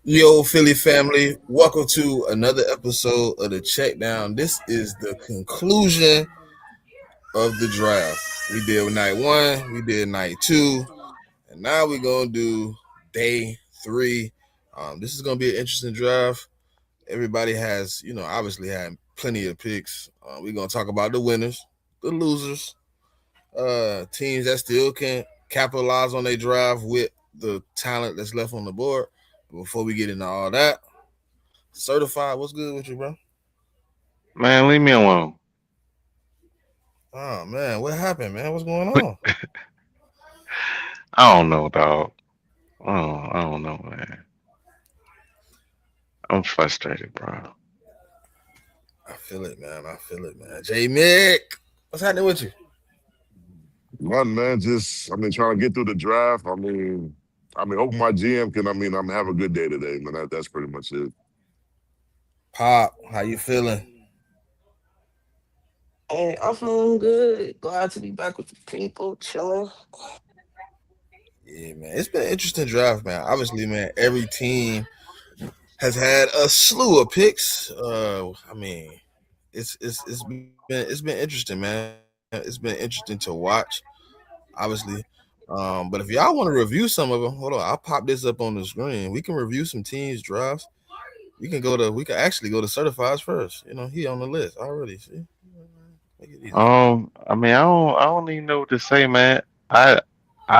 Yo, Philly family, welcome to another episode of the CheckDown. This is the conclusion of the draft. We did night one, we did night two, and now we're gonna do day three. This is gonna be an interesting draft. Everybody has, obviously had plenty of picks. We're gonna talk about the winners, the losers, teams that still can capitalize on their draft with the talent that's left on the board. But before we get into all that, Certified, what's good with you, bro? Man, leave me alone. Oh man, what happened, man? What's going on? I don't know, dog. I don't know, man. I'm frustrated, bro. I feel it, man. I feel it, man. J Mick, what's happening with you? Nothing, man. Just trying to get through the draft. Hope my GM can. I'm have a good day today, man. That's pretty much it. Pop, how you feeling? Hey, I'm feeling good. Glad to be back with the people, chilling. Yeah, man. It's been an interesting draft, man. Obviously, man, every team has had a slew of picks. It's been interesting, man. It's been interesting to watch, obviously. But if y'all want to review some of them, hold on, I'll pop this up on the screen. We can review some teams' drafts. We can actually go to certifieds first. He on the list already. See, make it easy. I don't even know what to say, man. I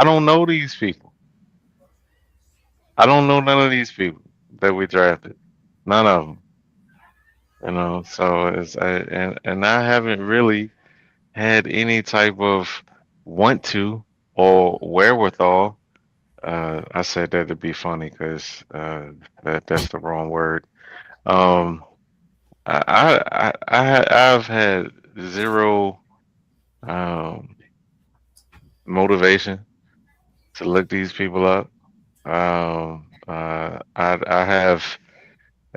don't know these people. I don't know none of these people that we drafted. None of them. So and I haven't really had any type of want to or wherewithal. I said that to be funny because that's the wrong word. Um, I've had zero um, motivation to look these people up. I have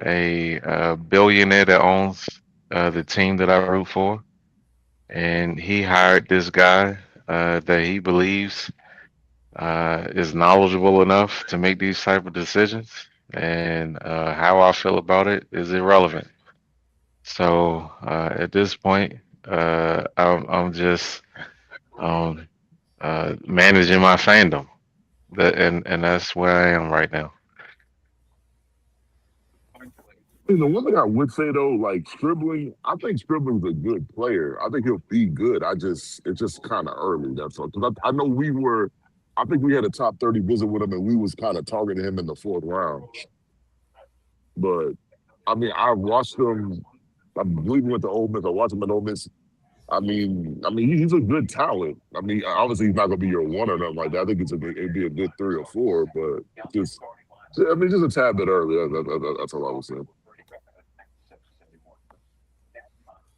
a billionaire that owns the team that I root for, and he hired this guy that he believes is knowledgeable enough to make these type of decisions. And how I feel about it is irrelevant. So at this point, I'm just um, managing my fandom, and that's where I am right now. The one thing I would say though, like Scribbling, I think Scribbling's a good player. I think he'll be good. It's just kind of early. That's all. Because I know I think we had a top 30 visit with him, and we was kind of targeting him in the fourth round. But I watched him. I believe he went to Ole Miss. I watched him at Ole Miss. He's a good talent. Obviously he's not gonna be your one or nothing like that. I think it'd be a good three or four, but just just a tad bit early. That's all I was saying.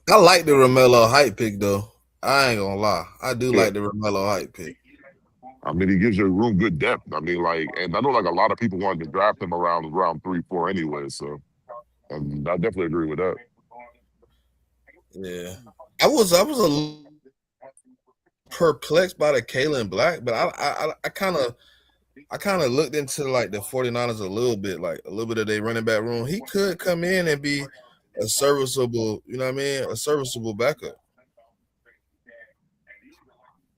I like the Romello hype pick though. I ain't gonna lie. I do Yeah. like the Romello hype pick. He gives your room good depth. And I know like a lot of people wanted to draft him around round 3, 4 anyway. So I definitely agree with that. Yeah. I was a little perplexed by the Kalen Black, but I kind of looked into like the 49ers a little bit of their running back room. He could come in and be a serviceable, you know what I mean, a serviceable backup.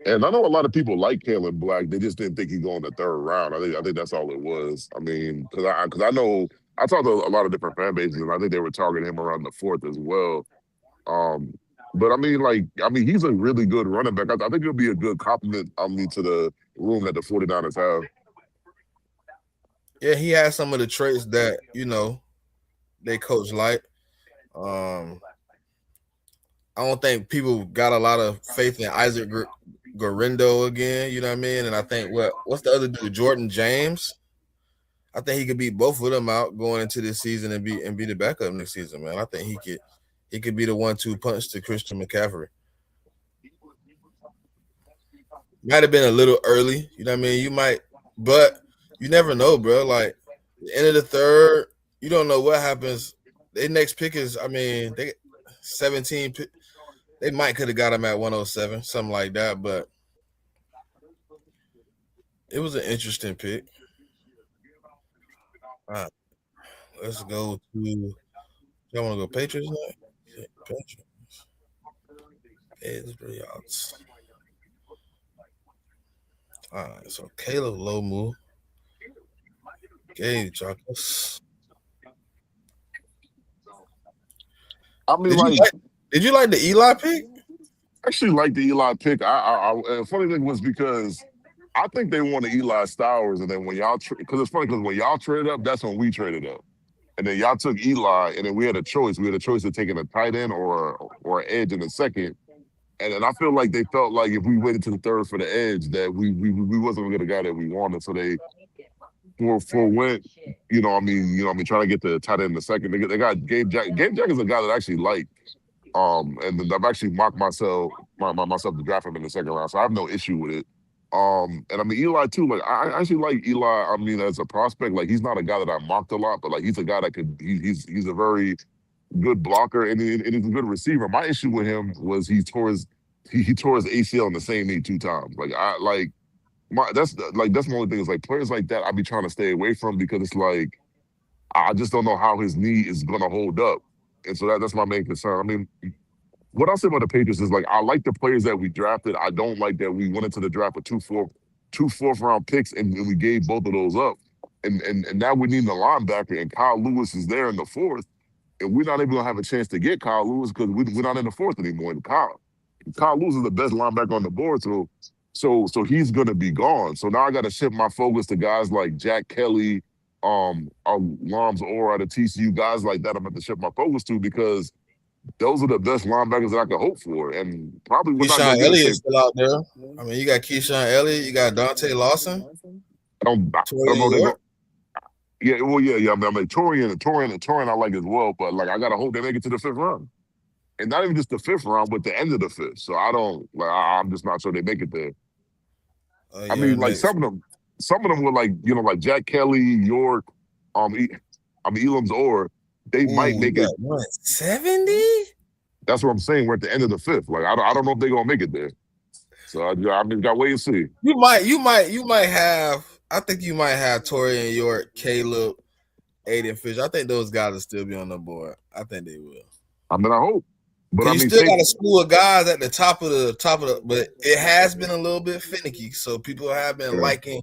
And I know a lot of people like Kalen Black. They just didn't think he'd go in the third round. I think that's all it was. Because I know I talked to a lot of different fan bases, and I think they were targeting him around the fourth as well. Um, but he's a really good running back. I think he'll be a good compliment. To the room that the 49ers have. Yeah, he has some of the traits that they coach like. Um, I don't think people got a lot of faith in Isaac Gorindo again. You know what I mean? And I think what's the other dude, Jordan James. I think he could beat both of them out going into this season and be the backup next season, man. I think he could be the 1-2 punch to Christian McCaffrey. Might have been a little early, you know what I mean? You might, but you never know, bro. Like the end of the third, you don't know what happens. Their next pick is, they 17. They might could have got him at 107, something like that. But it was an interesting pick. Let's go to. Y'all want to go Patriots next? Yeah, Patriots. Patriots. All right. So Caleb Lomu, Gabe Jacobs. I mean, Did you like, like? Did you like the Eli pick? I actually like the Eli pick. Funny thing was because I think they wanted Eli Stowers, and then when y'all, because it's funny because when y'all traded up, that's when we traded up, and then y'all took Eli, and then we had a choice. We had a choice of taking a tight end or an edge in the second. And then I feel like they felt like if we waited to the third for the edge, that we wasn't gonna get a guy that we wanted. So they for went, trying to get the tight end in the second. They got Gabe Jack. Gabe Jack is a guy that I actually like. And I've actually mocked myself to draft him in the second round, so I have no issue with it. And I mean Eli too. Like I actually like Eli. I mean, as a prospect, like he's not a guy that I mocked a lot, but like he's a guy that he's a very good blocker and he's a good receiver. My issue with him was he tore his ACL in the same knee 2 times. Like I like that's my only thing is like players like that I be trying to stay away from because it's like I just don't know how his knee is gonna hold up. And so that's my main concern. I mean, what I'll say about the Patriots is like I like the players that we drafted. I don't like that we went into the draft with two fourth round picks and we gave both of those up. And now we need a linebacker and Kyle Lewis is there in the fourth. And we're not even gonna have a chance to get Kyle Lewis because we're not in the fourth anymore. And Kyle Lewis is the best linebacker on the board, so he's gonna be gone. So now I gotta shift my focus to guys like Jack Kelly, Lams Orr out of TCU, guys like that. I'm gonna have to shift my focus to because those are the best linebackers that I could hope for, and probably we're not gonna Keyshawn get a Elliott safe. still out there. I mean, you got Keyshawn Elliott. You got Dante Lawson, I don't Torian know if they're York. gonna. Yeah, well, yeah. I mean, Torian, I like as well, but like I gotta hope they make it to the fifth round, and not even just the fifth round, but the end of the fifth. So I don't like. I'm just not sure they make it there. I You're mean, like next. some of them were like like Jack Kelly, York, I mean Elam's Orr. They might Ooh, you make it. got 170. That's what I'm saying. We're at the end of the fifth. Like I don't know if they're gonna make it there. So I mean, got to wait and see. You might have. I think you might have Torian York, Caleb, Aiden Fish. I think those guys will still be on the board. I think they will. I mean, I hope. But Cause I you mean, still take. got a school of guys at the top of the. But it has been a little bit finicky, so people have been Yeah. liking.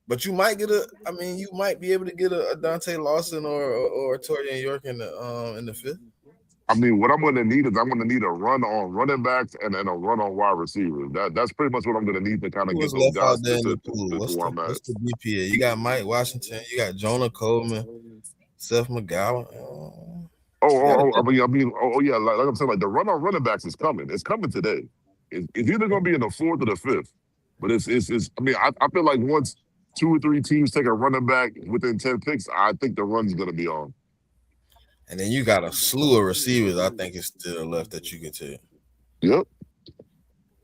But you might get a. I mean, you might be able to get a Dante Lawson or Torian York in the fifth. I mean, what I'm going to need is I'm going to need a run on running backs and then a run on wide receivers. That's pretty much what I'm going to need to kind Who of get was those left out guys there in the pool? to where I'm at. What's the BPA? You got Mike Washington. You got Jonah Coleman, Seth McGowan. You got a Yeah, like I'm saying, like the run on running backs is coming. It's coming today. It's either going to be in the fourth or the fifth. But it's. I mean, I feel like once 2 or 3 teams take a running back within 10 picks, I think the run's going to be on. And then you got a slew of receivers. I think it's still left that you can take. Yep.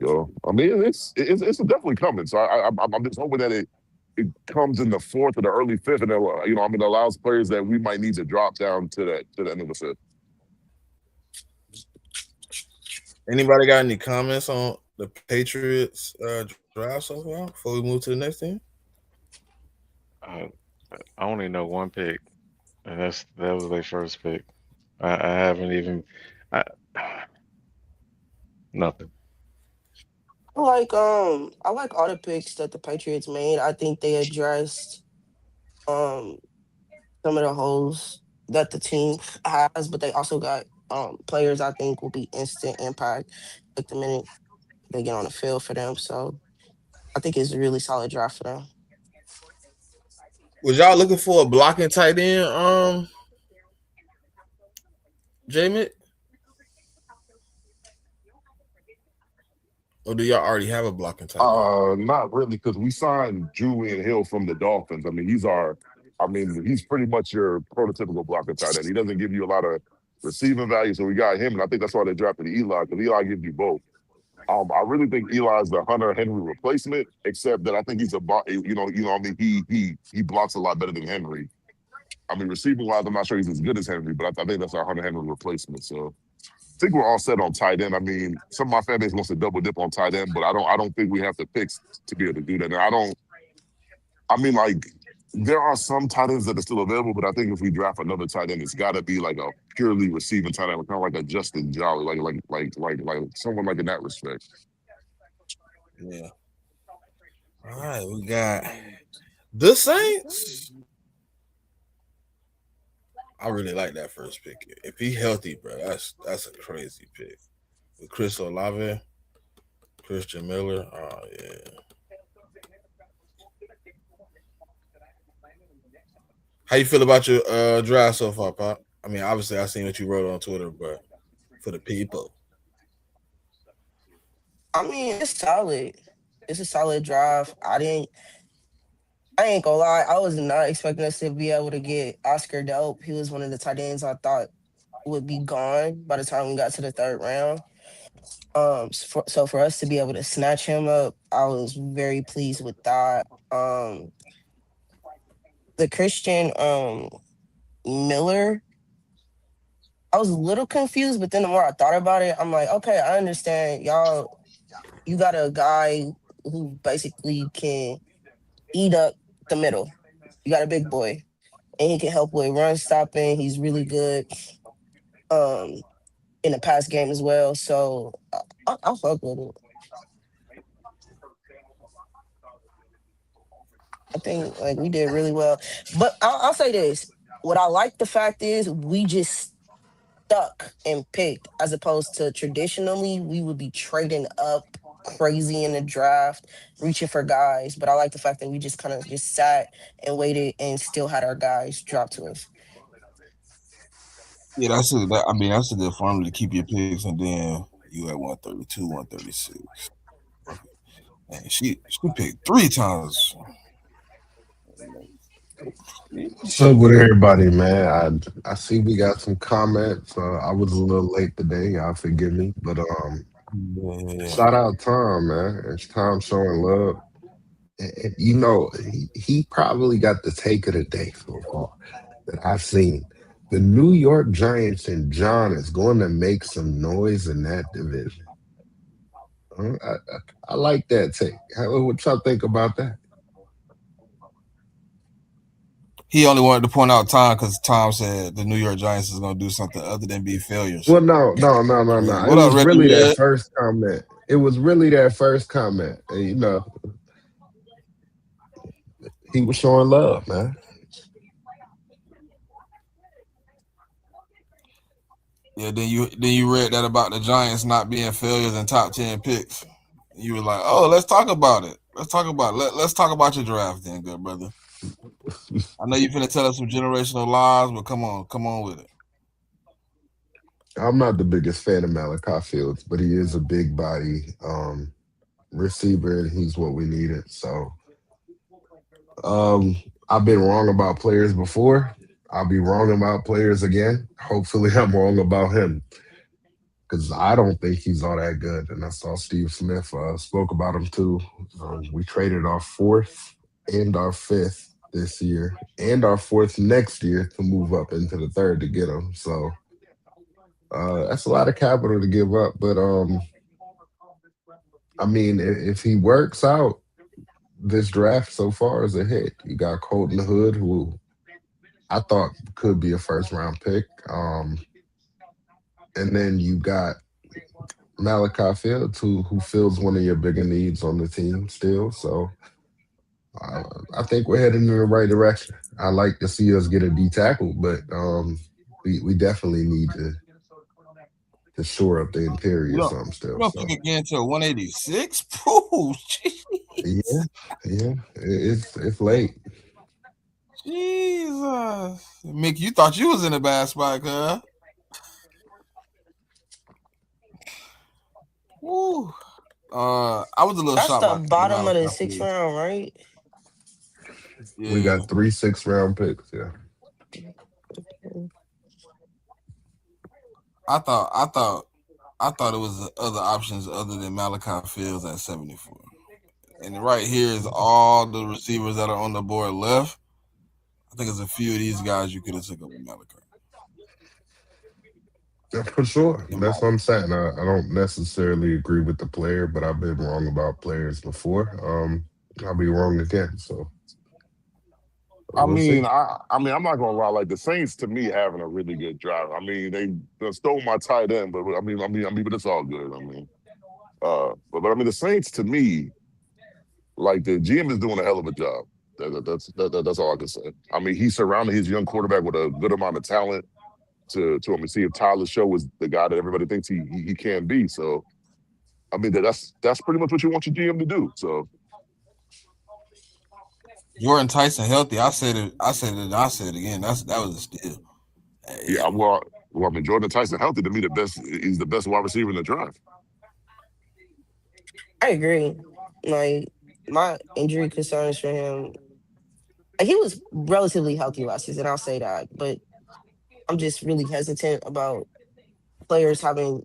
Yo, I mean, it's definitely coming. So I'm just hoping that it comes in the fourth or the early fifth, and it allows players that we might need to drop down to the end of the fifth. Anybody got any comments on the Patriots draft so far before we move to the next team? Uh, I only know one pick, and that was their first pick. I haven't even I, nothing. I like all the picks that the Patriots made. I think they addressed um some of the holes that the team has, but they also got players I think will be instant impact like the minute they get on the field for them. So I think it's a really solid draft for them. Was y'all looking for a blocking tight end, Jamie? Or do y'all already have a blocking tight end? Not really, because we signed Julian Hill from the Dolphins. I mean, he's pretty much your prototypical blocker tight end. He doesn't give you a lot of receiving value, so we got him, and I think that's why they drafted Eli, because Eli gives you both. I really think Eli's the Hunter Henry replacement, except that I think he's I mean, he blocks a lot better than Henry. I mean, receiving wise, I'm not sure he's as good as Henry, but I think that's our Hunter Henry replacement. So I think we're all set on tight end. I mean, some of my fan base wants to double dip on tight end, but I don't think we have the picks to be able to do that. And I don't. I mean, like there are some tight ends that are still available, but I think if we draft another tight end, it's got to be like a purely receiving tight end, kind of like a Justin Jolly, like someone like in that respect. Yeah. All right, we got the Saints. I really like that first pick. If he healthy, bro, that's a crazy pick. With Chris Olave, Christian Miller. Oh yeah. How you feel about your draft so far, Pop? I mean, obviously I seen what you wrote on Twitter, but for the people. I mean, it's solid. It's a solid drive. I ain't gonna lie. I was not expecting us to be able to get Oscar Dope. He was one of the tight ends I thought would be gone by the time we got to the third round. So for us to be able to snatch him up, I was very pleased with that. The Christian Miller, I was a little confused, but then the more I thought about it, I'm like, okay, I understand y'all. You got a guy who basically can eat up the middle. You got a big boy, and he can help with run stopping. He's really good um in the pass game as well. So I fuck with it. I think like we did really well. But I'll say this: what I like the fact is we just stuck and picked, as opposed to traditionally we would be trading up crazy in the draft, reaching for guys. But I like the fact that we just kind of just sat and waited and still had our guys drop to us. Yeah, I mean, that's a good formula to keep your picks, and then you at 132, 136. And she picked three times. What's up with everybody, man? I see we got some comments. I was a little late today. Y'all forgive me, but Yeah. shout out Tom, man. It's Tom showing love. And, you know, he probably got the take of the day so far that I've seen. The New York Giants and John is going to make some noise in that division. I like that take. What y'all think about that? He only wanted to point out Tom because Tom said the New York Giants is going to do something other than be failures. Well, no. It What up, was Reggie really that Red? first comment. It was really that first comment. And, you know, he was showing love, man. Yeah, then you read that about the Giants not being failures and top 10 picks. You were like, oh, let's talk about it. Let's talk about your draft then, good brother. I know you finna tell us some generational lies, but come on with it. I'm not the biggest fan of Malachi Fields, but he is a big body receiver, and he's what we needed. So um, I've been wrong about players before. I'll be wrong about players again. Hopefully, I'm wrong about him because I don't think he's all that good. And I saw Steve Smith spoke about him too. We traded our fourth and our fifth this year, and our fourth next year to move up into the third to get him. So that's a lot of capital to give up. But I mean, if he works out, this draft so far is a hit. You got Colton Hood, who I thought could be a first round pick. And then you got Malachi Fields, who fills one of your bigger needs on the team still. So uh, I think we're heading in the right direction. I like to see us get a D tackle, but we definitely need to shore up the You interior don't some you still. don't So pick again till 186? Ooh, yeah, jeez. yeah, it's late. Jesus. Mick, you thought you was in a bad spot, huh? Woo. I was a little That's shocked the by the bottom of the Malachi sixth Fields. round, right? We Yeah. got three 6 round picks. Yeah. I thought I thought I thought it was other options other than Malachi Fields at 74. And right here is all the receivers that are on the board left. I think there's a few of these guys you could have took up with Malachi. Yeah, for sure. In my That's what I'm saying. I don't necessarily agree with the player, but I've been wrong about players before. I'll be wrong again. So I We'll see. mean, I mean, I'm not gonna lie. Like the Saints, to me, having a really good drive. I mean, they done stole my tight end, but but it's all good. I mean, but I mean, the Saints, to me, like the GM is doing a hell of a job. That's all I can say. I mean, he's surrounding his young quarterback with a good amount of talent to him and see if Tyler Show is the guy that everybody thinks he can be. So, I mean, that's pretty much what you want your GM to do. So, Jordan Tyson healthy. I said it. I said it. I said it again. That was a steal. yeah, I mean, Jordan Tyson healthy to me the best. He's the best wide receiver in the draft. I agree. Like my injury concerns for him, he was relatively healthy last season. I'll say that, but I'm just really hesitant about players having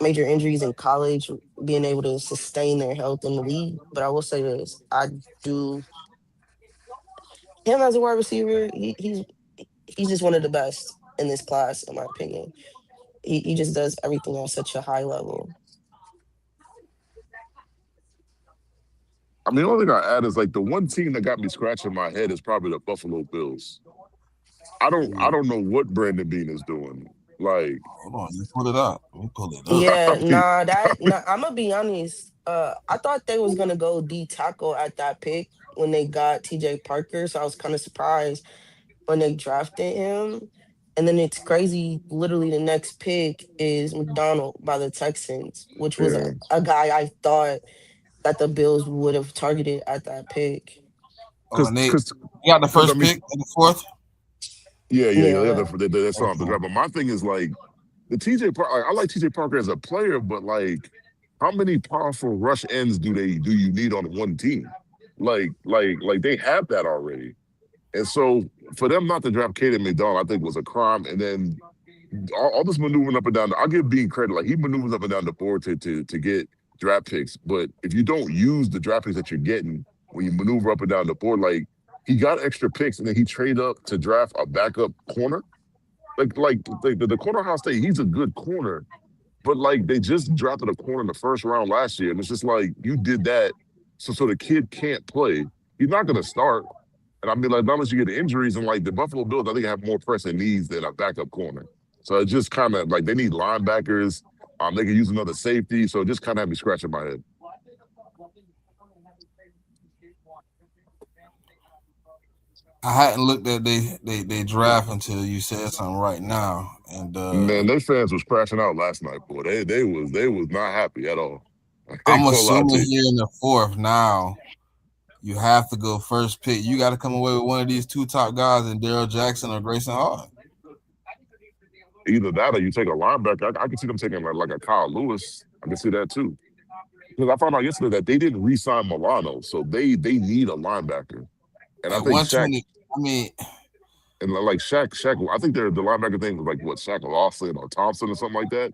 major injuries in college being able to sustain their health in the league. But I will say this: I do him as a wide receiver. He's just one of the best in this class, in my opinion. He just does everything at such a high level. I mean, the only thing I add is like the one team that got me scratching my head is probably the Buffalo Bills. I don't know what Brandon Bean is doing. Like, Hold on, you pull it up. Let me pull it up. I Yeah, mean, nah, I'm gonna be honest. I thought they was gonna go D tackle at that pick when they got TJ Parker, so I was kind of surprised when they drafted him. And then it's crazy. Literally, the next pick is McDonald by the Texans, which was yeah, a guy I thought that the Bills would have targeted at that pick. Oh, and they because got the I first mean, pick in the fourth. yeah, Yeah, they saw him the Okay. draft. But my thing is like the TJ Parker. Like, I like TJ Parker as a player, but like, how many powerful rush ends do you need on one team? Like they have that already. And so for them not to draft Caden McDonald, I think was a crime. And then all this maneuvering up and down. I'll give Bean credit. Like he maneuvers up and down the board to get draft picks. But if you don't use the draft picks that you're getting when you maneuver up and down the board, like he got extra picks and then he traded up to draft a backup corner. The corner Ohio State, he's a good corner. But like they just drafted a corner in the first round last year, and it's just like you did that so the kid can't play. He's not gonna start. And I mean, like, not unless you get injuries, and like the Buffalo Bills, I think have more pressing needs than a backup corner. So it's just kind of like they need linebackers. They can use another safety. So it just kind of had me scratching my head. I hadn't looked at they draft until you said something right now, and Man, their fans was crashing out last night, boy. They was not happy at all. I I'm ain't gonna lie to assuming you. here in the fourth now you have to go first pick. You got to come away with one of these two top guys, in Daryl Jackson or Grayson Hall. Either that or you take a linebacker. I can see them taking like a Kyle Lewis. I can see that too. Because I found out yesterday that they didn't re-sign Milano, so they need a linebacker. And I At think Shaq 120, I mean, and like Shaq, I think the linebacker thing was like what Shaq Lawson or Thompson or something like that.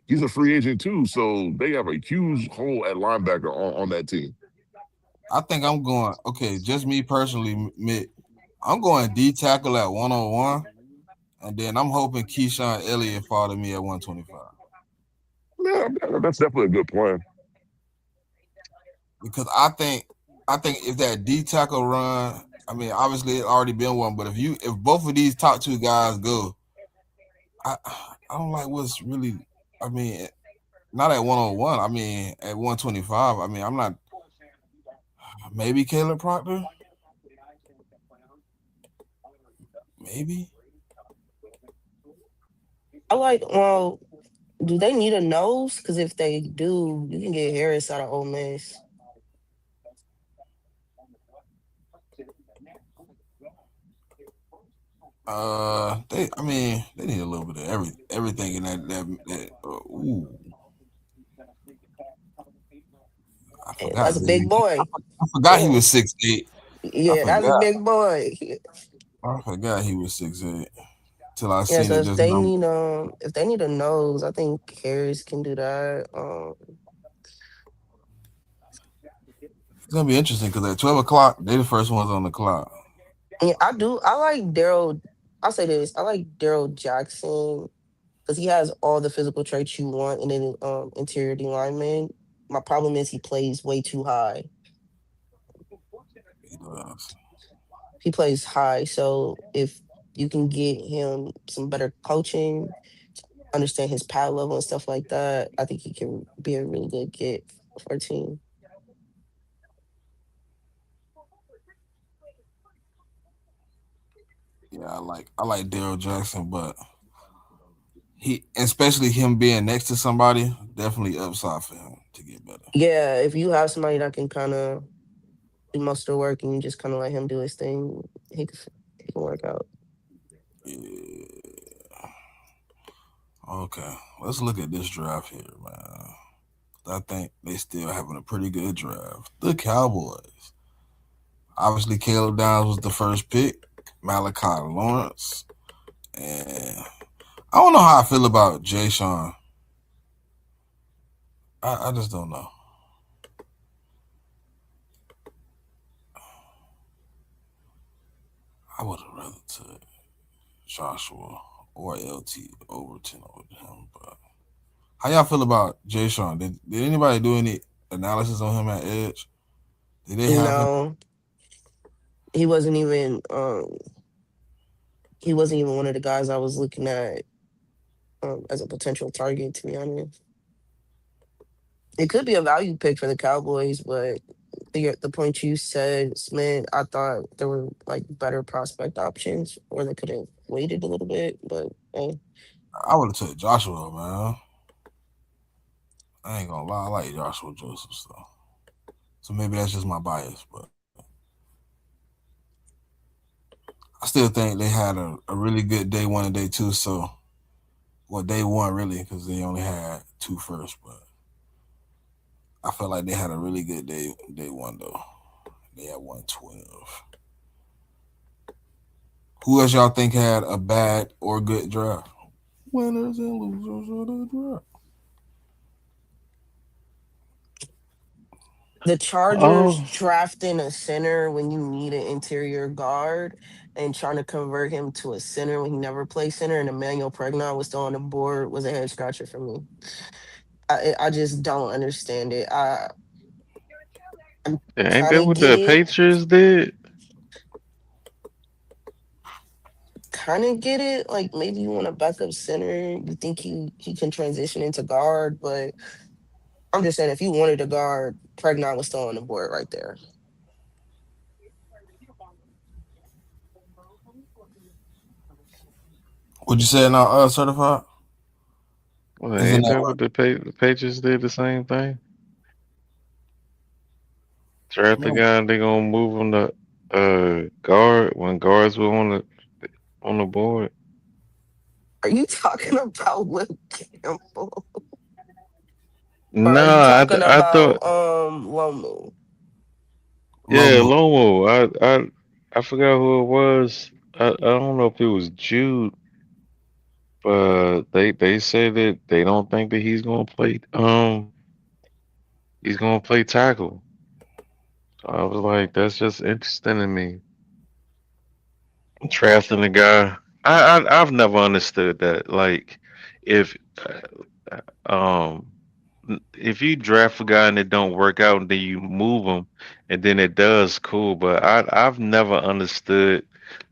He's a free agent too, so they have a huge hole at linebacker on that team. I think I'm going. Okay, just me personally, Mitt, I'm going D tackle at 101, and then I'm hoping Keyshawn Elliott fall to me at 125 Yeah, that's definitely a good plan. because I think if that D tackle run, I mean, obviously it's already been one, but if both of these top two guys go, I I don't like what's really. I mean, not at 101. I mean, at 125. I mean, I'm not. Maybe Caleb Proctor. Maybe. I like. Well, do they need a nose? Because if they do, you can get Harris out of Ole Miss. They. I mean, they need a little bit of everything in that. Ooh, I Yeah, forgot. that's a big boy. I forgot he Yeah, was 6'8". I yeah, that's a forgot. big boy. I forgot he was 6'8". Till I Yeah, seen so it just now. if they need a nose, I think Harris can do that. It's gonna be interesting because at 12 o'clock, they the first ones on the clock. Yeah, I like Daryl. I'll say this: I like Daryl Jackson because he has all the physical traits you want in an interior D lineman. My problem is he plays way too high. He does. he plays high. So if you can get him some better coaching, understand his power level and stuff like that, I think he can be a really good get for a team. Yeah, I like Daryl Jackson, but he, especially him being next to somebody, definitely upside for him to get better. Yeah, if you have somebody that can kind of do most of the work and you just kind of let him do his thing, he can work out. Yeah. Okay, let's look at this draft here, man. I think they still having a pretty good draft. The Cowboys. Obviously, Caleb Downs was the first pick. Malachi Lawrence. And I don't know how I feel about Jay Sean. I just don't know. I would have rather took Joshua or LT Overton over him. But how y'all feel about Jay Sean? Did anybody do any analysis on him at Edge? Did they have him? No, he wasn't even he wasn't even one of the guys I was looking at as a potential target. To be honest, it could be a value pick for the Cowboys, but the point you said, Smith, I thought there were like better prospect options, or they could have waited a little bit. But hey, I would have took Joshua, man. I ain't gonna lie, I like Joshua Joseph so. So maybe that's just my bias, but I still think they had a really good day one and day two. So, well, day one really because they only had two first, but I felt like they had a really good day one though. They had 112. Who else y'all think had a bad or good draft? Winners and losers of the draft. the Chargers Oh, drafting a center when you need an interior guard and trying to convert him to a center when he never played center and Emmanuel Pregnon was still on the board was a head scratcher for me. I just don't understand it. I ain't kind that of what get the it, Patriots did? Like maybe you want a backup center. You think he can transition into guard, but I'm just saying if you wanted a guard, Pregnon was still on the board right there. Would you say now certified? Well, Isn't ain't that that what the Patriots did the same thing? Draft the right? guy, and they gonna move him to guard when guards were on the board. Are you talking about Will Campbell? Or are No, you talking I about thought Lomu? yeah, Lomu. Lomo. I forgot who it was. I don't know if it was Jude, but they said that they don't think that he's gonna play tackle. So I was like, that's just interesting to me. Drafting a guy. I've never understood that. Like, if um if you draft a guy and it don't work out and then you move him and then it does, cool. But I've never understood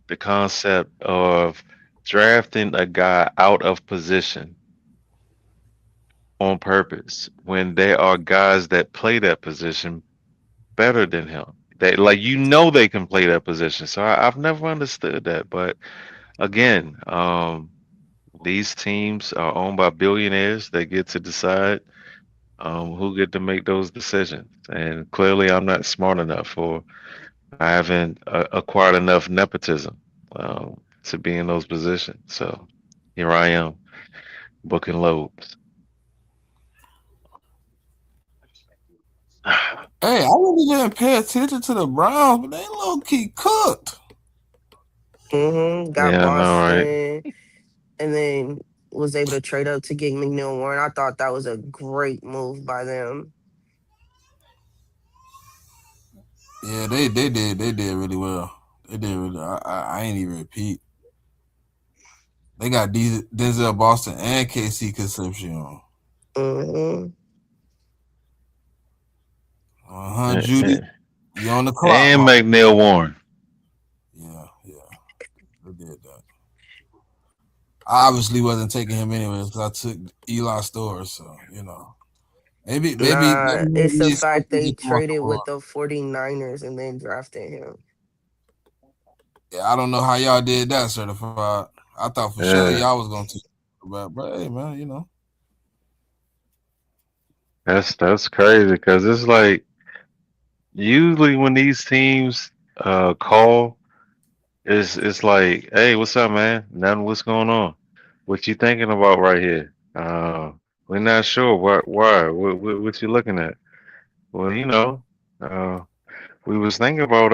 the concept of drafting a guy out of position on purpose when there are guys that play that position better than him. They like they can play that position. So I've never understood that. But again, these teams are owned by billionaires. They get to decide who get to make those decisions. And clearly, I'm not smart enough, or I haven't acquired enough nepotism to be in those positions. So here I am booking loads. Hey, I really didn't pay attention to the Browns, but they low key cooked. Got Yeah, I know, right? Boston, and then was able to trade up to get McNeil Warren. I thought that was a great move by them. Yeah, they did really well. They did really. I ain't even repeat. They got Denzel Boston and KC Concepcion. hmm Judy, And you on the clock, and mama. McNeil Warren. I obviously wasn't taking him anyway because I took Eli Stores. So maybe Nah, it's the he's fact expected they to come off the traded board. with the 49ers and then drafted him. Yeah, I don't know how y'all did that, certified. I thought for sure Yeah, y'all was gonna take but hey man, that's crazy because it's like usually when these teams call, it's like, hey, what's up, man? Nothing. What's going on? What you thinking about right here? We're not sure. What? Why? What you looking at? Well, uh, we was thinking about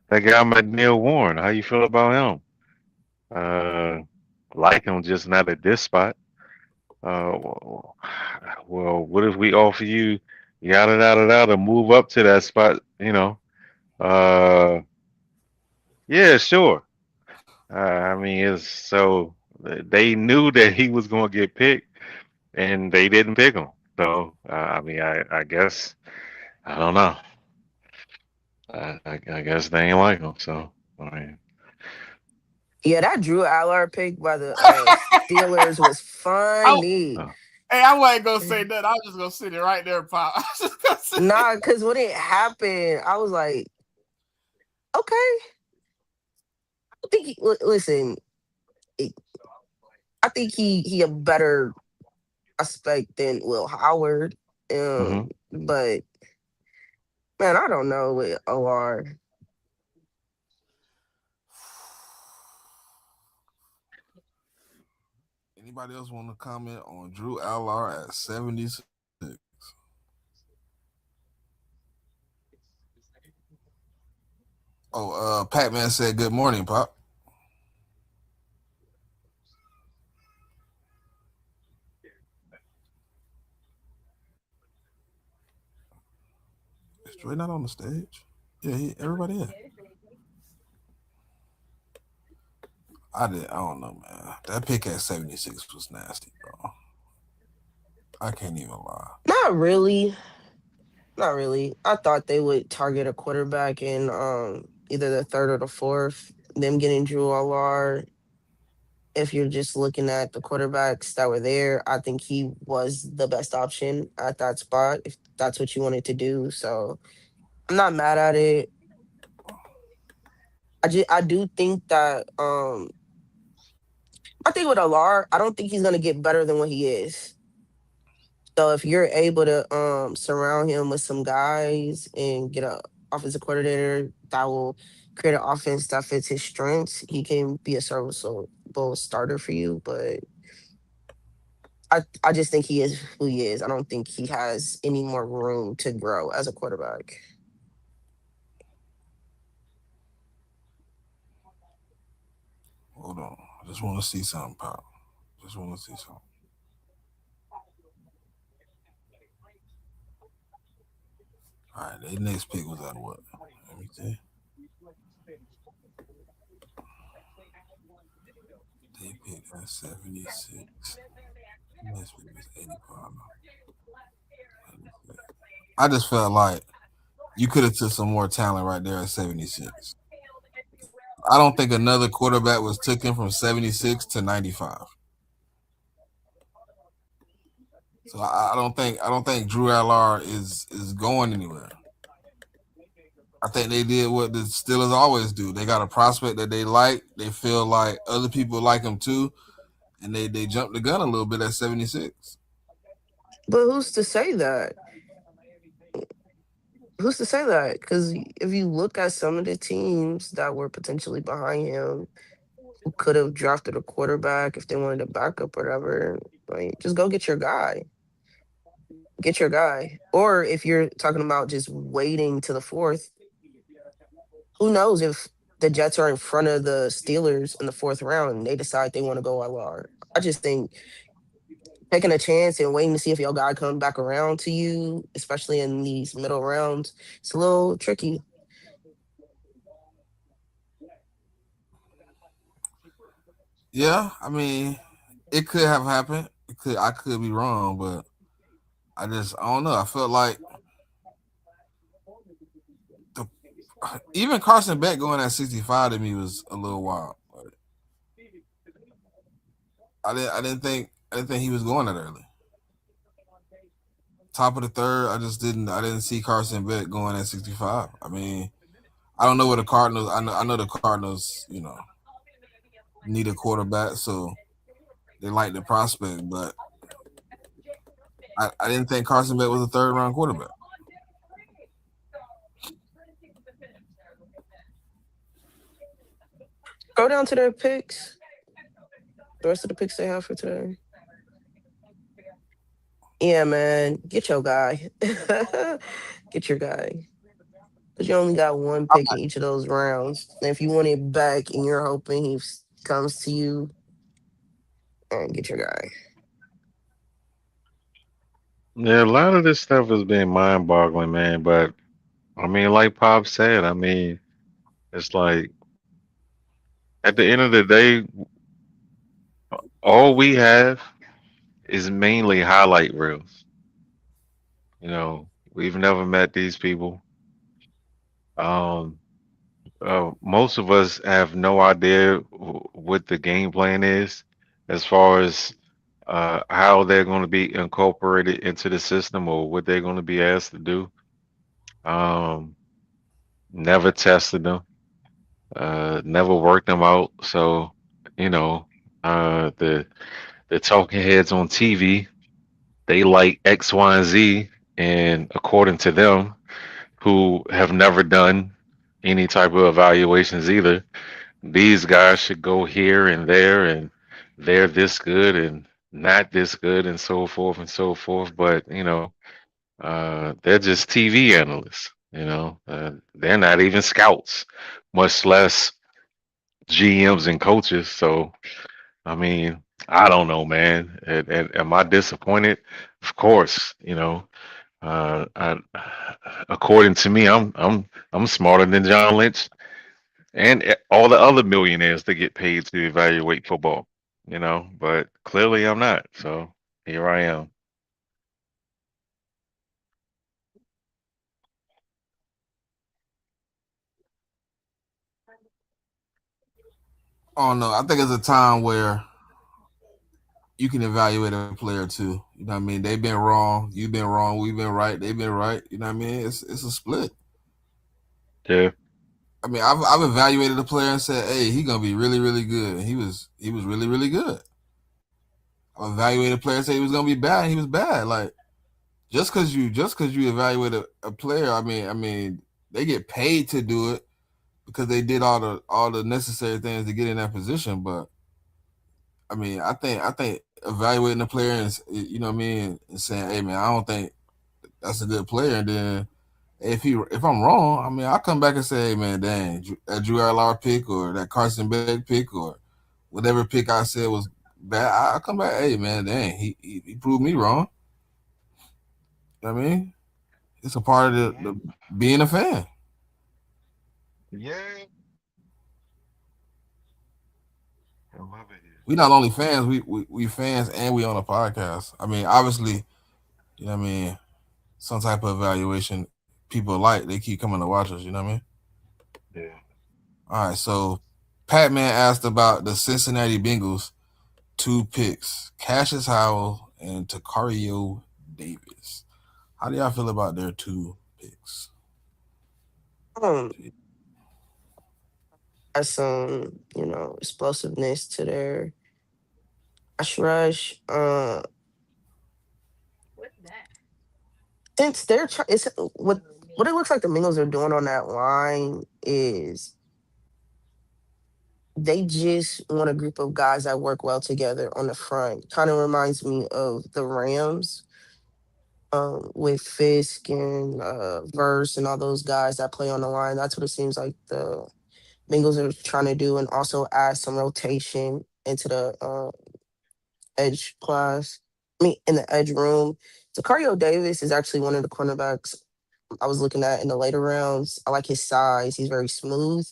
that guy McNeil Warren. How you feel about him? Uh, like him, just not at this spot. Well, well, what if we offer you yada yada yada to move up to that spot? Uh, yeah, sure. I mean, it's so they knew that he was going to get picked, and they didn't pick him. So, I mean, I guess I don't know. I guess they ain't like him. So, I mean, Yeah, that Drew Allard pick by the Steelers was I, funny. uh, hey, I wasn't gonna say that. I was just gonna sit it right there, Pop. I was just gonna say Nah, because when it happened, I was like, okay. I think listen, it- I think he a better prospect than Will Howard. hmm But man, I don't know with OR. anybody else want to comment on Drew Allar at 76? Oh, Pac-Man said good morning, Pop. Is Dre not on the stage? Yeah, everybody is. I don't know, man. That pick at 76 was nasty, bro. I can't even lie. Not really. Not really. I thought they would target a quarterback in either the third or the fourth. Them getting Drew Allard. If you're just looking at the quarterbacks that were there, I think he was the best option at that spot. If that's what you wanted to do, so I'm not mad at it. I do think that I think with Allard, I don't think he's gonna get better than what he is. So if you're able to surround him with some guys and get a offensive coordinator that will create an offense that fits his strengths, he can be a serviceable starter for you. But I just think he is who he is. I don't think he has any more room to grow as a quarterback. Hold on. I just want to see something, Pop. Just want to see something. All right, their next pick was at what? Let me see. They picked at 76. Next pick was 85. I just felt like you could have took some more talent right there at 76. I don't think another quarterback was taken from 76 to 95. So I don't think Drew Allar is going anywhere. I think they did what the Steelers always do. They got a prospect that they like. They feel like other people like him too, and they jumped the gun a little bit at 76. But who's to say that? Who's to say that? Because if you look at some of the teams that were potentially behind him, who could have drafted a quarterback if they wanted a backup or whatever, like just go get your guy. Get your guy. Or if you're talking about just waiting to the fourth, who knows if the Jets are in front of the Steelers in the fourth round and they decide they want to go LR. I just think taking a chance and waiting to see if your guy comes back around to you, especially in these middle rounds, it's a little tricky. Yeah, I mean, it could have happened. I could be wrong, but I don't know. I felt like the even Carson Beck going at 65 to me was a little wild. I didn't think he was going that early. Top of the third, I didn't see Carson Beck going at 65. I mean, I don't know what the Cardinals. I know the Cardinals. Need a quarterback, so they like the prospect, but I didn't think Carson Beck was a third round quarterback. Go down to their picks. The rest of the picks they have for today. Yeah, man. Get your guy. Get your guy. Because you only got one pick in each of those rounds. And if you want it back and you're hoping comes to you, and get your guy. Yeah, a lot of this stuff has been mind-boggling, man. But I mean, like Pop said, I mean, it's like at the end of the day, all we have is mainly highlight reels. We've never met these people. Um, most of us have no idea what the game plan is as far as how they're going to be incorporated into the system or what they're going to be asked to do. Um, never tested them, never worked them out. So, you know, the talking heads on TV, they like X, Y, and Z, and according to them, who have never done any type of evaluations either, these guys should go here and there, and they're this good and not this good, and so forth and so forth. But they're just TV analysts. They're not even scouts, much less GMs and coaches. So I mean, I don't know, man. Am I disappointed? Of course. According to me, I'm smarter than John Lynch and all the other millionaires that get paid to evaluate football. But clearly I'm not. So here I am. Oh no, I think it's a time where you can evaluate a player too. You know what I mean? They've been wrong, you've been wrong, we've been right, they've been right. You know what I mean? It's a split. Yeah, I mean, I've evaluated a player and said, "Hey, he gonna be really really good." And he was really really good. I evaluated a player and said he was gonna be bad. And he was bad. Like just cause you evaluate a player, I mean, they get paid to do it because they did all the necessary things to get in that position. But I think evaluating the player and you know what I mean and saying, "Hey man, I don't think that's a good player." And then if I'm wrong, I mean, I'll come back and say, "Hey man, dang, that Drew Allar pick or that Carson Beck pick or whatever pick I said was bad." I'll come back, "Hey man, dang, he proved me wrong." You know what I mean, it's a part of the being a fan. yeah, I love it here. We not only fans, we fans and we on a podcast. I mean, obviously, you know what I mean, some type of evaluation people like, they keep coming to watch us, you know what I mean? Yeah. All right, so Pat Man asked about the Cincinnati Bengals two picks, Cassius Howell and Takario Davis. How do y'all feel about their two picks? Um, has some, explosiveness to their pass rush. Since they're trying, it's what it looks like the Bengals are doing on that line is they just want a group of guys that work well together on the front. Kind of reminds me of the Rams, with Fisk and Verse and all those guys that play on the line. That's what it seems like the Bengals are trying to do, and also add some rotation into the edge class. I mean, in the edge room. Zakario Davis is actually one of the cornerbacks I was looking at in the later rounds. I like his size. He's very smooth.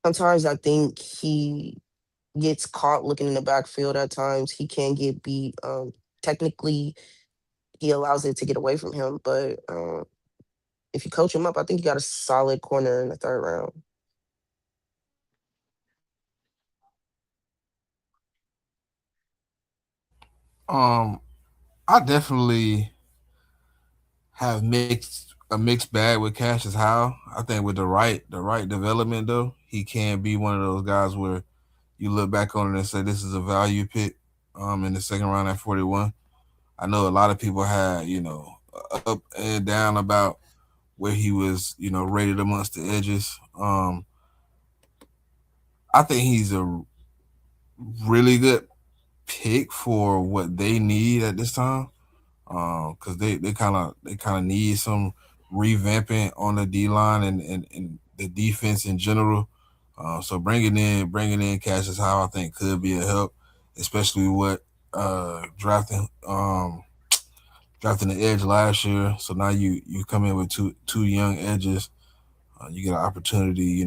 Sometimes I think he gets caught looking in the backfield at times. He can get beat. Technically, he allows it to get away from him, but if you coach him up, I think you got a solid corner in the third round. Um, I definitely have mixed a mixed bag with Cassius Howe. I think with the right development though, he can be one of those guys where you look back on it and say this is a value pick in the second round at 41. I know a lot of people had, up and down about where he was, rated amongst the edges. I think he's a really good pick for what they need at this time. Because they kind of need some revamping on the D line and the defense in general. So bringing in Cassius Howe, I think could be a help, especially with drafting the edge last year. So now you come in with two young edges. You get an opportunity,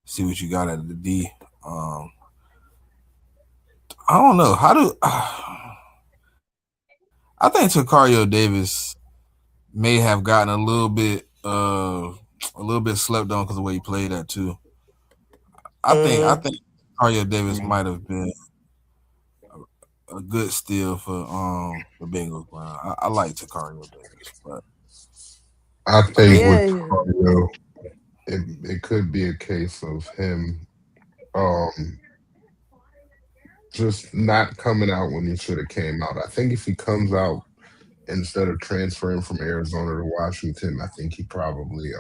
see what you got at the D. Um, I don't know how do. I think Takario Davis may have gotten a little bit slept on because of the way he played that too. I think Hmm. Takario Davis Mm. might have been a good steal for the Bengals. But I like Takario Davis, but I think again, with Yeah. Cardio, it could be a case of him um just not coming out when he should have came out. I think if he comes out instead of transferring from Arizona to Washington, I think he probably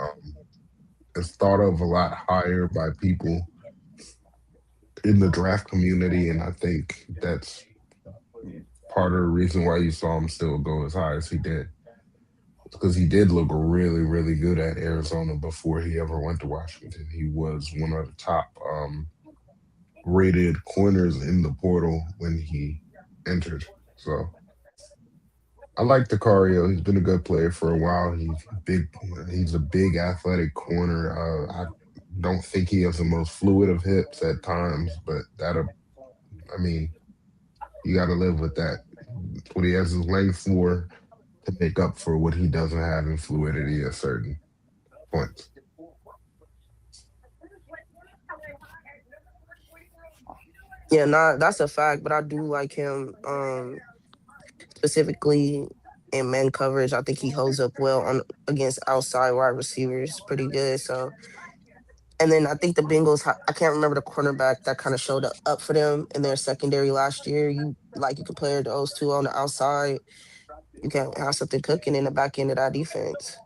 is thought of a lot higher by people in the draft community, and I think that's part of the reason why you saw him still go as high as he did. Because he did look really, really good at Arizona before he ever went to Washington. He was one of the top rated corners in the portal when he entered. So I like Decario. He's been a good player for a while. He's big. He's a big athletic corner. I don't think he has the most fluid of hips at times, but I mean, you got to live with that. It's what he has his length for to make up for what he doesn't have in fluidity at certain points. Yeah, nah, that's a fact. But I do like him, specifically in man coverage. I think he holds up well on against outside wide receivers, pretty good. So, and then I think the Bengals. I can't remember the cornerback that kind of showed up for them in their secondary last year. You compare those two on the outside, you can have something cooking in the back end of that defense.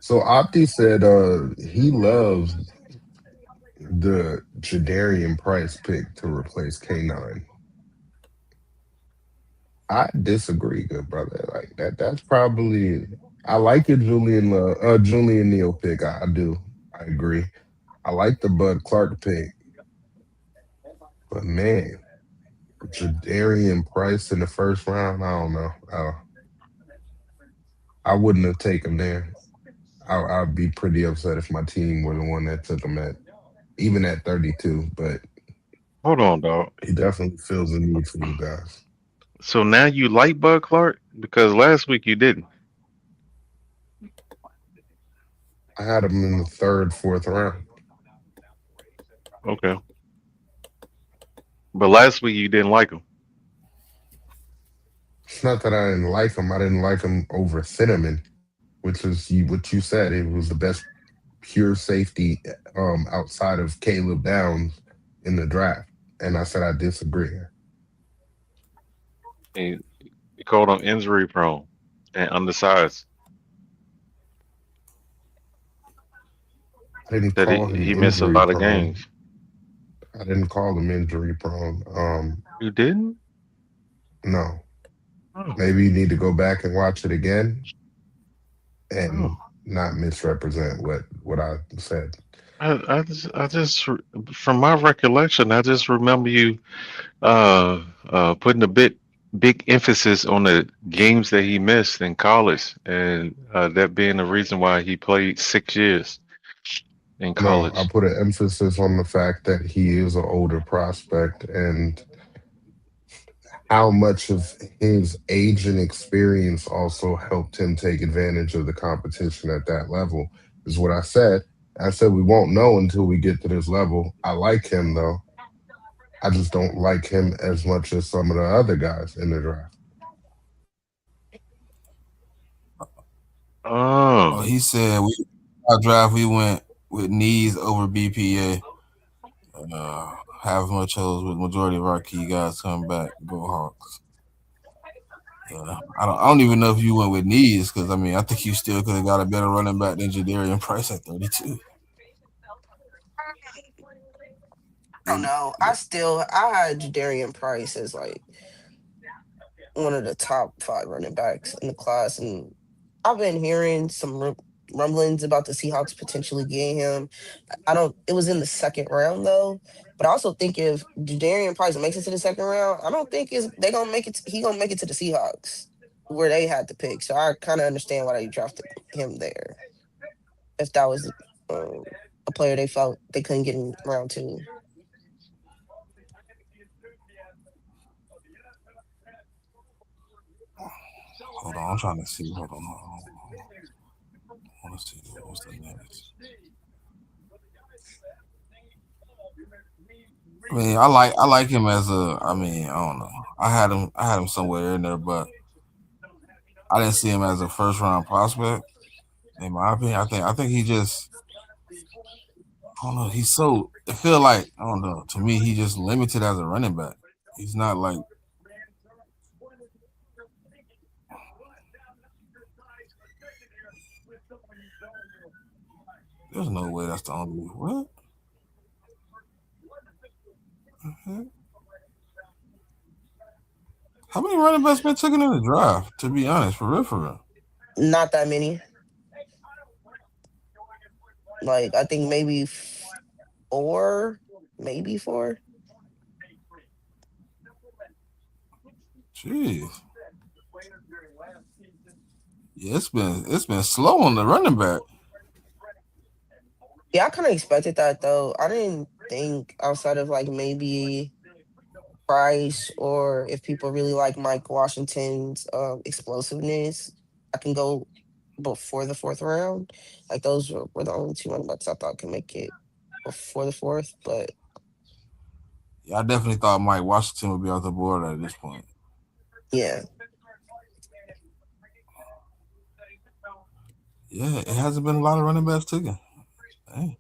So Opti said he loves the Jadarian Price pick to replace K9. I disagree, good brother. Like that's probably I like your Julian Neal pick. I do. I agree. I like the Bud Clark pick, but man, Jadarian Price in the first round, I don't know. I wouldn't have taken him there. I'd be pretty upset if my team were the one that took him at even at 32. But Hold on, dog. he definitely feels the need for you guys. So now you like Bud Clark because last week you didn't. I had him in the third, fourth round. Okay, but last week you didn't like him. It's not that I didn't like him. I didn't like him over Cinnamon, which is what you said. It was the best pure safety outside of Caleb Downs in the draft. And I said I disagree. And you called him injury prone and undersized. I didn't That call him he missed a injury lot of prone. games. I didn't call him injury prone. You didn't? No. Oh, Maybe you need to go back and watch it again and oh. not misrepresent what I said. From my recollection, I just remember you putting a big emphasis on the games that he missed in college, and that being the reason why he played 6 years in No, I college. put an emphasis on the fact that he is an older prospect and how much of his age and experience also helped him take advantage of the competition at that level is what I said. I said we won't know until we get to this level. I like him though. I just don't like him as much as some of the other guys in the draft. Oh, Um, he said our draft we went with knees over BPA. Uh, have much chose with majority of our key guys coming back. Go Hawks. I don't even know if you went with knees because I mean I think you still could have got a better running back than Jadarian Price at 32. I don't And know. I had Jadarian Price as like one of the top 5 running backs in the class, and I've been hearing some rumblings about the Seahawks potentially getting him. I don't. It was in the second round though, but I also think if Jadarian Price makes it to the second round, I don't think is they gonna make it. He gonna make it to the Seahawks where they had the pick. So I kind of understand why they drafted him there. If that was um, a player they felt they couldn't get in round 2. hold on, I'm trying to see. Hold on, I want to see what's the next. I mean, I like him as a. I mean, I don't know. I had him somewhere in there, but I didn't see him as a first round prospect. In my opinion, I think he just. I don't know. He's so. I feel like I don't know. To me, he just limited as a running back. He's not like. There's no way that's the only. What? Mhm. How many running backs been taken in the draft? To be honest, for real, for real. Not that many. Like I think maybe 4, maybe 4. Jeez. Yeah, it's been slow on the running back. Yeah, I kind of expected that though. I didn't think outside of like maybe Price or if people really like Mike Washington's explosiveness, I can go before the fourth round. Like those were the only 2 running backs I thought could make it before the fourth. But Yeah, I definitely thought Mike Washington would be off the board at this point. yeah, Yeah, it hasn't been a lot of running backs taken. Hey,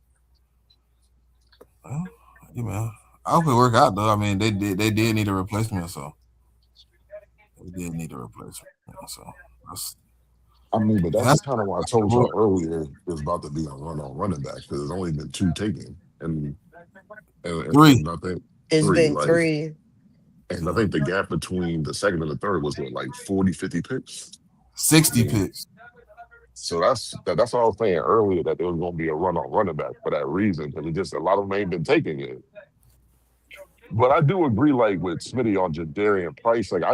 well, hey man. I hope it work out though. I mean, they did need a replacement, so they did need a replacement. So that's I mean, but and that's that's kind of why I told y'all earlier it's about to be a run on running back because there's only been two taken, three, and I think it's three. been Like, 3. and I think the gap between the second and the third was what, like 40, 50 picks. I 60 mean, picks. so that's what I was saying earlier that there was going to be a run on running back for that reason because it just a lot of them ain't been taken yet. But I do agree, like with Smitty on Jadarian Price. Like I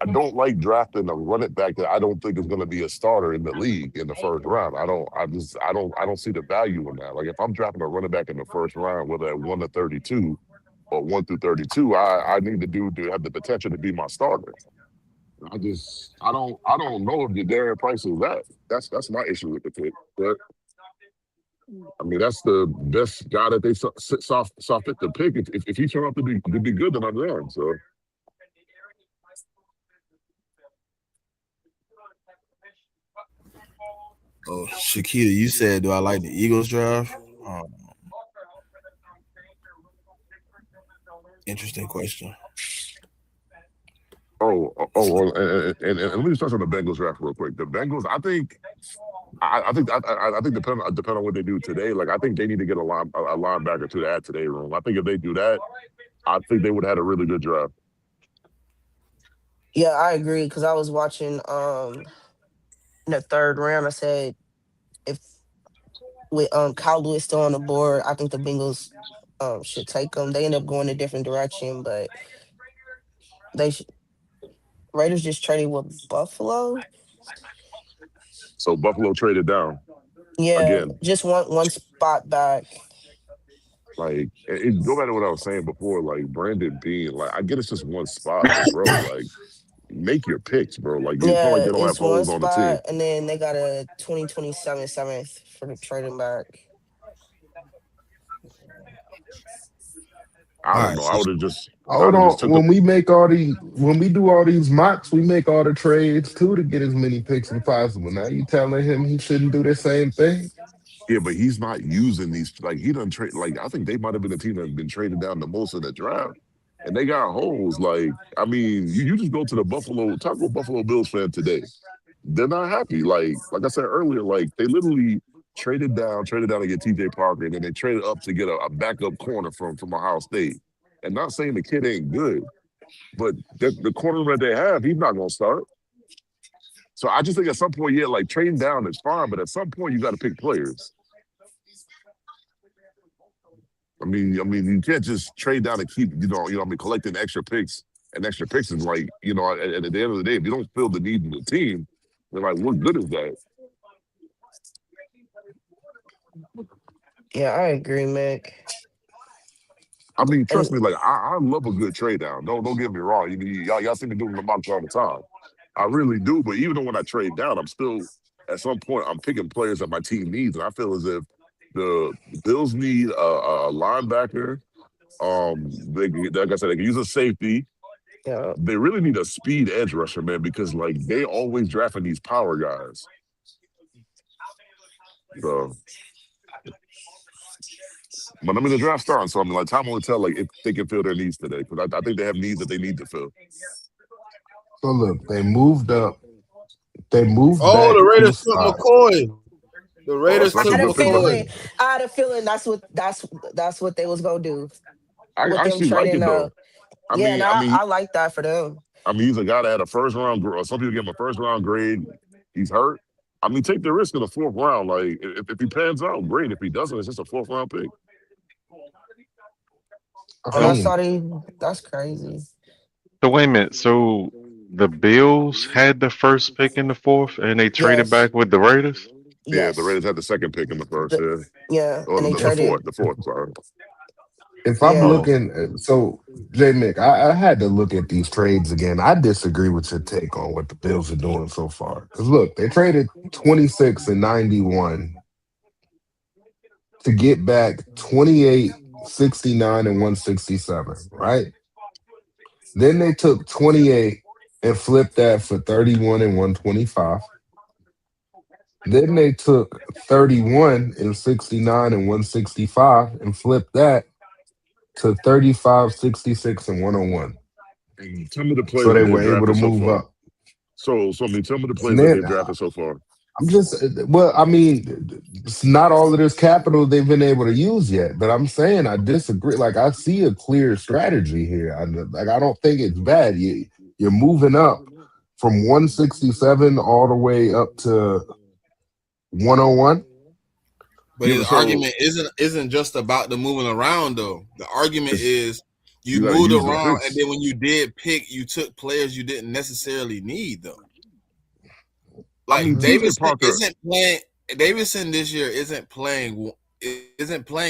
don't like drafting a running back that I don't think is going to be a starter in the league in the first round. I don't see the value in that. Like if I'm drafting a running back in the first round, whether at 1 to 32 or 1 through 32, I need the dude to have the potential to be my starter. I don't know if Jadarian Price is that. That's my issue with the pick. But I mean, that's the best guy that they saw fit the pick. If he turned out to be good, then I'm there. So Oh, Shakita, you said, do I like the Eagles draft? Interesting question. Let's see. and let me just touch on the Bengals draft real quick. The Bengals, I think depending on what they do today, like I think they need to get a linebacker to add to their room. I think if they do that, I think they would have had a really good draft. Yeah, I agree because I was watching in the third round. I said if with Kyle Lewis still on the board, I think the Bengals should take him. They end up going a different direction, but they Raiders just traded with Buffalo. So Buffalo traded down Yeah, again. just one spot back. Like go back to what I was saying before. Like Brandon Bean, like I get it's just one spot, but bro, like make your picks, bro. Like it's not like Yeah, they don't have it's one holes on the team. spot, and then they got a 2027 seventh for the trading back. I All don't right, know. so I Hold would have just on. took the When we do all these mocks, we make all the trades too to get as many picks as possible. Now you telling him he shouldn't do the same thing? yeah, but he's not using these. Like he doesn't trade. Like I think they might have been the team that's been traded down the most in the draft, and they got holes. Like I mean, you just go to the Buffalo, talk to a Buffalo Bills fan today. They're not happy. Like I said earlier, like they literally traded down to get T.J. Parker, and then they traded up to get a backup corner from Ohio State. And not saying the kid ain't good, but the corner that they have, he's not gonna start. So I just think at some point, yeah, like trading down is fine, but at some point you got to pick players. I mean, you can't just trade down and keep, I mean, collecting extra picks and extra picks is like, at the end of the day, if you don't feel the need in the team, then like, what good is that? Yeah, I agree, Mick. I mean, trust And me, like I love a good trade down. Don't get me wrong. Y'all see me doing the mocks all the time. I really do. But even though when I trade down, I'm still at some point I'm picking players that my team needs, and I feel as if the Bills need a linebacker. Like I said, they can use a safety. yeah, They really need a speed edge rusher, man, because like they always drafting these power guys. So, but I mean, the draft starting, so I mean, like time will tell, like if they can fill their needs today, because I think they have needs that they need to fill. So look, they moved up. They moved oh, back the two Raiders took spots. McCoy. The Oh, Raiders that's I a took had a good pick for McCoy. feeling. them. I had a feeling that's what they was gonna do with I them actually like trading. it though. I Yeah, and mean, I mean, I like that for them. I mean, he's a guy that had a first round. Some people give him a first round grade. He's hurt. I mean, take the risk in the fourth round. Like if he pans out, great. If he doesn't, it's just a fourth round pick. I And I Yep. mean, saw that's crazy. So wait a minute. So the Bills had the first pick in the fourth, and they traded Yes, back with the Raiders. Yeah, the yes, Raiders had the second pick in the first. the, Yeah, yeah, or and they the traded. fourth. The fourth. Sorry. if I'm Yeah, Um, looking, so J Mick, I had to look at these trades again. I disagree with your take on what the Bills are doing so far. Because look, they traded 26 and 91 to get back 28, 69, and 167, right? Then they took 28 and flipped that for 31 and 125. Then they took 31 and 69 and 165 and flipped that to 35, 66, and 101. and tell me the So players they that they've were able to drafted so move far. up. I mean, tell me the And players that then they've drafted so far. I'm just, well, I mean, it's not all of this capital they've been able to use yet, but I'm saying I disagree. Like, I see a clear strategy here. I don't think it's bad. You're moving up from 167 all the way up to 101. But Yeah, his but so argument isn't just about the moving around though. The argument it's is you you got to moved use the around and picks. then when you did pick, you took players you didn't necessarily need though. I Like mean, T.J. Davidson Parker. isn't playing. Davidson this year isn't playing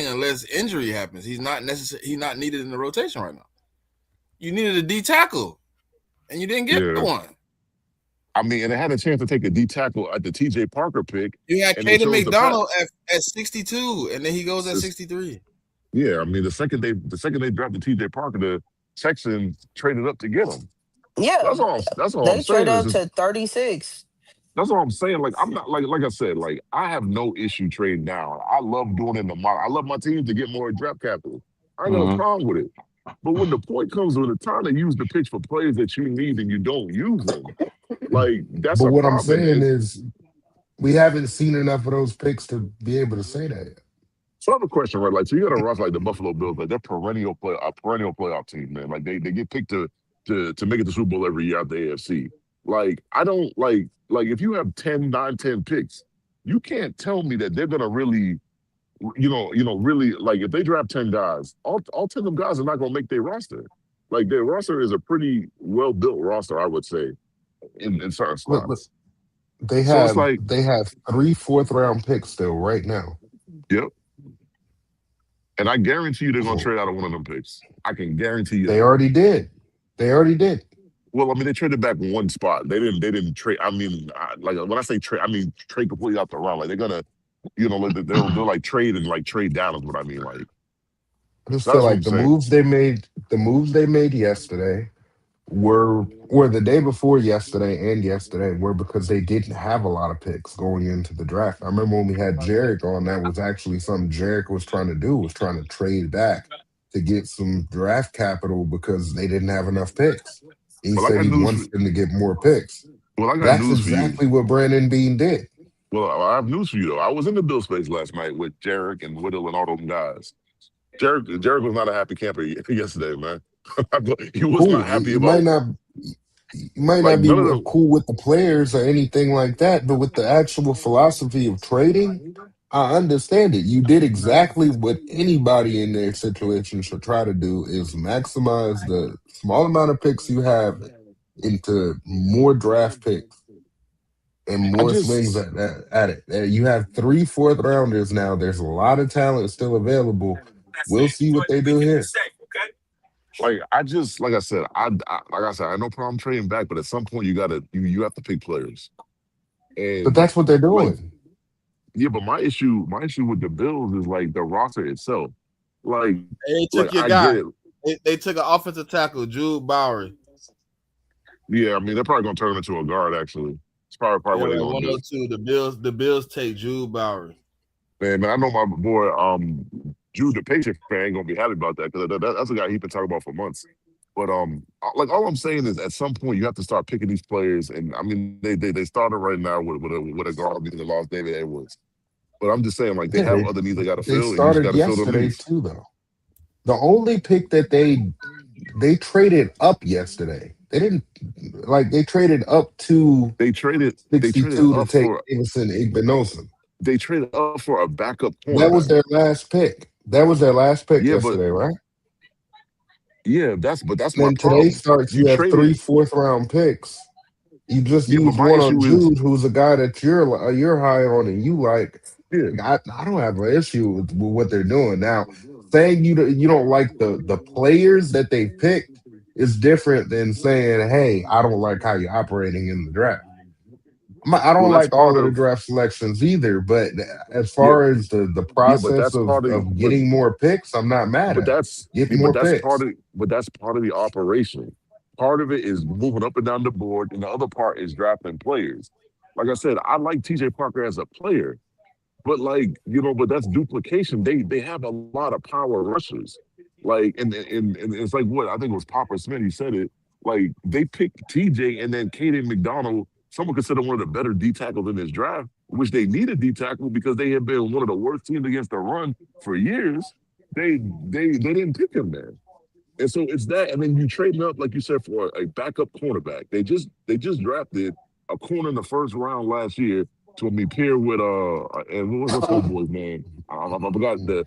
unless injury happens. He's not necessary. He's not needed in the rotation right now. You needed a D tackle, and you didn't get Yeah, one. I mean, and they had a chance to take a D tackle at the T.J. Parker pick, You had and they Caden chose the pass. McDonald at 62, and then he goes at It's- 63. yeah, I mean, the second they drafted T.J. Parker, the Texans traded up to get him. yeah, That's all I'm they trade saying is up just to 36. that's all I'm saying. Like I'm not like I said, like I have no issue trading down. I love doing it in the mock. I love my team to get more draft capital. I ain't got no Hmm. problem with it. But when the point comes when the time to use the picks for players that you need and you don't use them, like that's But a what I'm problem. saying is, we haven't seen enough of those picks to be able to say that yet. So I have a question, right? Like, so you got a roster like the Buffalo Bills, like they're a perennial playoff team, man. Like they get picked to make it to Super Bowl every year out the AFC. Like I don't like if you have 10, 9, 10 picks, you can't tell me that they're gonna really, really like if they draft 10 guys, all 10 of them guys are not gonna make their roster. Like their roster is a pretty well built roster, I would say, in certain Look, spots. they So it's have like, they have three fourth round picks still right now. yep. And I guarantee you they're gonna So trade out of one of them picks. I can guarantee you they that. already did. They already did. Well, I mean, they traded back one spot. They didn't trade. I mean, like when I say trade, I mean trade completely out the round. Like they're gonna, like, they'll like trade and like trade down is what I mean. Like I just feel that's what like I'm saying. the moves they made yesterday were the day before yesterday and yesterday were because they didn't have a lot of picks going into the draft. I remember when we had Jarek on, that was actually something Jarek was trying to do, was trying to trade back to get some draft capital because they didn't have enough picks. He Well, I said got he news. wants them to get more picks. Well, I got That's news for you. exactly what Brandon Bean did. Well, I have news for you though. I was in the Bill space last night with Jarek and Whittle and all those guys. Jarek was not a happy camper yesterday, man. He was not Cool. happy You about might not like be none of the. cool with the players or anything like that, but with the actual philosophy of trading, I understand it. You did exactly what anybody in their situation should try to do is maximize the small amount of picks you have into more draft picks and I more swings just at it. You have three fourth rounders now. There's a lot of talent still available. We'll see what they do here. like I said, like I said, I have no problem trading back, but at some point you have to pick players. But And that's what they're like doing. yeah, but my issue with the Bills is like the roster itself. Like And they like took your I get guy. it. They took an offensive tackle, Jude Bowery. Yeah, I mean they're probably gonna turn him into a guard actually. It's probably Yeah, what they're like gonna do. 102. The Bills take Jude Bowery. Man, I know my boy Jude the patient fan ain't gonna be happy about that because that's a guy he's been talking about for months. But like all I'm saying is, at some point you have to start picking these players, and I mean they started right now with a guard because they lost David Edwards. But I'm just saying like they Yeah, have other needs they got to they fill, and you just got started to fill them yesterday needs. too, though. The only pick that they traded up yesterday. They didn't like they traded up to They traded 62 to up take for Davison Igbinosun. they traded up for a backup That was cornerback. their last pick. That was their last pick Yeah, but yesterday, right? that's And my then today problem. starts. You You have traded three fourth round picks. You just yeah, but used my one on issue is Jude, who's a guy that you're high on and you like. yeah, I don't have an issue with what they're doing now. Saying you don't like the players that they picked is different than saying, "Hey, I don't like how you're operating in the draft." I well don't that's like part all of the of draft selections either, but as yeah, far as the yeah, but process that's part of of but getting more picks, I'm not mad but at it. that's Get yeah, but more that's part picks. of the operation. Part of it is moving up and down the board, and the other part is drafting players. Like I said, I like TJ Parker as a player, but like but that's duplication. They have a lot of power rushers, like and it's like what I think it was Popper Smith. He said it like they picked TJ and then Caden McDonald. Someone considered one of the better D tackles in this draft, which they needed D tackle because they had been one of the worst teams against the run for years. They didn't pick him there. And so it's that, and then you trading up, like you said, for a backup cornerback. They just drafted a corner in the first round last year to me pair with and what's old boy's name? I forgot they're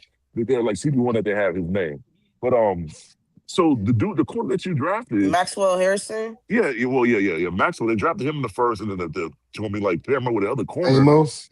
like CB1 that they have his name. But so the corner that you drafted, Maxwell Harrison. yeah. Maxwell, they drafted him in the first, and then the to me like pair him up with the other corner. Amos.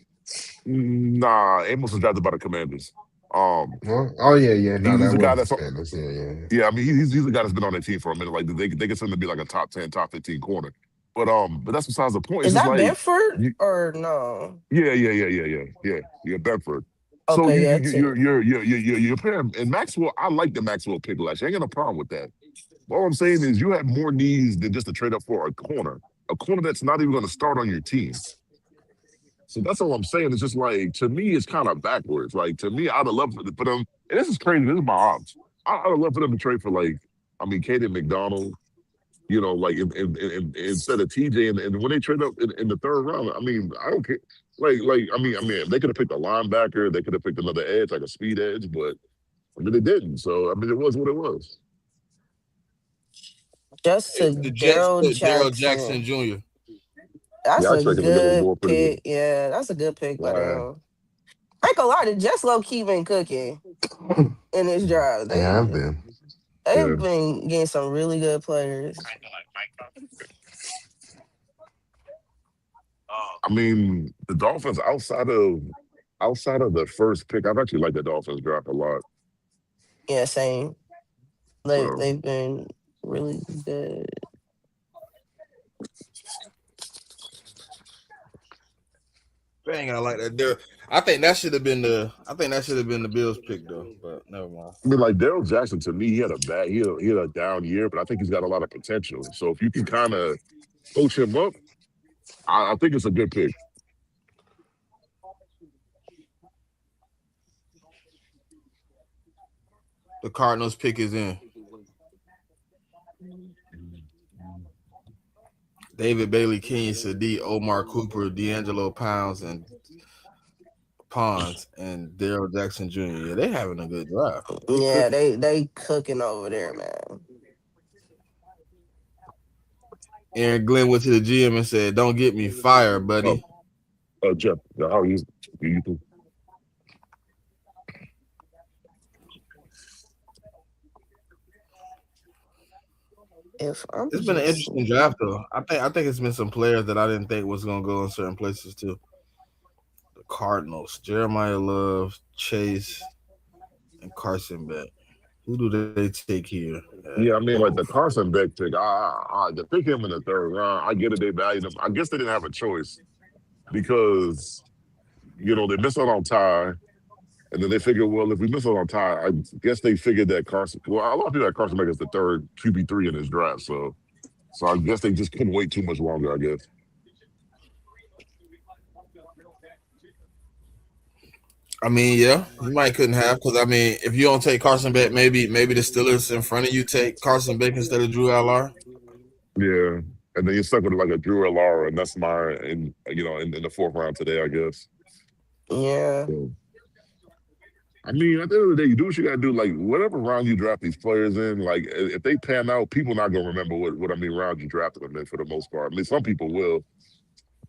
Nah, Amos was drafted by the Commanders. Um, Well, oh yeah. No, he's that a guy was the that's Commanders. Yeah. yeah, I mean, he's a guy that's been on their team for a minute. Like they consider him to be like a top 10, top 15 corner. But that's besides the point. It's Is just that like Benford you, or no? yeah, Bedford. So Okay, yeah, too. you're pairing and Maxwell. I like the Maxwell pick last year. I ain't got no problem with that. All I'm saying is you have more needs than just to trade up for a corner that's not even going to start on your team. So that's all I'm saying. It's just like to me, it's kind of backwards. Like to me, I'd have loved for them. And this is crazy. This is my odds. I'd have loved for them to trade for like, I mean, Kaden McDonald. Like instead of TJ, and when they trade up in the third round, I mean, I don't care. I mean, they could have picked a linebacker. They could have picked another edge, like a speed edge, but I mean, they didn't. So I mean, it was what it was. Just to The Jets Daryl took Daryl Jackson Jackson. Jr. That's Yeah, I a expect him to give him good more pretty good. pick. Yeah, that's a good pick by Yeah, them. I ain't gonna lie, the Jets low key been cooking in this drive. They have been. yeah. They've been getting some really good players. I mean, the Dolphins outside of the first pick, I've actually liked the Dolphins draft a lot. Yeah, same. So They've been really good. Dang, I like that. There, I think that should have been the. I think that should have been the Bills pick though, but never mind. I mean, like Daryl Jackson to me, he had a down year, but I think he's got a lot of potential. So if you can kind of coach him up, I think it's a good pick. The Cardinals pick is in. David Bailey, Kenny Sadi, Omar Cooper, D'Angelo Pounds, and Pons, and Daryl Jackson Jr. Yeah, they having a good draft. They Yeah, cooking. they cooking over there, man. Aaron Glenn went to the GM and said, "Don't get me fired, Oh, buddy." Jeff, how are you? You think? If I'm It's been an just interesting draft though. I think it's been some players that I didn't think was gonna go in certain places too. The Cardinals, Jeremiah Love, Chase, and Carson Beck. Who do they take here at Yeah, I mean, like 12? the Carson Beck pick, to pick him in the third round, I get it. They valued him. I guess they didn't have a choice because they missed out on Ty, and then they figured, well, if we miss out on Ty, I guess they figured that Carson. Well, a lot of people had Carson Beck as the third QB3 in his draft, so I guess they just couldn't wait too much longer. I guess. I mean, yeah, you might couldn't have because I mean, if you don't take Carson Beck, maybe the Steelers in front of you take Carson Beck instead of Drew Allar. Yeah, and then you're stuck with like a Drew Lara, and that's my in the fourth round today, I guess. yeah. So, I mean, at the end of the day, you do what you gotta do. Like whatever round you draft these players in, like if they pan out, people not gonna remember what I mean round you drafted them in for the most part. I mean, some people will,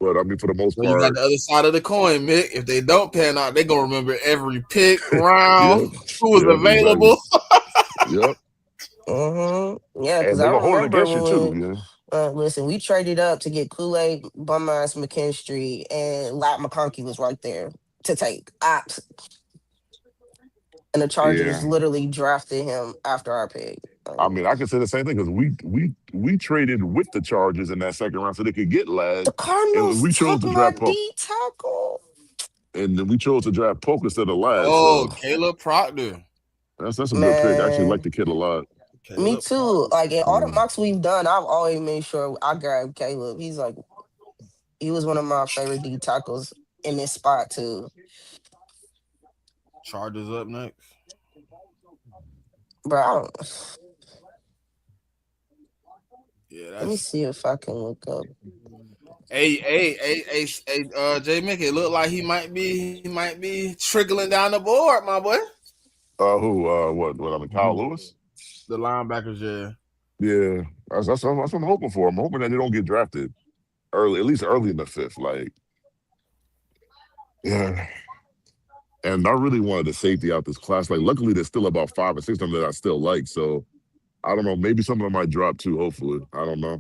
but I mean for the most Then you got part, the other side of the coin, Mick. If they don't pan out, they gonna remember every pick, round, yep, who was yep, exactly, available. yep, Yeah, because and they're I gonna hold it remember against you too. when Yeah, listen, we traded up to get Kool-Aid, Bum Ass McKinstry, and Lat McConkey was right there to take. And the Chargers yeah. literally drafted him after our pick. I mean, I can say the same thing because we traded with the Chargers in that second round so they could get The Lad, and Cardinals we chose took to my draft Poke, D tackle. and then we chose to draft Poke instead of Lad. Oh, So Caleb Proctor. that's a good pick. I actually like Man, the kid a lot. me Caleb too. Proctor. Like in all the Yeah. mocks we've done, I've always made sure I grab Caleb. He was one of my favorite D tackles in this spot too. Chargers up next. Bro, I don't, Yeah, let me that's. see if I can look up. Jay Mick. It looked like he might be trickling down the board, my boy. Who? What? I mean, Kyle Lewis. The linebackers, yeah. Yeah, that's what I'm hoping for. I'm hoping that they don't get drafted early, at least early in the fifth. Like, yeah. And I really wanted the safety out this class. Like, luckily, there's still about 5 or 6 of them that I still like. So I don't know. Maybe some of them might drop too. Hopefully, I don't know.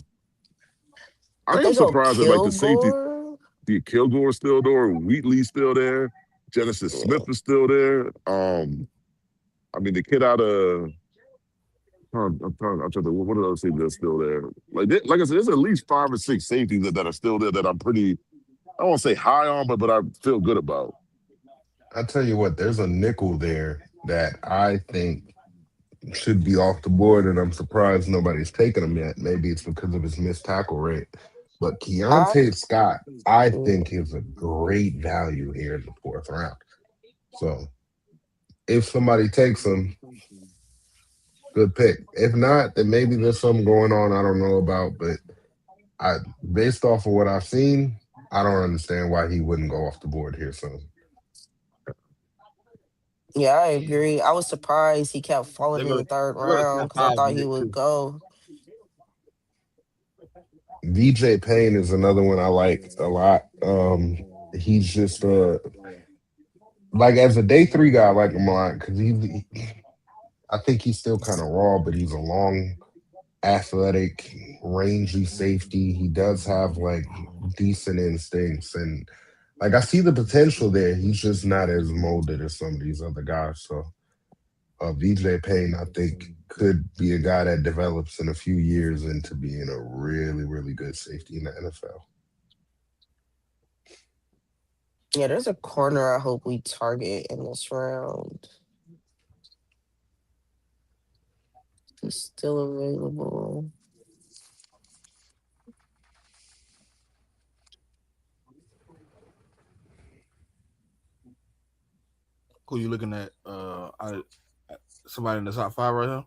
I If am they go surprised that like the safety, Kilgore, the Kilgore's still there, Wheatley's still there, Genesis Smith yeah. is still there. I mean the kid out of I'm trying to what are those safeties that's still there? Like I said, there's at least 5 or 6 safeties that are still there that I'm pretty I won't say high on, but I feel good about. I tell you what, there's a nickel there that I think should be off the board, and I'm surprised nobody's taken him yet. Maybe it's because of his missed tackle rate. But I Keontae Scott, I mm, think is a great value here in the fourth round. So if somebody takes him, good pick. If not, then maybe there's something going on I don't know about. But I, based off of what I've seen, I don't understand why he wouldn't go off the board here. So yeah, I agree. I was surprised he kept They falling in go the third they go to round top because I five thought he Mick would too. go. VJ Payne is another one I like a lot. He's just like as a day three guy, I like him a lot because I think he's still kind of raw, but he's a long, athletic, rangy safety. He does have like decent instincts, and like I see the potential there. He's just not as molded as some of these other guys. So VJ Payne, I think, could be a guy that develops in a few years into being a really, really good safety in the NFL. Yeah, there's a corner I hope we target in this round. He's still available. Who you looking at? Somebody in the top five right here.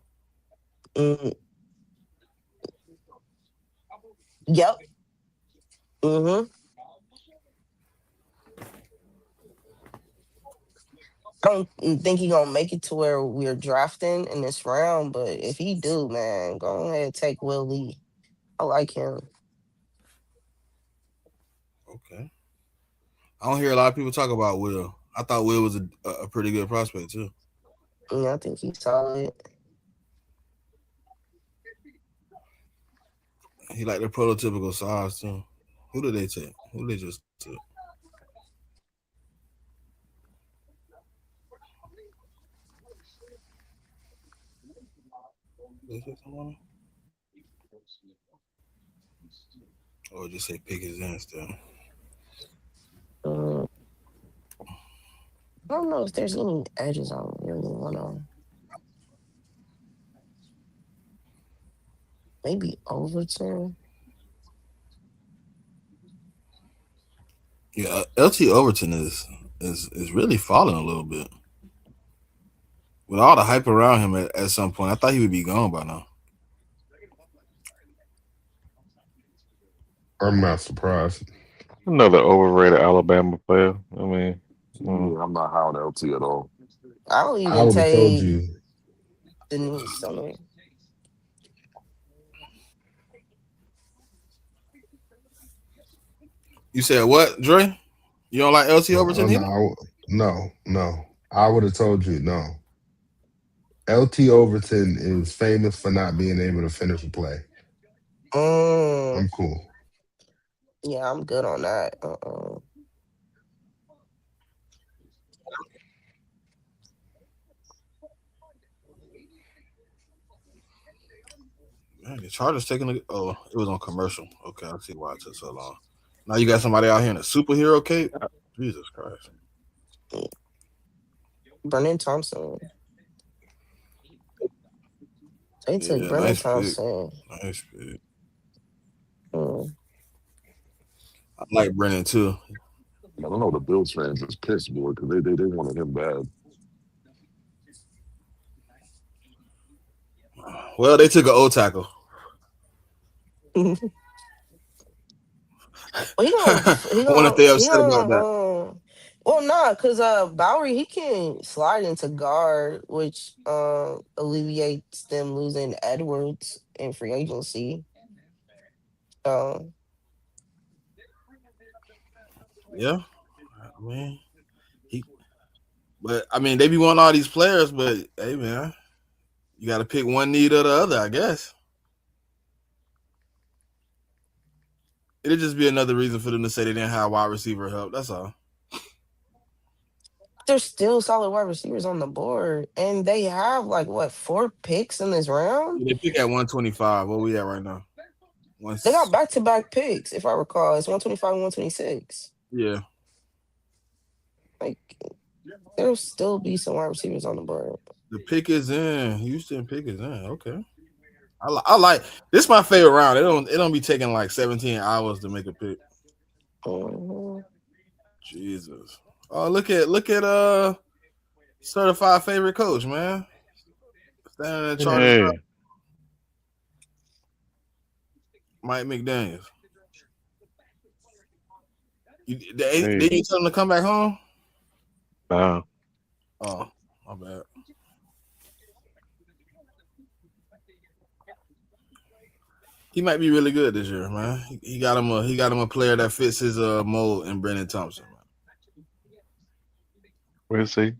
Mm, yep. Mm-hmm. I don't think he gonna make it to where we're drafting in this round, but if he do, man, go ahead and take Will Lee. I like him. Okay. I don't hear a lot of people talk about Will. I thought Will was a pretty good prospect too. Yeah, I think he's solid. He like the prototypical size too. Who did they take? Who they just took? Did they take someone? Or just say pick his in still. Mm, I don't know if there's any edges I really wanna. Maybe Overton. Yeah, LT Overton is really falling a little bit. With all the hype around him at some point, I thought he would be gone by now. I'm not surprised. Another overrated Alabama player. I mean, mm, Yeah, I'm not high on LT at all. I don't I even would have told take you. Denise on it. You said what, Dre? You don't like LT Overton No, either? no. I would have told you no. LT Overton is famous for not being able to finish a play. Mm, I'm cool. yeah, I'm good on that. Man, the Chargers taking a oh, it was on commercial. Okay, I see why it took so long. Now you got somebody out here in a superhero cape. Jesus Christ. Brennan Thompson. They took Yeah, Brennan nice pick. Thompson. Nice pick. Mm. I like Brennan too. I don't know. The Bills fans is pissed, boy, because they wanted him bad. Well, they took an O tackle. well, he I wonder if gonna they he upset about gonna that. well nah, cause Bowery he can slide into guard, which alleviates them losing Edwards in free agency. So Yeah, I mean, he. But I mean, they be wanting all these players, but hey, man, you got to pick one need or the other, I guess. It'll just be another reason for them to say they didn't have wide receiver help. That's all. there's still solid wide receivers on the board, and they have like what 4 picks in this round. They pick at 125. What we at right now? They got Once, back-to-back picks, if I recall. It's 125 and 126. yeah. Like there'll still be some wide receivers on the board. The pick is in. Houston pick is in. Okay. I like this. Is my favorite round. It don't be taking like 17 hours to make a pick. Mhm. Jesus. Oh, look at certified favorite coach, man. Standing in charge of hey, Mike McDaniels. They hey, didn't tell him to come back home. nah. Oh, my bad. He might be really good this year, man. He got him a player that fits his mold in Brendan Thompson. Man. We'll see.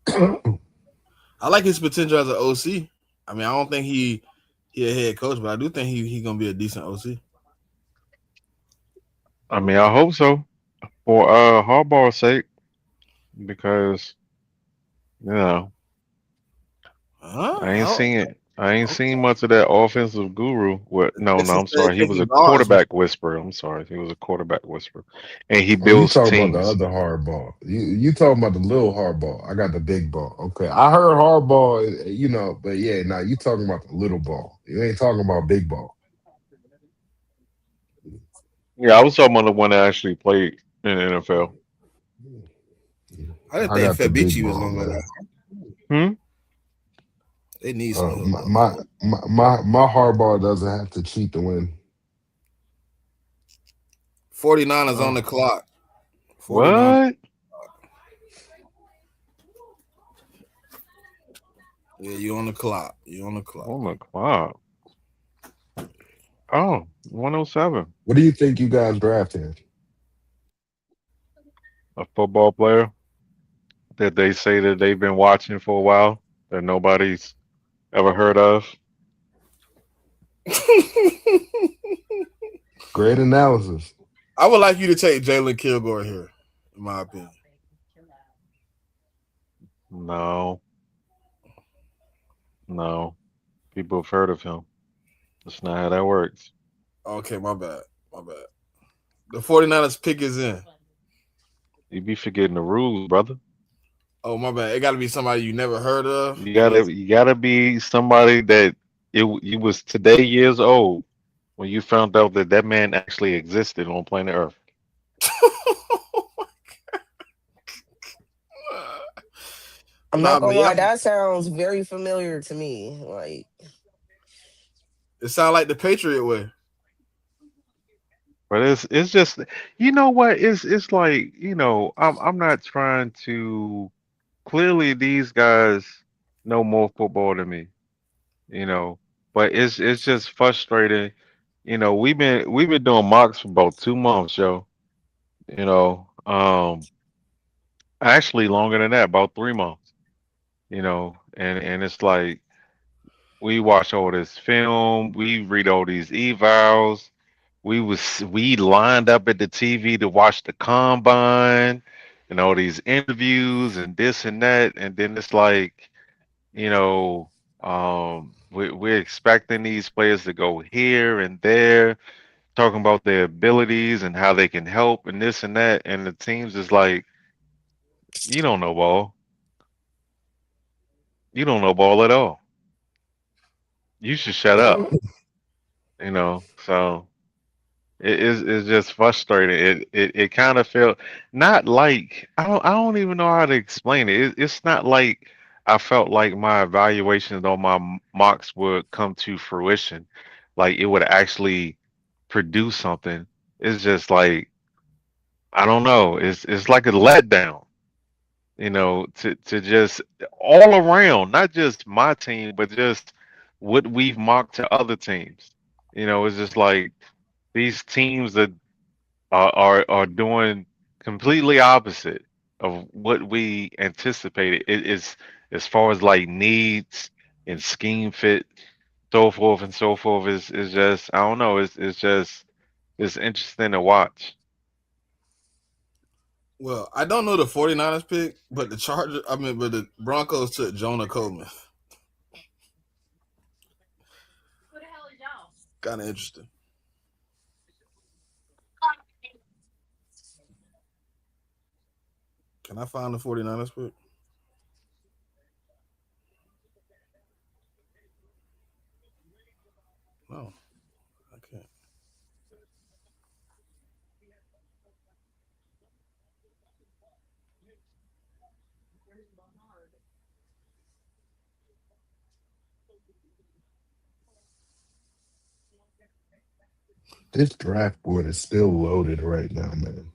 I like his potential as an OC. I mean, I don't think he a head coach, but I do think he gonna be a decent OC. I mean, I hope so for Harbaugh's sake because you know I ain't I seen it. I ain't Okay. seen much of that offensive guru. What? The No, no, Texans I'm said sorry. He was taking a guards. quarterback whisperer. I'm sorry. He was a quarterback whisperer, and he Oh, you builds talking about the teams. other hardball? You talking about the little hardball? I got the big ball. Okay, I heard hardball. But yeah, now you talking about the little ball. You ain't talking about big ball. Yeah, I was talking about the one that actually played in the NFL. I didn't I think got the big Fabici was ball, gonna go man. that. Hmm. They need some help My, up my front. my hardball doesn't have to cheat to win. 49ers on Oh, the clock. 49. what? Yeah, you on the clock. You on the clock. Oh my God. Oh, 107. What do you think you guys drafted? A football player that they say that they've been watching for a while that nobody's ever heard of. Great analysis. I would like you to take Jalen Kilgore here, in my opinion. No, no. People have heard of him. That's not how that works. Okay, my bad. My bad. The 49ers pick is in. You be forgetting the rules, brother. Oh, my bad. It got to be somebody you never heard of. You gotta be somebody that you was today years old when you found out that that man actually existed on planet Earth. I'm Nah, not man. gonna lie, that sounds very familiar to me. Like, It sounds like the Patriot way. But it's just you know what it's like I'm not trying to clearly these guys know more football than me, you know, but it's just frustrating. We've been doing mocks for about 2 months, yo. Actually longer than that, about 3 months, and it's like we watch all this film, we read all these evals. We lined up at the TV to watch the combine and all these interviews and this and that, and then it's like, you know, we're expecting these players to go here and there, talking about their abilities and how they can help and this and that, and the teams is like, you don't know ball, you don't know ball at all. You should shut up, So. It is it's just frustrating. It kind of felt not like I don't even know how to explain it. It's not like I felt like my evaluations on my mocks would come to fruition, like it would actually produce something. It's just like I don't know. It's like a letdown, to just all around, not just my team, but just what we've mocked to other teams. It's just like these teams that are doing completely opposite of what we anticipated. It is as far as like needs and scheme fit, so forth and so forth is just I don't know. It's just it's interesting to watch. Well, I don't know the 49ers pick, but but the Broncos took Jonah Coleman. Kind of interesting. Can I find the 49ers pick? No, I can't. This draft board is still loaded right now, man.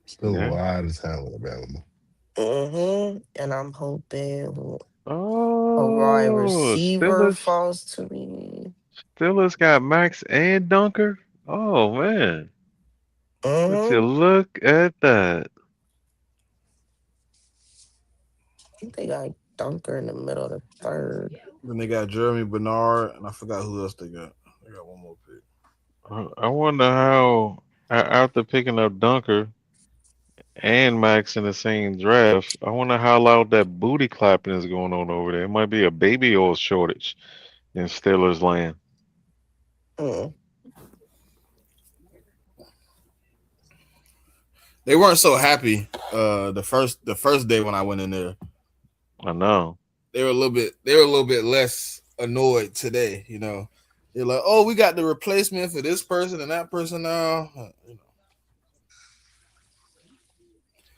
Still a Yeah. lot of talent available. and I'm hoping a wide Oh, receiver falls to me. Steelers got Max and Dunker. Oh man, would you Mm-hmm. look at that? I think they got Dunker in the middle of the third. Then they got Jeremy Bernard, and I forgot who else they got. They got one more pick. I wonder how after picking up Dunker and Max in the same draft. I wonder how loud that booty clapping is going on over there. It might be a baby oil shortage. in Steelers land. Mm. They weren't so happy the first day when I went in there. I know. They were a little bit less annoyed today. They're like, oh, we got the replacement for this person and that person now.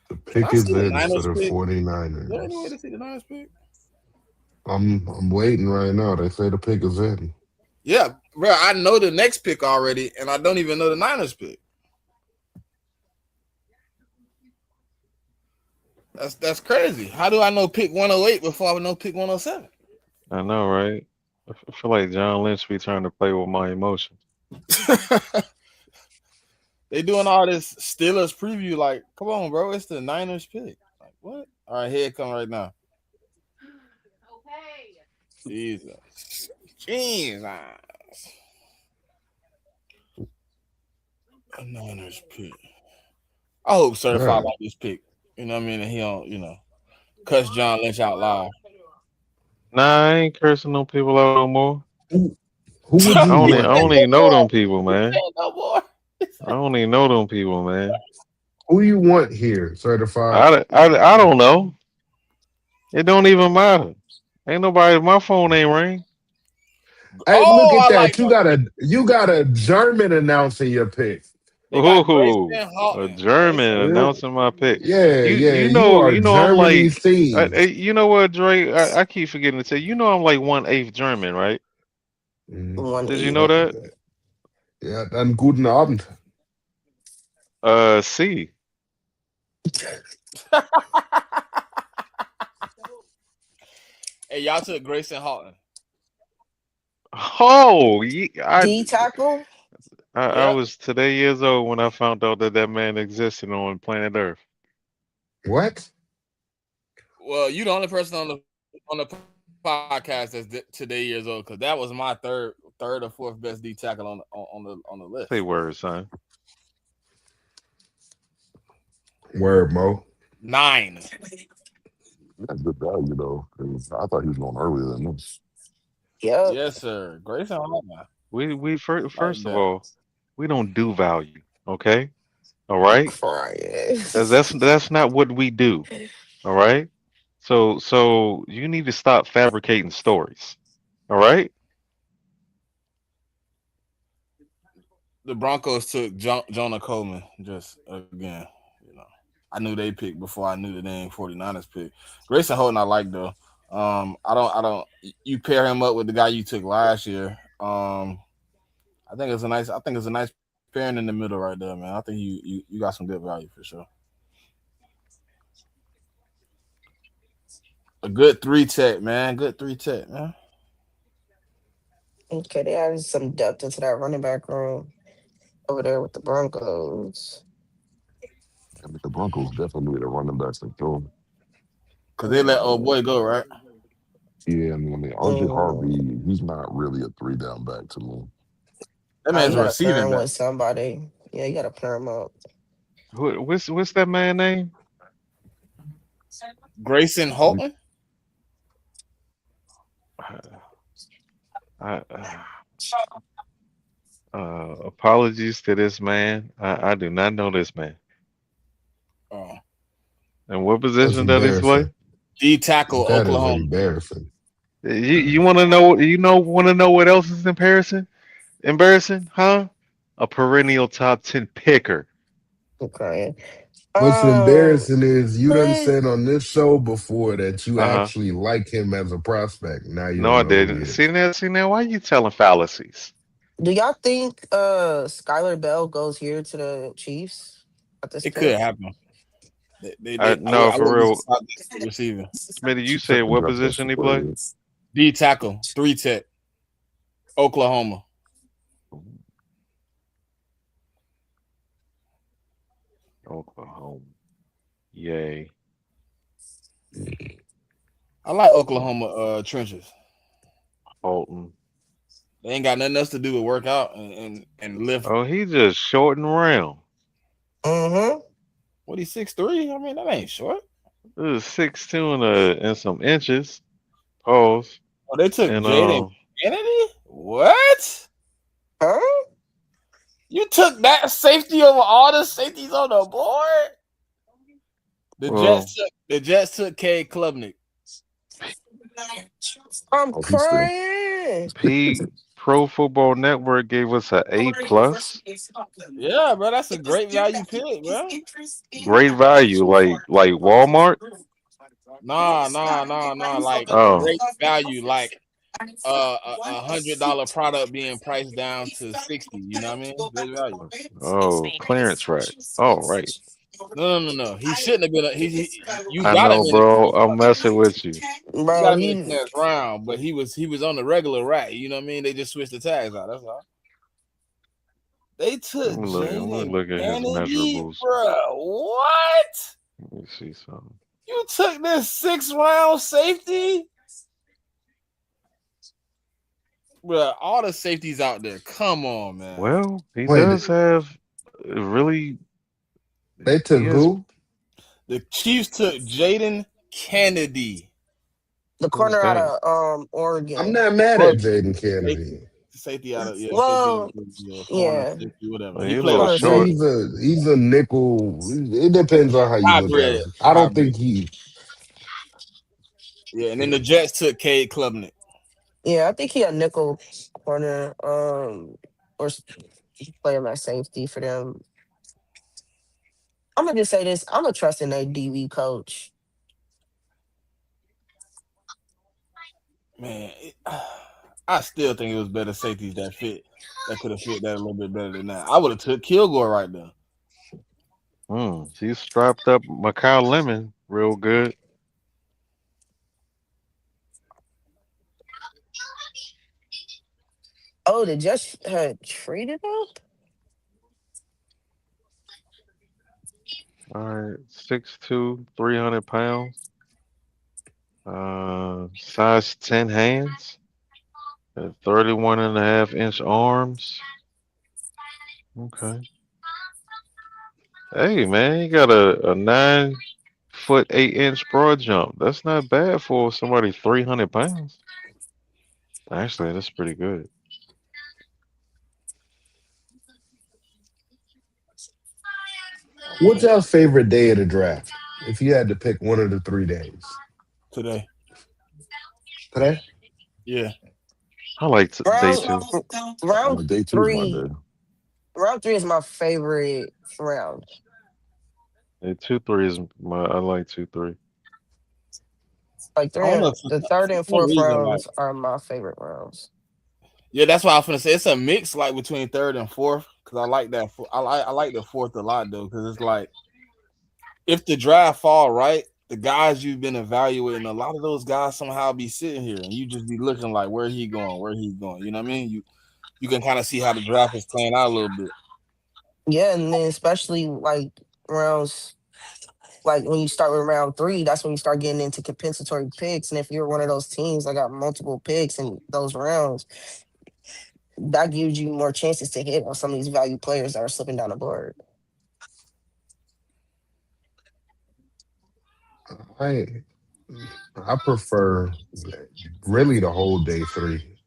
The Can pick I see is the in for Niners the pick? Is there any way 49ers. to see the Niners pick? I'm waiting right now. They say the pick is in. Yeah, bro. I know the next pick already, and I don't even know the Niners pick. That's crazy. How do I know pick 108 before I know pick 107? I know, right? I feel like John Lynch be trying to play with my emotions. They doing all this Steelers preview. Like, come on, bro. It's the Niners pick. Like, what? All right, here it come right now. Jesus. Jesus. A Niners pick. I hope Certified God, like this pick. You know what I mean? And he don't, cuss John Lynch out loud. Nah, I ain't cursing no people out no more. who who would I you only I want don't here? even know them people, He man. said no more. I don't even know them people, man. Who you want here, certified? I don't know. It don't even matter. Ain't nobody. My phone ain't ring. Hey, look Oh, at I that. like You that got pick. a German announcing your pick. They got Ooh, Grayson a Halton. German Grayson Yeah, Halton. announcing my pick. yeah, You yeah. you You know are you know I'm like. Germany's team. You know what, Dre? I keep forgetting to say. You know I'm like 1/8 German, right? Mhm. One Did you eight. know Ja, that? ja, dann guten Abend. C. Hey, y'all took Grayson Halton. Oh, D tackle. I Yep. was today years old when I found out that that man existed on planet Earth. What? Well, you the only person on the podcast that's today years old because that was my third or fourth best D tackle on the Say list. words, son. Word, Mo. 9. That's good value though, because I thought he was going earlier than this. Yep. Yes, sir. Grayson Halton. We Like first of that. all, we don't do value. Okay, all right. Crying. That's not what we do. All right. So you need to stop fabricating stories. All right. The Broncos took Jonah Coleman just again. You know, I knew they picked before I knew the name 49ers pick. Grayson Holden I like though. I don't you pair him up with the guy you took last year. I think it's a nice pairing in the middle right there, man. I think you got some good value for sure. A good 3 tech, man. Good 3 tech, man. Okay, they added some depth into that running back room over there with the Broncos. I mean, the Broncos definitely need a running back for sure. Cause they let old Mm, boy go, right? Yeah, and I mean, RJ mm. Harvey, he's not really a three down back to me. That You man's a gotta pair receiving him back. with somebody. Yeah, you gotta pair him up. What's that man name? Grayson We Holton. I, apologies to this man. I do not know this man. Oh, And what That's position does he play? embarrassing. D tackle That is Oklahoma. embarrassing. You want to know? Want to know what else is embarrassing? Embarrassing, huh? A perennial top 10 picker. I'm crying. What's Um, embarrassing is you done but said on this show before that you Uh huh. actually like him as a prospect. Now you No, don't I know who he didn't. is. See now, why you telling fallacies? do y'all think Skylar Bell goes here to the Chiefs at this It could pick? happen. I would No, I for wouldn't be real. surprised if they receiving Smitty, you check said the what draft list position for he play? players. D tackle 3 tech Oklahoma. Oklahoma. Yay. I like Oklahoma trenches. Holton. They ain't got nothing else to do with work out and lift. Oh, he just short and round. Mm-hmm. What he 6'3"? I mean that ain't short. This is 6'2" and some inches. Pause. Oh, they took And Jaden Kennedy? What? Huh? You took that safety over all the safeties on the board? Well, The Jets took Cade Klubnik. I'm Oh, he's still. crying. P Pro Football Network gave us a A plus. Yeah, bro, that's a great value pick, bro. Great value, like Walmart. Nah. Like Oh, great value, like $100 product being priced down to 60. You know what I mean? Great value. oh, clearance rack. Oh, right. No. He shouldn't have been. You I got him know, in the bro. I'm messing with you. you got Bro, him in the he 10th round, but he was on the regular rack. You know what I mean? They just switched the tags out. That's all. They took I'm gonna Jaden look at his Kennedy, measurables. bro. What? Let me see something. You took this 6th round safety, bro. All the safeties out there. Come on, man. Well, he Wait, does have really. they He took is. who? The Chiefs took Jaden Kennedy. the Who's corner out that? of I'm Oregon. not mad at Oregon. Jaden Safety. Kennedy. Safety out of safety out Well, of corner, yeah, safety, whatever. Well, He he a played little on corner Yeah, short. safety. he's a nickel. It depends on how you look at hybrid. him. I don't Hybrid. think he. Yeah, and then the Jets took Cade Klubnik. Yeah, I think he a nickel corner. Or playing my safety for them. I'm gonna just say this. I'm gonna trust in their DB coach. Man, I still think it was better safeties that could have fit that a little bit better than that. I would have took Kilgore right there. He's strapped up Macau Lemon real good. Oh, the Jets had traded up. All right, 6'2", 300 pounds. Size 10 hands. 31 and a half inch arms. Okay. Hey man, you got a 9 foot 8 inch broad jump. That's not bad for somebody 300 pounds. Actually, that's pretty good. What's your favorite day of the draft? If you had to pick one of the 3 days Today. today, Yeah. I like day Round two. round Day two is my three. day. Round three is my favorite round. Day 2, 3 is my. I like 2, 3. Like I don't know the third for and some fourth reason, like rounds are my favorite rounds. yeah, that's why I was gonna say it's a mix like between third and fourth because I like that. I like the fourth a lot though because it's like if the draft fall right, the guys you've been evaluating, a lot of those guys somehow be sitting here and you just be looking like where he going, where he's going. You know what I mean? You can kind of see how the draft is playing out a little bit. Yeah, and then especially like rounds like when you start with round three, that's when you start getting into compensatory picks. And if you're one of those teams that got multiple picks in those rounds, that gives you more chances to hit on some of these value players that are slipping down the board. I I prefer really the whole day three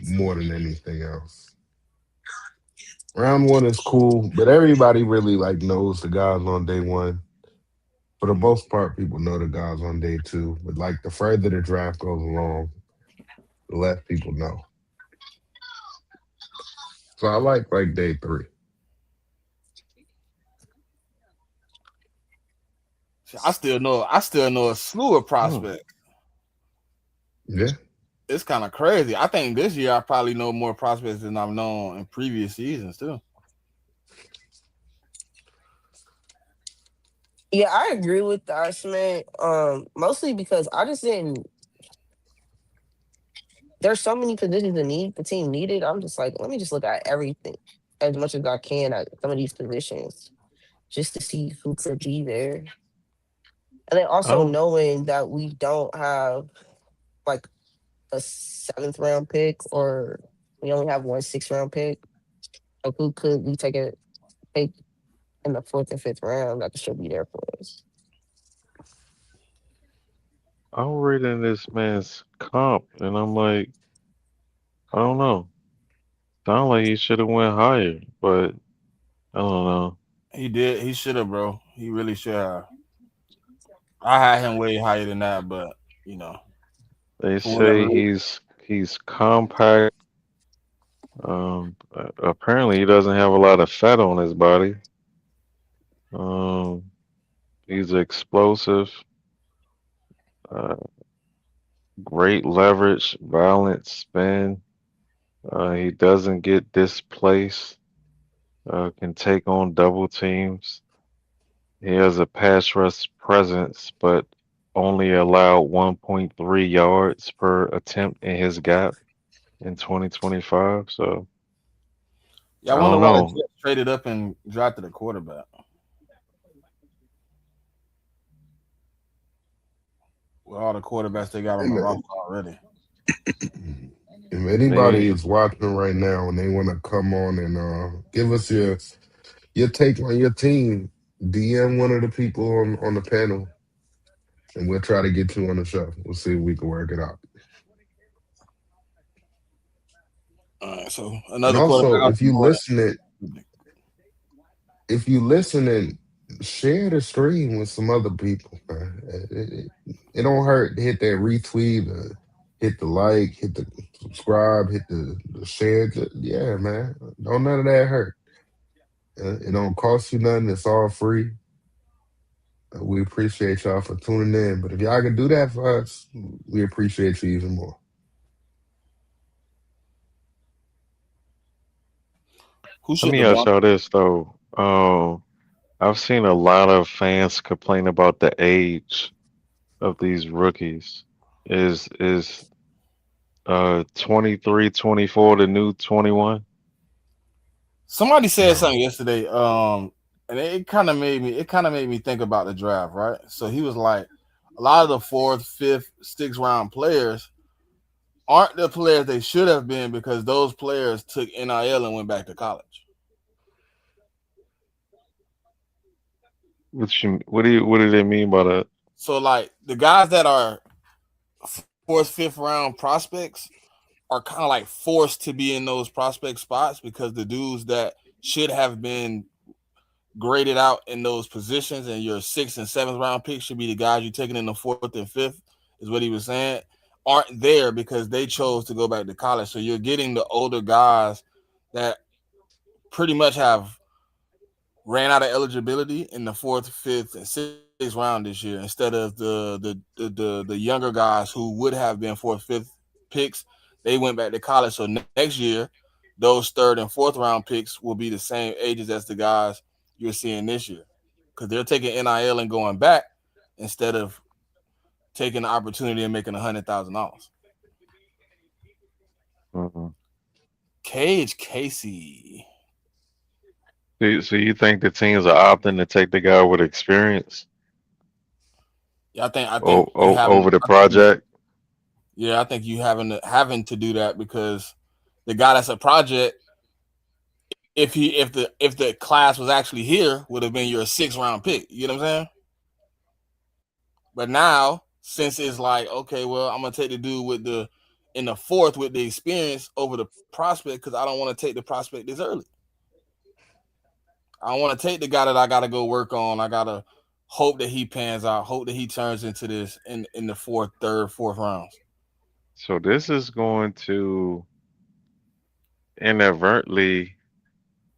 more than anything else. Round one is cool, but everybody really like knows the guys on day one. For the most part, people know the guys on day two. But like the further the draft goes along, the less people know. So I like day three. I still know a slew of Hmm. prospects. Yeah. It's kind of crazy. I think this year I probably know more prospects than I've known in previous seasons too. Yeah, I agree with that, man. Mostly because I just didn't. There's so many positions in need the team needed. I'm just like, let me just look at everything as much as I can at some of these positions just to see who could be there. And then also Oh, knowing that we don't have like a seventh round pick or we only have one sixth round pick. Like who could we take in the fourth and fifth round that could still be there for us? I'm reading this man's comp, and I'm like, I don't know. Sound like he should have went higher, but I don't know. He did. He should have, bro. He really should have. I had him way higher than that, but you know, They for whatever say reason. he's compact. Apparently he doesn't have a lot of fat on his body. Um, he's explosive, uh, great leverage, violent spin. He doesn't get displaced. Can take on double teams. He has a pass rush presence, but only allowed 1.3 yards per attempt in his gap in 2025. So Yeah, I I wonder don't why the know. Jets traded up and drafted a quarterback. With all the quarterbacks they got on the And roster already. if anybody They is watching right now and they want to come on and give us your take on your team, DM one of the people on the panel, and we'll try to get you on the show. We'll see if we can work it out. All right, so And another quarterback also, off the board. if you listening, share the stream with some other people, man. It don't hurt to hit that retweet, hit the like, hit the subscribe, hit the share. Yeah, man. Don't none of that hurt. It don't cost you nothing. It's all free. We appreciate y'all for tuning in. But if y'all can do that for us, we appreciate you even more. Who Let shipped me the ask ball? y'all this though. I've seen a lot of fans complain about the age of these rookies. Is 23, 24 the new 21? Somebody said No. something yesterday. And it kind of made me think about the draft, right? So he was like, a lot of the fourth, fifth, sixth round players aren't the players they should have been because those players took NIL and went back to college. What do they mean by that? So like the guys that are fourth, fifth round prospects are kind of like forced to be in those prospect spots because the dudes that should have been graded out in those positions and your sixth and seventh round picks should be the guys you're taking in the fourth and fifth, is what he was saying, aren't there because they chose to go back to college. So you're getting the older guys that pretty much have ran out of eligibility in the fourth, fifth, and sixth round this year instead of the younger guys who would have been fourth, fifth picks. They went back to college. So next year, those third and fourth round picks will be the same ages as the guys you're seeing this year because they're taking NIL and going back instead of taking the opportunity and making $100,000. Mhm. Cage Casey. So you think the teams are opting to take the guy with experience Yeah, I think you having over the I think you project? yeah, I think you having to do that because the guy that's a project, if the class was actually here, would have been your sixth round pick. You know what I'm saying? But now, since it's like, okay, well, I'm gonna take the dude with the in the fourth with the experience over the prospect because I don't want to take the prospect this early. I don't want to take the guy that I gotta go work on. I gotta hope that he pans out, hope that he turns into this in the fourth, third, fourth rounds. So this is going to inadvertently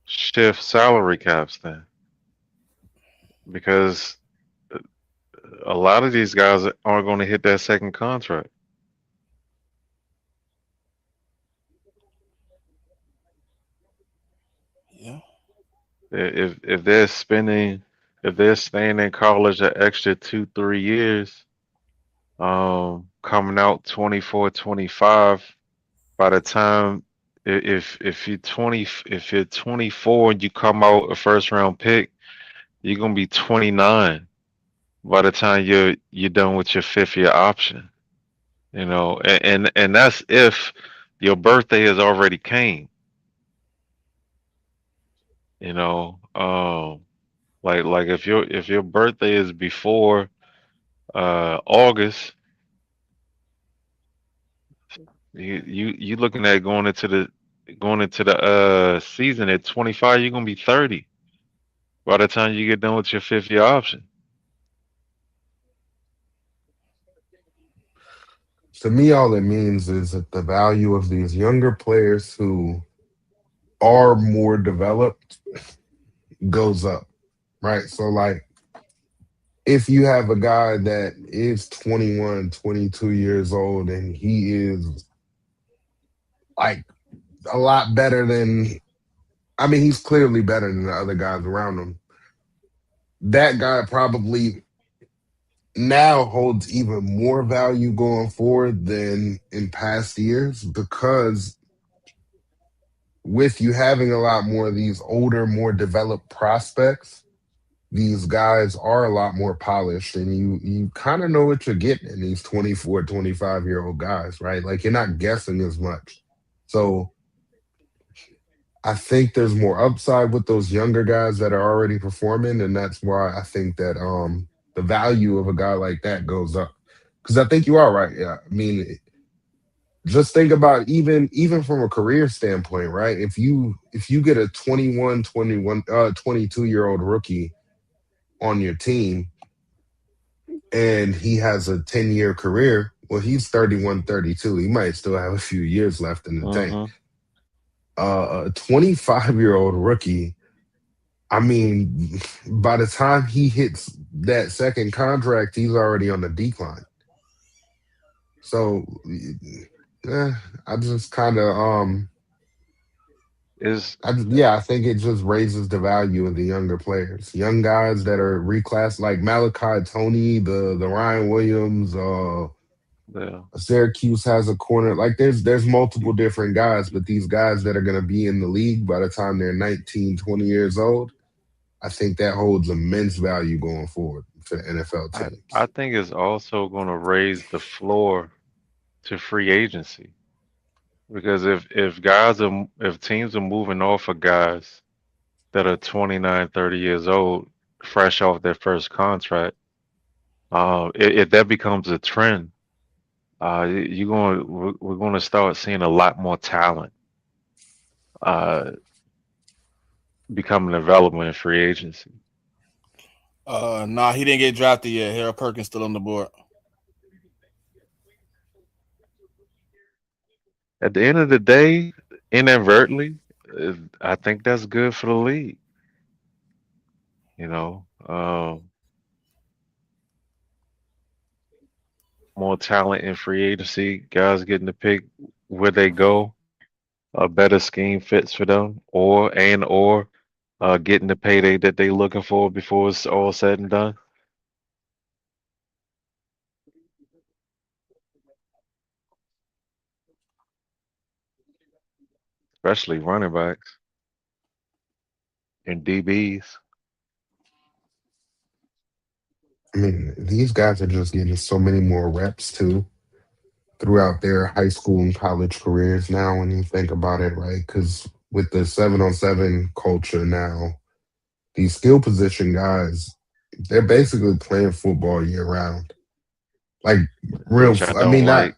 shift salary caps then, because a lot of these guys aren't going to hit that second contract. Yeah. If they're spending, if they're staying in college an extra 2, 3 years, coming out 24, 25, by the time if you're 20, if you're 24 and you come out a first round pick, you're gonna be 29 by the time you're done with your 5th year option. You know, and that's if your birthday has already came. You know, like if your birthday is before August, You looking at going into the season at 25, you're gonna be 30 by the time you get done with your fifth year option. To me, all it means is that the value of these younger players who are more developed goes up, right? So, like, if you have a guy that is 21, 22 years old and he is like a lot better than, I mean, he's clearly better than the other guys around him. That guy probably now holds even more value going forward than in past years because with you having a lot more of these older, more developed prospects, these guys are a lot more polished and you kind of know what you're getting in these 24, 25-year-old guys, right? Like you're not guessing as much. So I think there's more upside with those younger guys that are already performing, and that's why I think that the value of a guy like that goes up. Because I think you are right. Yeah, I mean, just think about even from a career standpoint, right? If you get a 22-year-old rookie on your team and he has a 10-year career, well, he's 31, 32. He might still have a few years left in the tank. Hmm. A 25-year-old rookie, I mean, by the time he hits that second contract, he's already on the decline. So, eh, I just kind of, Is yeah, I think it just raises the value of the younger players, young guys that are reclassed, like Malachi Tony, the Ryan Williams, yeah. Syracuse has a corner. Like there's multiple different guys, but these guys that are going to be in the league by the time they're 19, 20 years old, I think that holds immense value going forward for the NFL I teams. think it's also going to raise the floor to free agency because if teams are moving off of guys that are 29, 30 years old, fresh off their first contract, if that becomes a trend, we're going to start seeing a lot more talent uh, becoming available in free agency. Nah, he didn't get drafted yet. Harold Perkins still on the board. At the end of the day, inadvertently, I think that's good for the league. You know, more talent in free agency, guys getting to pick where they go, a better scheme fits for them, or getting the payday that they looking for before it's all said and done, especially running backs and DBs. I mean, these guys are just getting so many more reps too throughout their high school and college careers now when you think about it, right? Because with the 7-on-7 culture now, these skill position guys, they're basically playing football year round. Like Which I I don't mean, not like.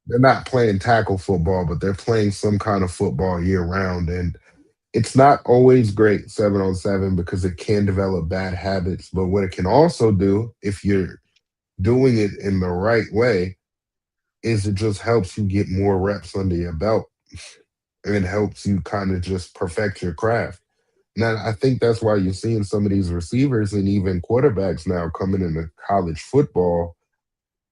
they're not playing tackle football, but they're playing some kind of football year round. And it's not always great 7-on-7 because it can develop bad habits. But what it can also do, if you're doing it in the right way, is it just helps you get more reps under your belt and it helps you kind of just perfect your craft. Now, I think that's why you're seeing some of these receivers and even quarterbacks now coming into college football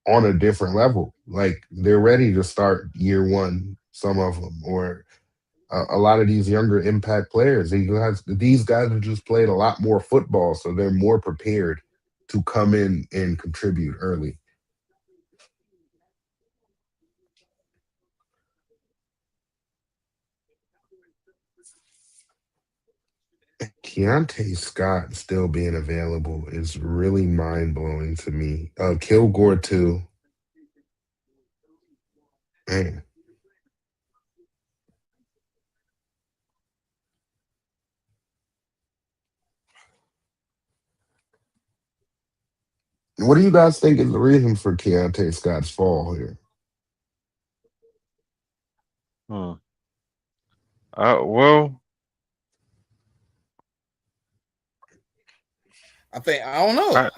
on a different level. Like they're ready to start year one, some of them, or a lot of these younger impact players. These guys have just played a lot more football, so they're more prepared to come in and contribute early. Keontae Scott still being available is really mind blowing to me. Kilgore too. Man, what do you guys think is the reason for Keontae Scott's fall here? Hmm. Well, I don't know. I,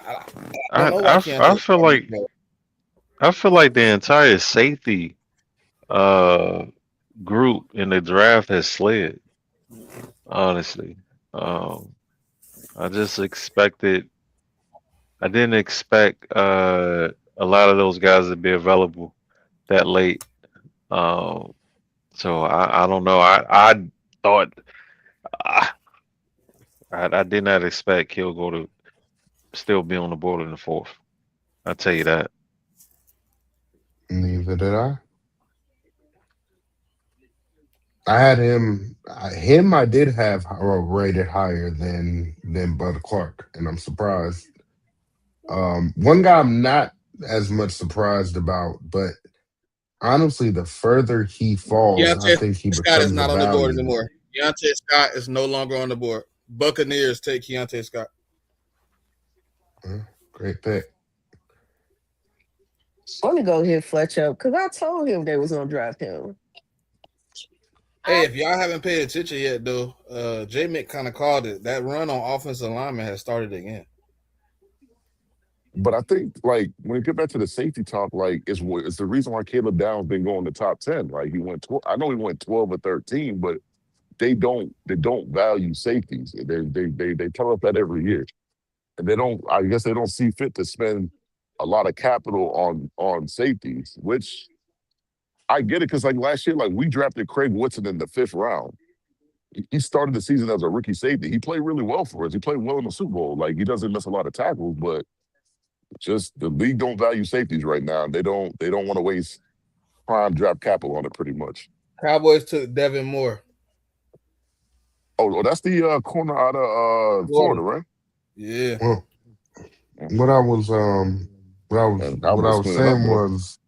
I don't know why I Keontae feel Scott didn't like go. the entire safety uh group in the draft has slid. Honestly, um, I just expected. I didn't expect a lot of those guys to be available that late. Um, so I don't know. I thought I, I did not expect Kilgore to still be on the board in the fourth. I tell you that. Neither did I. I had him. I did have rated higher than Bud Clark, and I'm surprised. One guy I'm not as much surprised about, but honestly, the further he falls, I Keontae think he Scott is becomes a not on the board value. anymore. Keontae Scott is no longer on the board. Buccaneers take Keontae Scott. Great pick. Let me go hit Fletch up because I told him they was gonna draft him. Hey, if y'all haven't paid attention yet, though, J Mick kind of called it. That run on offensive lineman has started again. But I think like when you get back to the safety talk, like it's the reason why Caleb Downs been going to top 10. Like he went 12, I know he went 12 or 13, but they don't value safeties. They tell us that every year. And they don't, I guess they don't see fit to spend a lot of capital on safeties, which I get it because like last year, like we drafted Craig Woodson in the fifth round. He started the season as a rookie safety. He played really well for us. He played well in the Super Bowl. Like he doesn't miss a lot of tackles, but just the league don't value safeties right now. They don't want to waste prime draft capital on it pretty much. Cowboys took Devin Moore, Oh, that's the corner out of Florida. Florida, right? Yeah. Well, Yeah. what I was And what I Cowboys was cleaning up, saying boy. was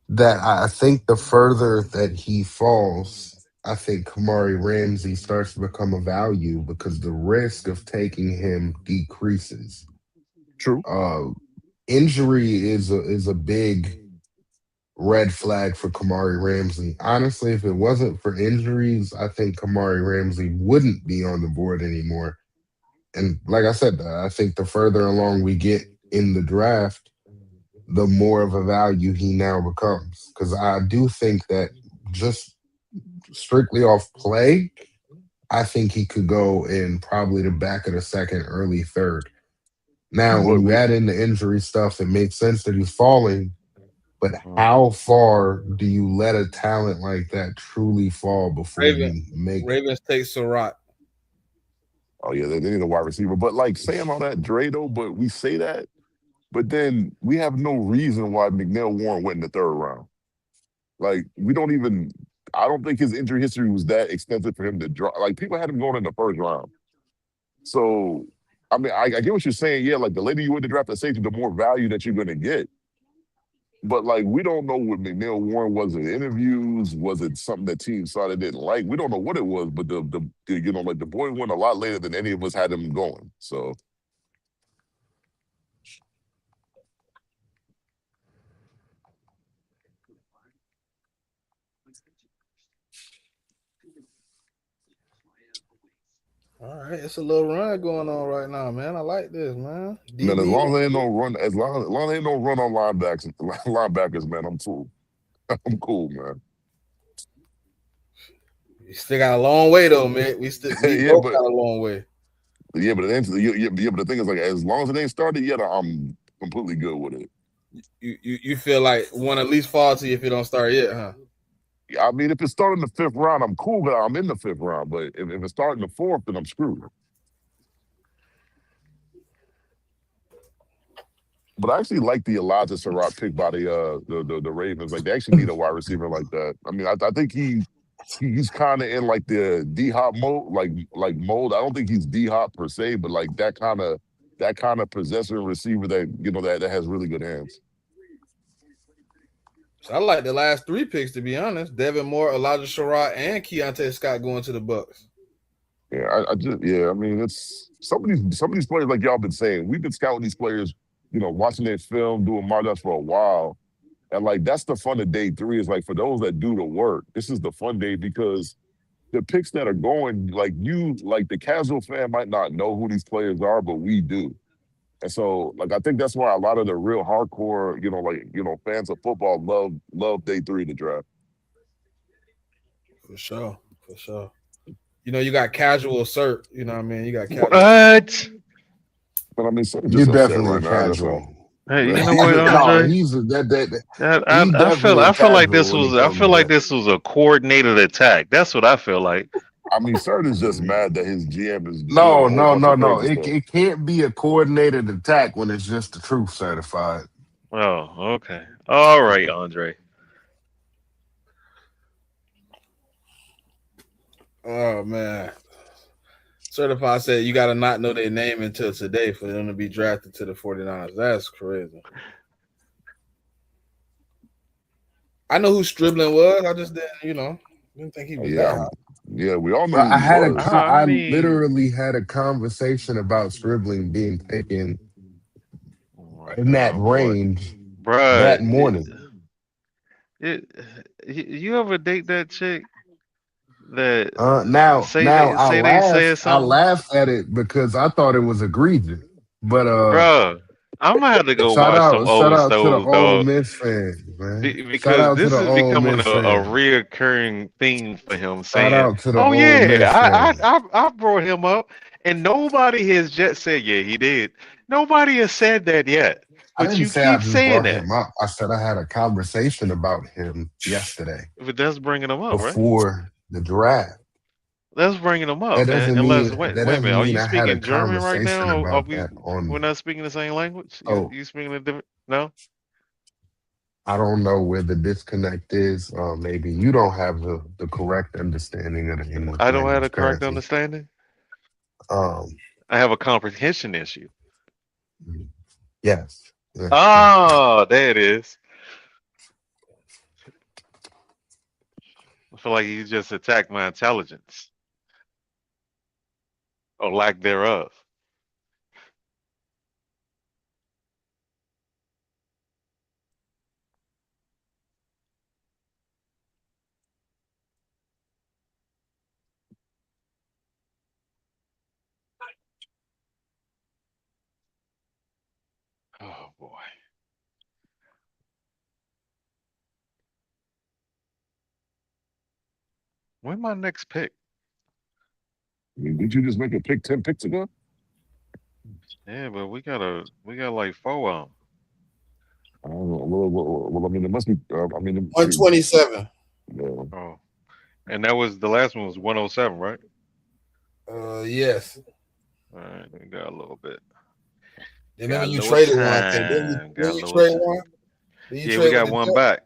that I think the further that he falls, I think Kamari Ramsey starts to become a value because the risk of taking him decreases. True. Uh, Injury is a big red flag for Kamari Ramsey. Honestly, if it wasn't for injuries, I think Kamari Ramsey wouldn't be on the board anymore. And like I said, I think the further along we get in the draft, the more of a value he now becomes. Because I do think that just strictly off play, I think he could go in probably the back of the second, early third. Now, when But you we add in the injury stuff, it makes sense that he's falling. But Mhm. how far do you let a talent like that truly fall before Raven, you make it? Ravens take Surratt. oh yeah, they need a wide receiver. But like saying all that, Dre though, but we say that, but then we have no reason why McNail Warren went in the third round. Like we don't even. I don't think his injury history was that extensive for him to draw. Like people had him going in the first round. So I mean, I get what you're saying. Yeah, like the later you win the draft at safety, the more value that you're going to get. But like we don't know what McNail Warren was in interviews. Was it something that teams saw they didn't like? We don't know what it was. But like the boy went a lot later than any of us had him going. So All right, it's a little run going on right now, man. I like this, man. man, as DB. long as they ain't no run, as long as they ain't no run on linebackers, man, I'm cool. I'm cool, man. We still got a long way though, man. We yeah, both but got a long way. yeah, but the answer, yeah, but the thing is, like, as long as it ain't started yet, I'm completely good with it. You feel like one at least fall to you if it don't start yet, huh? I mean, if it started in the fifth round, I'm cool, but I'm in the fifth round. But if it started in the fourth, then I'm screwed. But I actually like the Elijah Surratt pick by the Ravens. Like they actually need a wide receiver like that. I mean, I think he's kind of in like the D Hop mode, like mold. I don't think he's D Hop per se, but like that kind of possessor receiver that that has really good hands. So I like the last three picks to be honest. Devin Moore, Elijah Sherrod, and Keontae Scott going to the Bucks. Yeah, I just I mean, it's some of these players like y'all been saying. We've been scouting these players, watching their film, doing markups for a while. And like that's the fun of day three is like for those that do the work, this is the fun day because the picks that are going, like you, like the casual fan might not know who these players are, but we do. And so, like, I think that's why a lot of the real hardcore, fans of football love day three of the draft. For sure. For sure. You got casual cert. You know what I mean? You got casual. What? But I mean, Sonny's You're just upset definitely right now. That's all. casual. Hey, you know He's what, no, Andre? he's I he's I feel definitely I feel like casual this when was it I comes feel to like that. this was a coordinated attack. That's what I feel like. I mean, Sert is just mad that his GM is doing No, a whole no, bunch no, of no. crazy It stuff. it can't be a coordinated attack when it's just the truth certified. Oh, okay. All right, Andre. Oh man. Certified said you gotta not know their name until today for them to be drafted to the 49ers. That's crazy. I know who Stribling was. I just didn't think he was Yeah, that high. yeah, we all knew But who he was. I I mean, literally had a conversation about Scribbling being taken oh, in that boy, range that bruh, morning. it, you ever date that chick that Now say they said I something, laughed at it because I thought it was egregious. But bruh? I'm gonna have to go shout watch some out shout old out to the stoves, Ole dog. Miss fans, man. Shout Because out to this the is Ole becoming Miss a fans. reoccurring theme for him Shout saying, out to the "Oh Ole yeah, Miss fans. I brought him up," and nobody has just said, "Yeah, he did." Nobody has said that yet, I but didn't you say I keep just saying brought that. him up. I said I had a conversation about him yesterday But that's bringing him up, right? before the draft. That's bringing him up. And unless That wait a minute, doesn't are mean you I had a speaking German right conversation now? Or are about that we're on. not speaking the same language? Oh, You speaking a different? No, I don't know where the disconnect is. Maybe you don't have the correct understanding of the English I don't have the language correct currently. understanding. Um, I have a comprehension issue. yes, yes, yes. Oh, there it is. I feel like you just attacked my intelligence or lack thereof. Oh boy. When my next pick? I mean, did you just make a pick 10 picks ago? Yeah, but we got like four of them. I don't know. Well, I mean, it must be. I mean, shoot. 127. Yeah. Oh, and that was the last one was 107, right? Yes. All right, we got a little bit. Remember Got a you little traded one, I think. Didn't you, time. Got didn't a you little trade time. one? Did you Yeah, we trade with got the one Jets? back.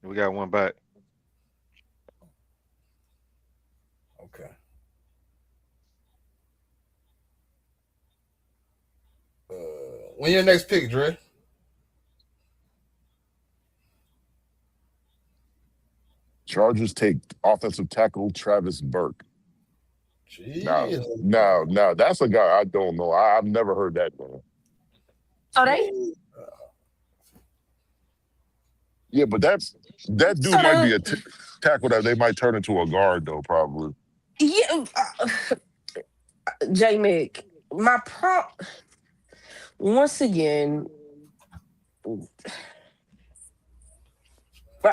We got one back. Okay. Uh, when your next pick, Dre? Chargers take offensive tackle Travis Burke. Now, Jeez. now, that's a guy I don't know. I've never heard that one. So they Yeah, but that dude so might be the a tackle that they might turn into a guard though, probably. yeah, J Mick, my prop once again, but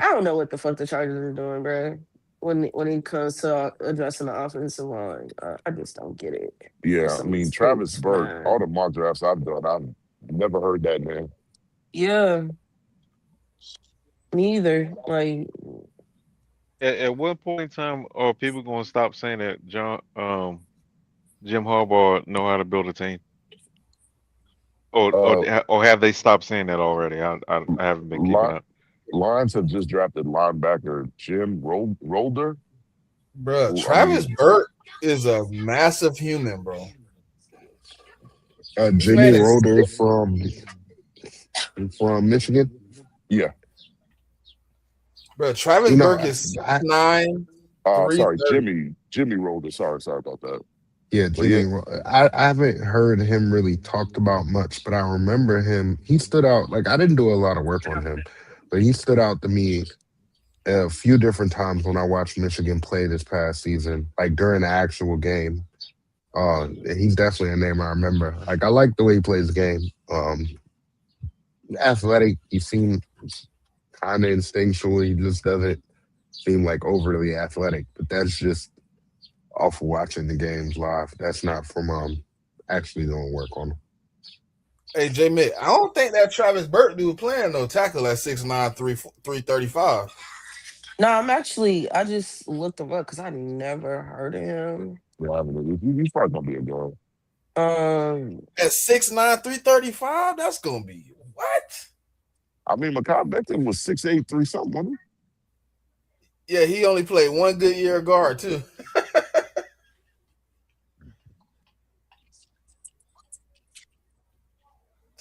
I don't know what the fuck the Chargers are doing, bro. When it comes to addressing the offensive line, I just don't get it. Yeah, It's I some mean Travis mistakes, Burke. All man. the mock drafts I've done, I've never heard that name. Yeah, neither. Like, At what point in time are people going to stop saying that Jim Harbaugh know how to build a team, Uh, or have they stopped saying that already? I haven't been keeping Li- up. Lions have just drafted linebacker Jim Rolder. Bro, Who I Travis mean, Burke is a massive human, bro. This Jimmy man is Roder from Michigan. yeah. bro. Travis You know, Burke is 6'9", Sorry, 330. Jimmy Rolder. Sorry about that. yeah, But yeah, I haven't heard him really talked about much, but I remember him. He stood out. Like I didn't do a lot of work on him, but he stood out to me a few different times when I watched Michigan play this past season, like during the actual game. He's definitely a name I remember. Like I like the way he plays the game. Athletic. He seemed kind of instinctual. He just doesn't seem like overly athletic. But that's just off of watching the games live. That's not from actually doing work on them. Hey, J Mick, I don't think that Travis Burke dude playing no tackle at 6'9", 335. No, I just looked him up because I never heard of him. Yeah, I mean, he's probably gonna be a guard. Um, At 6'9", 335, that's gonna be what? I mean, Makai Becton was 6'8", 3 something, wasn't Yeah, he only played one good year of guard too.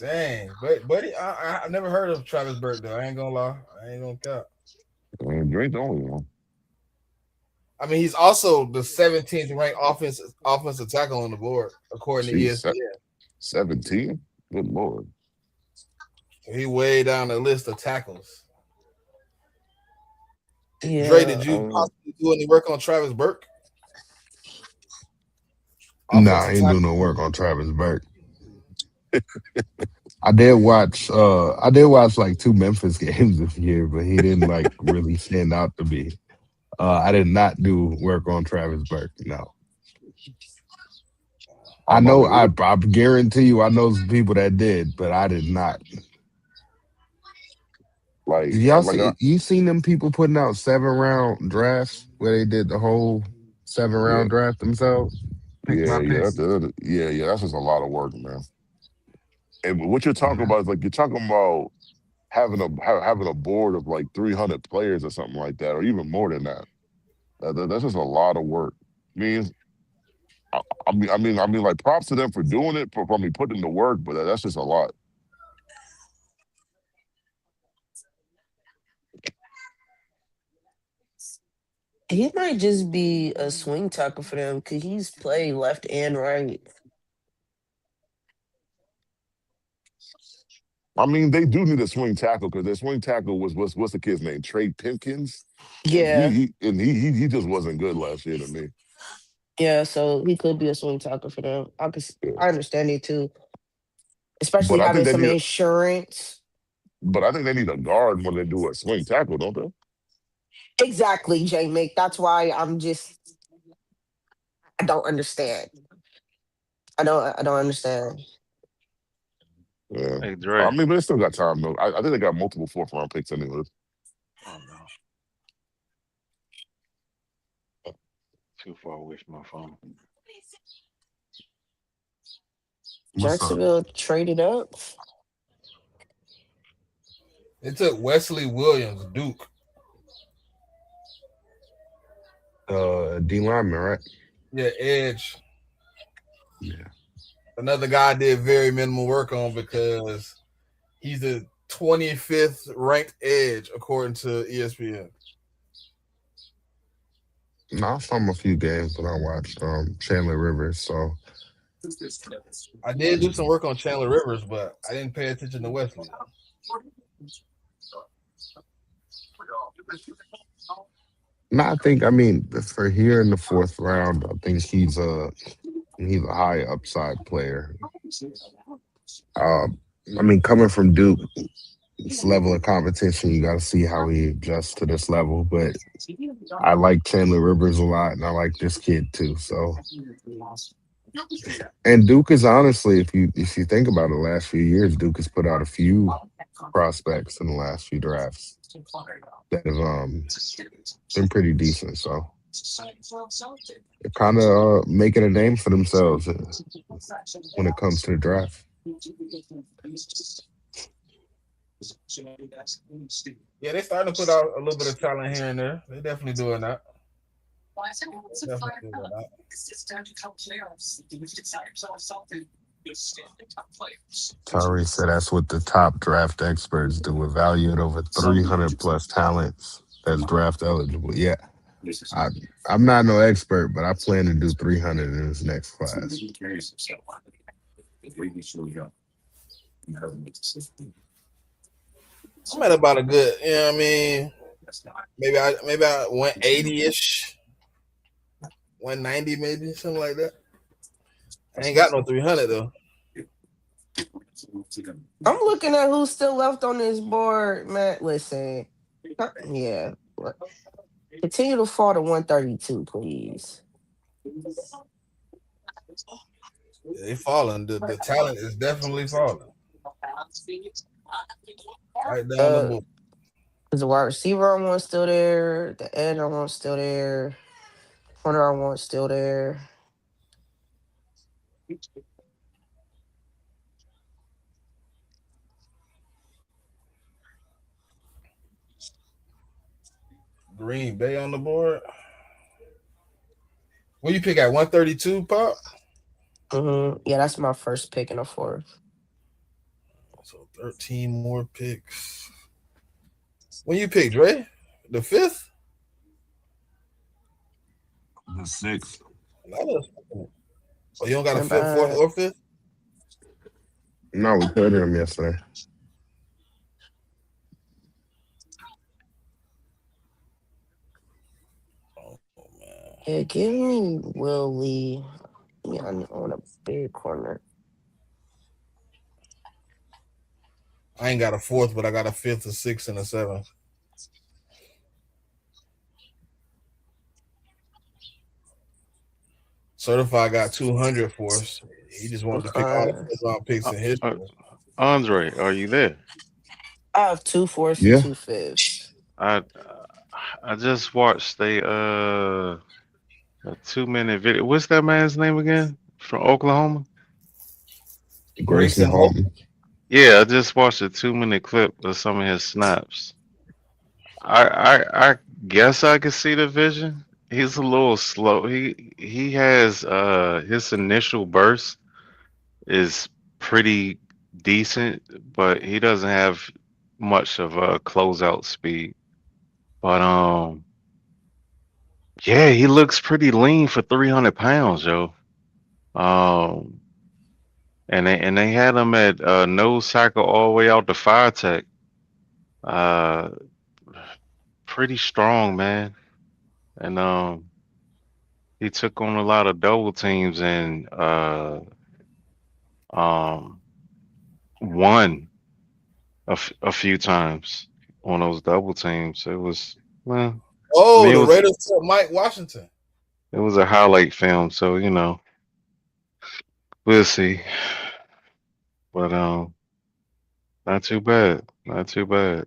Dang, but buddy, I never heard of Travis Burke though. I ain't gonna lie, I ain't gonna cap. he? And you ain't the only one. I mean, he's also the 17th ranked offensive tackle on the board according to She's ESPN. 17. Good lord. So he way down the list of tackles. Dre, yeah, did you possibly do any work on Travis Burke? Nah, I Offensive ain't tackle. doing no work on Travis Burke. I did watch like two Memphis games this year, but he didn't like really stand out to me. I did not do work on Travis Burke. No. I'm I about know to say, I guarantee you I know some people that did, but I did not. like, Y'all like I, see you seen them people putting out 7 round drafts where they did the whole seven yeah, round draft themselves, pick yeah, by yeah, pick? yeah. That's just a lot of work, man. And what you're talking Yeah. about is like you're talking about having a board of like 300 players or something like that, or even more than that. That's just a lot of work. Means I mean, like props to them for doing it, for me putting in the work, but that's just a lot. he might just be a swing tackle for them because he's played left and right. I mean, they do need a swing tackle because their swing tackle was what's the kid's name? Trey Pimpkins, and Yeah, he just wasn't good last year to me. yeah. So he could be a swing tackle for them. Yeah. I understand it too, especially But I think having they some need, insurance. but I think they need a guard when they do a swing tackle, don't they? Exactly, J Make. That's why I don't understand. I don't understand. Yeah. Hey I Dre. mean, but they still got time though. I think they got multiple fourth round picks anyways. Oh no, too far away from my phone. What's up? Jacksonville traded up. They took Wesley Williams, Duke. D lineman, right? Yeah, Edge. Yeah. Another guy I did very minimal work on because he's the 25th ranked edge according to ESPN. No, I saw him a few games when I watched Chandler Rivers. So I did do some work on Chandler Rivers, but I didn't pay attention to Wesley. no, I mean for here in the fourth round, I think he's a high upside player. Um, I mean, coming from Duke, this level of competition, you got to see how he adjusts to this level. But I like Chandler Rivers a lot, and I like this kid too. So, and Duke is honestly, if you think about it, the last few years, Duke has put out a few prospects in the last few drafts that have been pretty decent. So they're kind of making a name for themselves when it comes to the draft. Yeah, they starting to put out a little bit of talent here and there. They definitely doing that. Definitely doing that. Tyree said that's what the top draft experts do, evaluate over 300 plus talents that's draft eligible. Yeah, I, I'm not no expert, but I plan to do 300 in this next class. I'm at about a good, you know what I mean? Maybe I 180 ish, 190 maybe something like that. I ain't got no 300 though. I'm looking at who's still left on this board, man. Listen, yeah, continue to fall to 132, please. They falling. The talent is definitely falling. Right down the Uh, board. is the wide receiver I want still there? The edge I want still there. Corner I want still there. Green Bay on the board. What you pick at 132, Pop? Yeah, that's my first pick in the fourth. So 13 more picks. When you pick, Dre? The fifth? The sixth. Oh, you don't got a And fifth, fourth, bad. or fifth? No, we played him yesterday. Oh, man. Yeah, give me Will Lee. Yeah, I want a big corner. I ain't got a fourth, but I got a fifth, a sixth, and a seventh. Certified got 200 fourths. He just wanted to pick all the Okay. first round picks Uh, in uh, history. Andre, are you there? I have two fourths and Yeah, two fifths. I I just watched a 2 minute video. What's that man's name again? From Oklahoma? Grayson Grayson Hope. Holton. Yeah, I just watched a 2 minute clip of some of his snaps. I guess I could see the vision. He's a little slow. He has his initial burst is pretty decent, but he doesn't have much of a closeout speed. But yeah, he looks pretty lean for 300 pounds, yo. Um, and they had him at nose tackle all the way out to fire tech. Uh, pretty strong, man. And he took on a lot of double teams and um won a few times on those double teams. It was well, I Oh, mean, the Raiders took Mike Washington. it was a highlight film, so we'll see. But not too bad, not too bad.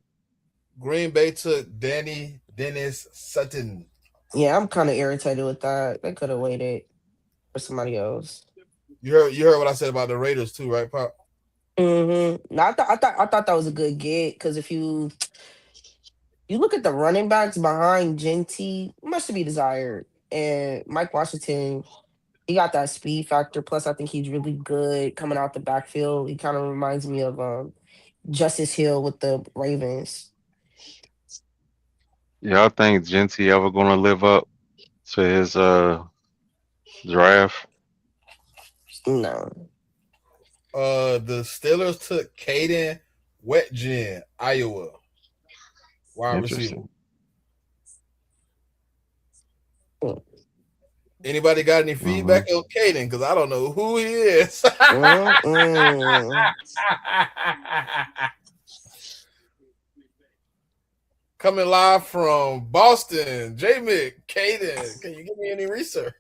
Green Bay took Danny Dennis Sutton. Yeah, I'm kind of irritated with that. They could have waited for somebody else. You heard what I said about the Raiders too, right, Pop? No, I thought that was a good get because if you look at the running backs behind Genty, much to be desired. And Mike Washington, he got that speed factor. Plus, I think he's really good coming out the backfield. He kind of reminds me of Justice Hill with the Ravens. Y'all think Genty ever gonna live up to his draft? No. The Steelers took Caden Wetjen, Iowa, wide receiver. Interesting. Anybody got any Hmm. feedback on Caden? Because I don't know who he is. Mm-mm. Coming live from Boston, J Mick, Caden. Can you give me any research?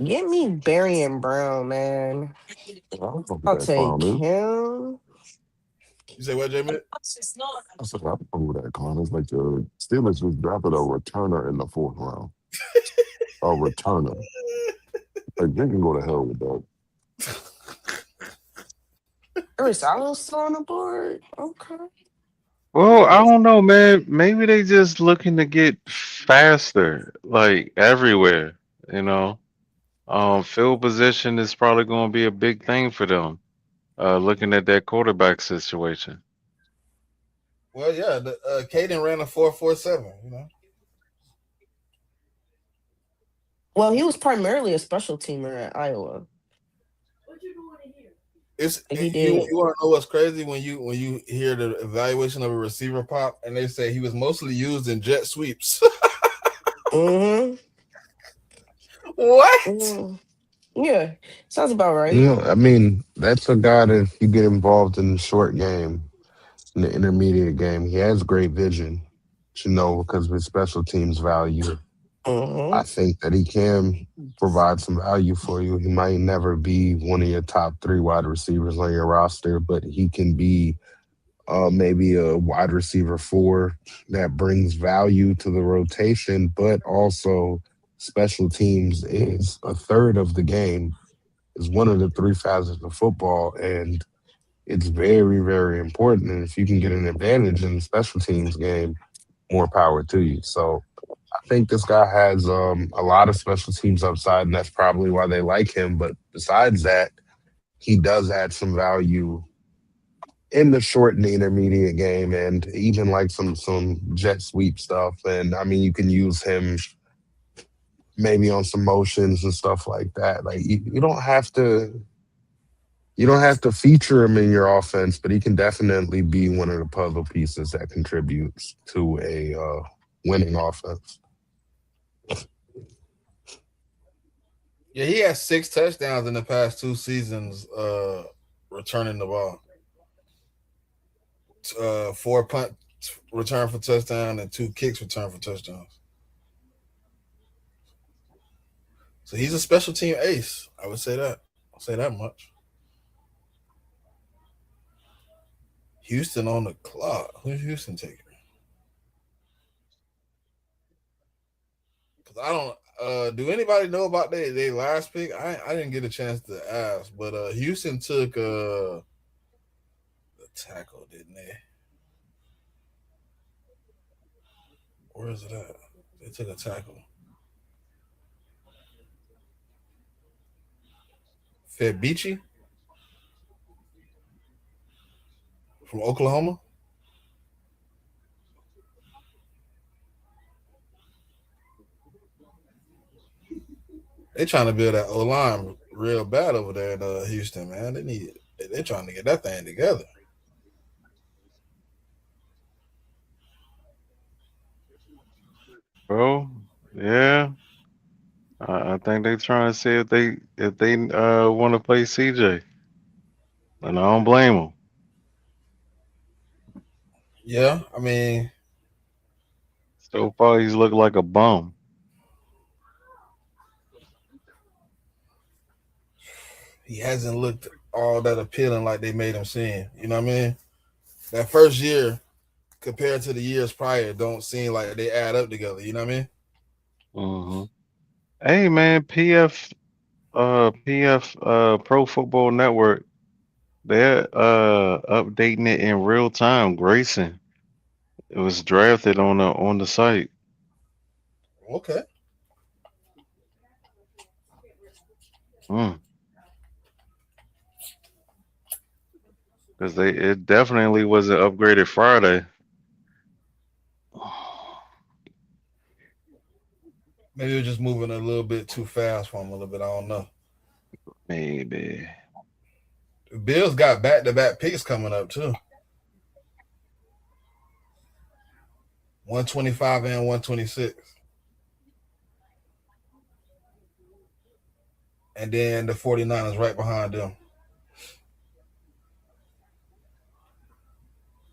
Get me Barry and Brown, man. I don't know who I'll that clown take is. him. You say what, J Mick? I said, I don't know who that clown is. Like the Steelers just drafted a returner in the fourth round. A returner. Like they can go to hell with that. Aristotle still on the board. Okay. Well, I don't know, man. Maybe they just looking to get faster, like everywhere. You know, field position is probably going to be a big thing for them. Looking at that quarterback situation. Well, yeah, Caden ran a 4.47. Well, he was primarily a special teamer at Iowa. It's Like he you did. want to know what's crazy when you hear the evaluation of a receiver pop and they say he was mostly used in jet sweeps. Mm-hmm. What? Mm-hmm. Yeah, sounds about You right. know, I mean, that's a guy that if you get involved in the short game, in the intermediate game, he has great vision. Because of his special teams value, I Mm-hmm. think that he can provide some value for you. He might never be one of your top three wide receivers on your roster, but he can be maybe a wide receiver four that brings value to the rotation, but also special teams is a third of the game, is one of the three facets of football, and it's very, very important. And if you can get an advantage in the special teams game, more power to you. So I think this guy has a lot of special teams upside, and that's probably why they like him. But besides that, he does add some value in the short and the intermediate game, and even like some jet sweep stuff. And I mean, you can use him maybe on some motions and stuff like that. Like you don't have to feature him in your offense, but he can definitely be one of the puzzle pieces that contributes to a winning offense. Yeah, he has 6 touchdowns in the past 2 seasons. Returning the ball, 4 punt return for touchdown and 2 kicks return for touchdowns. So he's a special team ace. I would say that. I'll say that much. Houston on the clock. Who's Houston taking? Because I don't. Do anybody know about they last pick? I didn't get a chance to ask, but Houston took the tackle, didn't they? Where is it at? They took a tackle. Fabici from Oklahoma. They trying to build that O line real bad over there in Houston, man. They trying to get that thing together. Bro, yeah. I think they trying to see if they want to play CJ, and I don't blame them. Yeah, I mean, So far, he's looked like a bum. he hasn't looked all that appealing like they made him seem. You know what I mean? That first year compared to the years prior don't seem like they add up together. You know what I mean? Hmm. Hey man, PF Pro Football Network, they're updating it in real time. Grayson, it was drafted on the site. Okay. Mm, because they it definitely was an upgraded Friday. Maybe they're just moving a little bit too fast for him a little bit. I don't know. Maybe. The Bills got back to back picks coming up too. 125 and 126. And then the 49ers right behind them.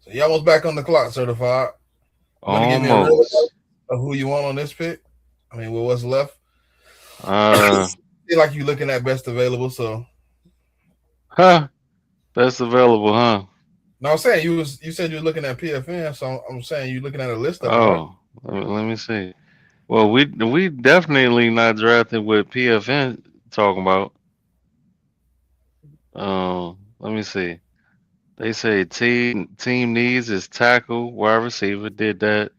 So you almost back on the clock, certified. You want to give me a real Almost. of who you want on this pick? I mean, with what's left? Uh, Feel like you looking at best available. So huh. That's available, huh? no, I'm saying you said you were looking at PFN, so I'm saying you're looking at a list of them, right? Oh, let me see. Well, we definitely not drafted with PFN talking about. Let me see. They say team needs is tackle, wide receiver. Did that.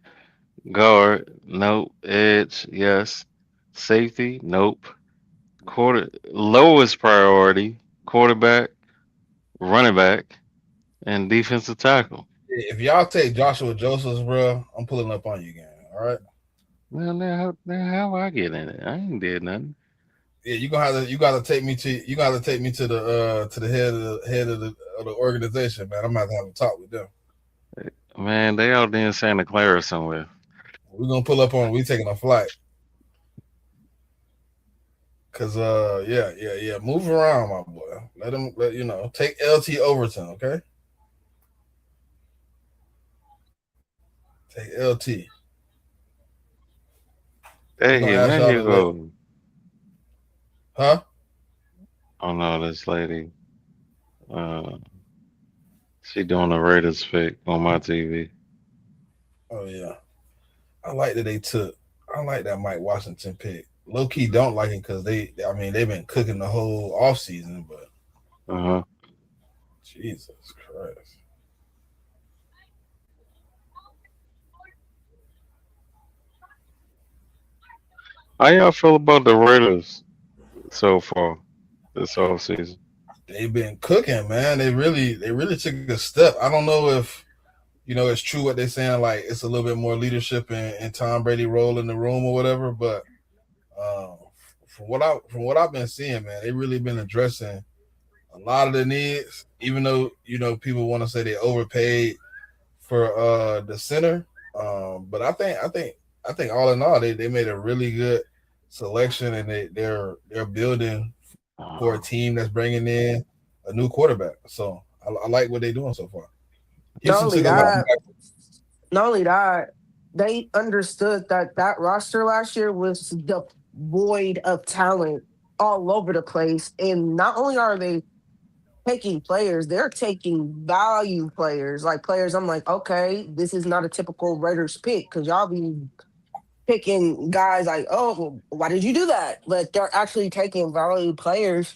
Guard, nope. Edge, yes. Safety, nope. Quarter lowest priority, quarterback, running back, and defensive tackle. If y'all take Joshua Josephs, bro, I'm pulling up on you again. All right. Now how I get in it? I ain't did nothing. Yeah, you gotta take me to the head of the organization, man. I'm gonna have to have a talk with them. Man, they out there in Santa Clara somewhere. We're gonna pull up on. We taking a flight. Cause yeah. Move around, my boy. Let you know. Take LT Overton, okay? Take LT. He gonna Hey, ask there y'all to you let, go. huh? Oh no, this lady. Uh, she doing a Raiders pick on my TV. Oh yeah. I like that they took. I like that Mike Washington pick. Low key don't like it because I mean, they've been cooking the whole off season, but Uh-huh. Jesus Christ. How y'all feel about the Raiders so far this offseason? They've been cooking, man. They really took a step. I don't know if it's true what they're saying. Like it's a little bit more leadership and Tom Brady role in the room or whatever. But um, from what I've been seeing, man, they really been addressing a lot of the needs. Even though people want to say they overpaid for the center, but I think all in all they made a really good selection and they're building for a Uh, team that's bringing in a new quarterback. So I like what they're doing so far. Not Houston only took a lot of that, not only that, they understood that that roster last year was devoid of talent all over the place. And not only are they taking players, they're taking value players, like players. I'm like, okay, this is not a typical Raiders pick because y'all be picking guys like, oh, well, why did you do that? But they're actually taking value players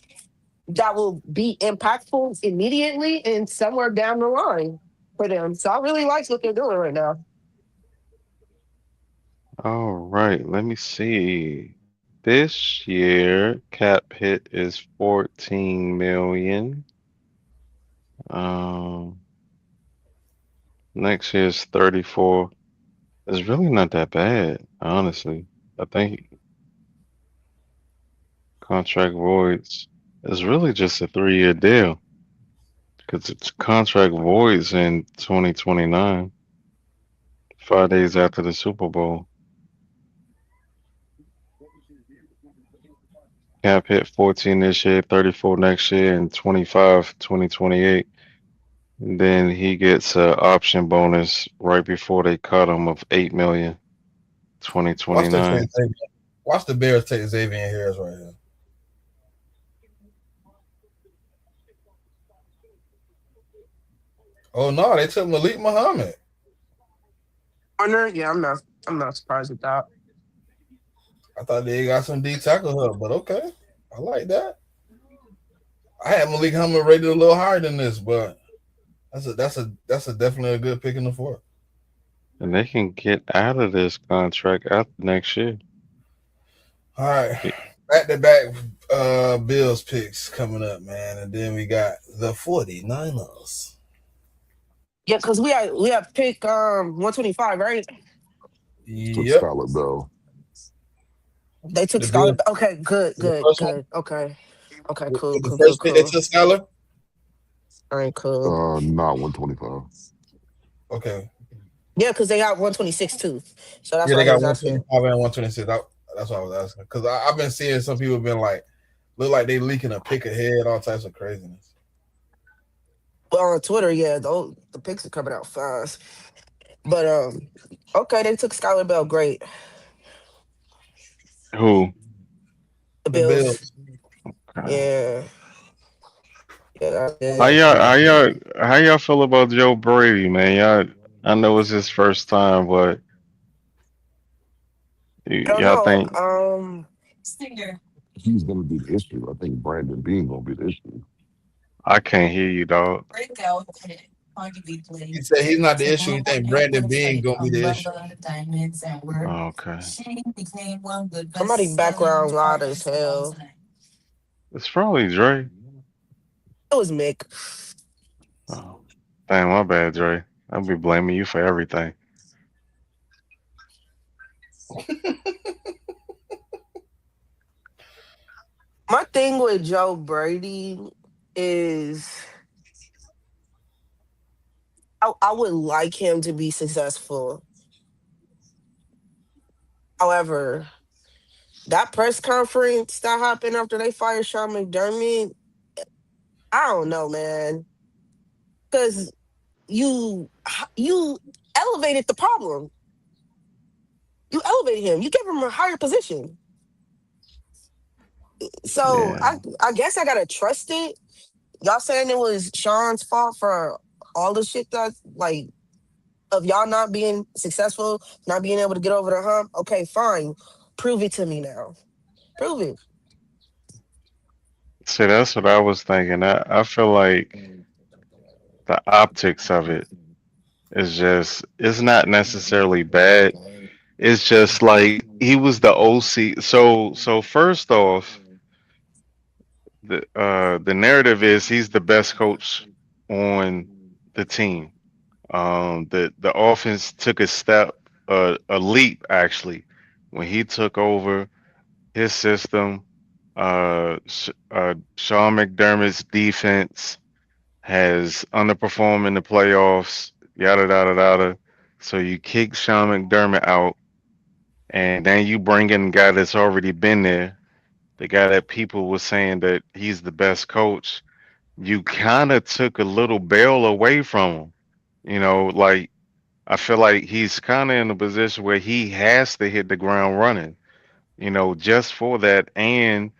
that will be impactful immediately and somewhere down the line for them. So I really like what they're doing right now. all right, let me see. This year cap hit is 14 million. Um, next year is 34. It's really not that bad, honestly. I think contract voids is really just a 3-year deal because it's contract voids in 2029, 5 days after the Super Bowl. Cap hit 14 this year, 34 next year, and 25 2028. Then he gets a option bonus right before they cut him of 8 million, watch them take 2029. Xavier. Watch the Bears take Xavier Harris right here. Oh no, they took Malik Muhammad. Partner, yeah, I'm not surprised at that. I thought they got some D tackle help, but okay, I like that. I had Malik Muhammad rated a little higher than this, but that's a definitely a good pick in the fourth. And they can get out of this contract after next year. All right, Y- back to back Bills picks coming up, man, and then we got the 49ers. Yeah, because we have pick 125, right? Took Yep, Skylar Bell. They took the Bills. Scarlet. Okay, good, The good, first one, good. Okay, okay, cool, with the cool, cool, first pick they cool. took Skyler. All right, cool. Not 125. Okay, Yeah, because they got 126 too. So that's yeah, why they he got was one asking. twenty five and 126. That's what I was asking because I've been seeing some people been like look like they leaking a pick ahead, all types of craziness. Well, on Twitter, yeah, the pics are coming out fast. But okay, they took Skylar Bell. Great. Who? The The Bills. Bills. Yeah, yeah, that's How good. y'all, how y'all, how y'all feel about Joe Brady, man? Y'all, I know it's his first time, but I don't y'all know. think He's going to be the issue. I think Brandon Bean going to be the issue. I can't hear you, dog? He said he's not the issue. You think Brandon Bean gonna be the issue? Okay, Somebody background loud as hell. it's probably Dre. It was Mick. Oh, dang, my bad, Dre. I'll be blaming you for everything. My thing with Joe Brady is I would like him to be successful. However, that press conference that happened after they fired Sean McDermott, I don't know, man. Because you elevated the problem. You elevated him. You gave him a higher position. So Yeah. I guess I gotta trust it. Y'all saying it was Sean's fault for all the shit that like of y'all not being successful, not being able to get over the hump. Okay, fine. Prove it to me now. Prove it. See, that's what I was thinking. I feel like the optics of it is just, it's not necessarily bad. It's just like he was the OC. So first off, the narrative is he's the best coach on the team. The offense took a step, a leap actually, when he took over his system. Sean McDermott's defense has underperformed in the playoffs. Yada yada yada. So you kick Sean McDermott out, and then you bring in a guy that's already been there, the guy that people were saying that he's the best coach. You kind of took a little bail away from him. Like I feel like he's kind of in a position where he has to hit the ground running. Just for that, and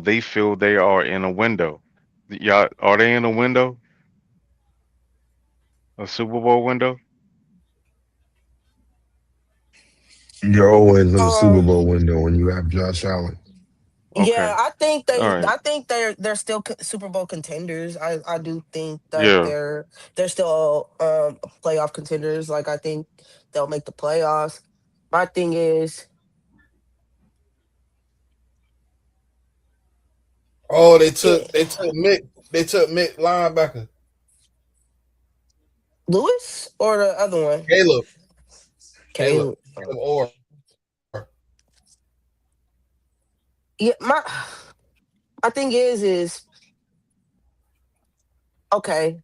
they feel they are in a window. Y'all, are they in a window? A Super Bowl window? You're always in the Super Um, Bowl window when you have Josh Allen. yeah, Okay. I think All they. right. I think they're still Super Bowl contenders. I do think that Yeah. they're still playoff contenders. Like I think they'll make the playoffs. My thing is, Oh, yeah, they took Mick linebacker. Lewis or the other one, Caleb. Caleb. Caleb. Caleb Orr. Yeah, my thing is okay.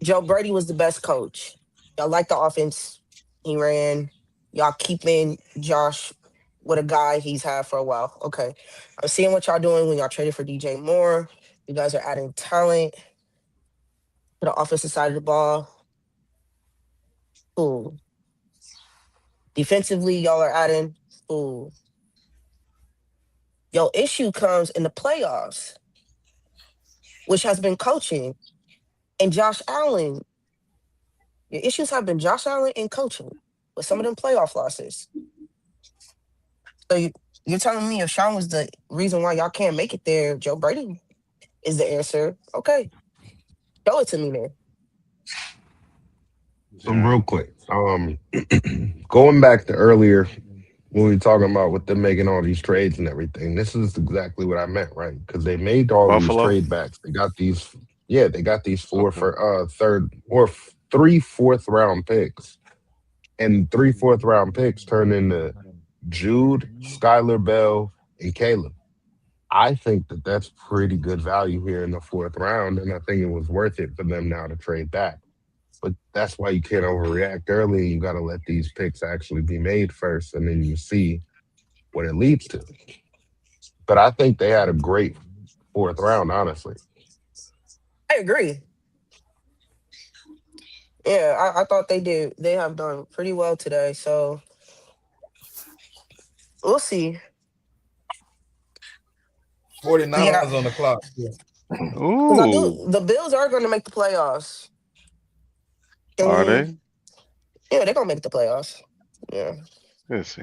Joe Brady was the best coach. Y'all like the offense he ran. Y'all keeping Josh with a guy he's had for a while. Okay. I'm seeing what y'all doing when y'all traded for DJ Moore. You guys are adding talent to the offensive side of the ball. Cool. Defensively, y'all are adding. Cool. Your issue comes in the playoffs, which has been coaching and Josh Allen. Your issues have been Josh Allen and coaching with some of them playoff losses. So you're telling me if Sean was the reason why y'all can't make it there, Joe Brady is the answer. Okay, show it to me then. So Yeah. real quick, going back to earlier when we were talking about with them making all these trades and everything, this is exactly what I meant, right? Because they made all these Buffalo? trade backs. They got these, yeah, they got these four Okay. for third or three fourth round picks, and three fourth round picks turned into Jude, Skylar Bell, and Caleb. I think that that's pretty good value here in the fourth round, and I think it was worth it for them now to trade back. But that's why you can't overreact early. You got to let these picks actually be made first, and then you see what it leads to. But I think they had a great fourth round, honestly. I agree. Yeah, I thought they did. They have done pretty well today. So we'll see. But 49ers yeah, on the clock. Yeah. because I Ooh. do. The Bills are going to make the playoffs. Are hmm they? Yeah, they're going to make the playoffs. Yeah, Let's see.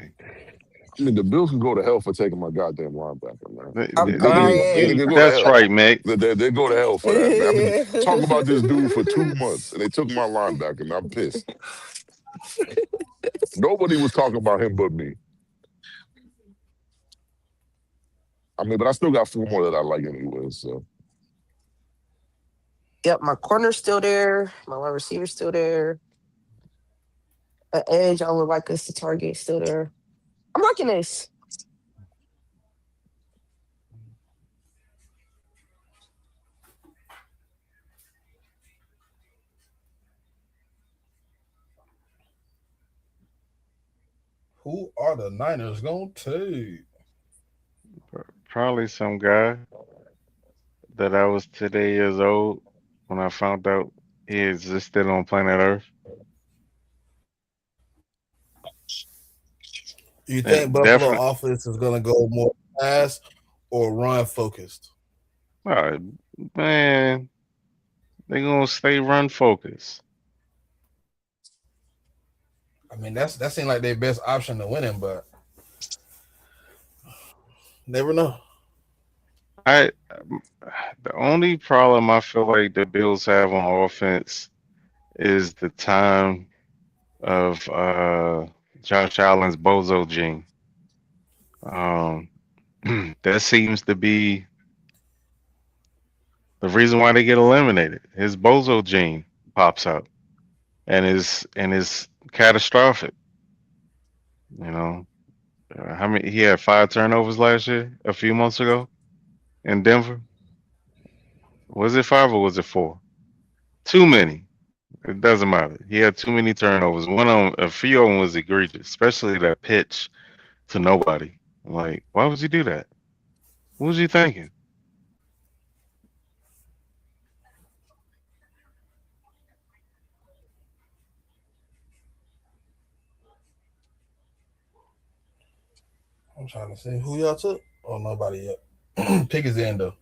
I mean, the Bills can go to hell for taking my goddamn linebacker, man. I'm They crying. can go to That's hell. right, Mick. They go to hell for that, man. I've been talking about this dude for 2 months, and they took my linebacker, and I'm pissed. Nobody was talking about him but me. I mean, but I still got four more that I like anyway. So Yep, my corner's still there. My wide receiver's still there. The edge I would like us to target still there. I'm liking this. Who are the Niners gonna take? Probably some guy that I was today years old when I found out he existed on planet Earth. You think And Buffalo definitely, offense is gonna go more pass or run focused? uh, man, they gonna stay run focused. I mean, that seemed like their best option to winning, but never know. I the only problem I feel like the Bills have on offense is the time of Josh Allen's bozo gene. Um, that seems to be the reason why they get eliminated. His bozo gene pops out and is catastrophic. You know, how many he had 5 turnovers last year, a few months ago in Denver. Was it 5 or was it 4? Too many. It doesn't matter. He had too many turnovers. A few of them was egregious, especially that pitch to nobody. Like, why would you do that? What was you thinking? I'm trying to see who y'all took. Oh, nobody yet. Pick his end though.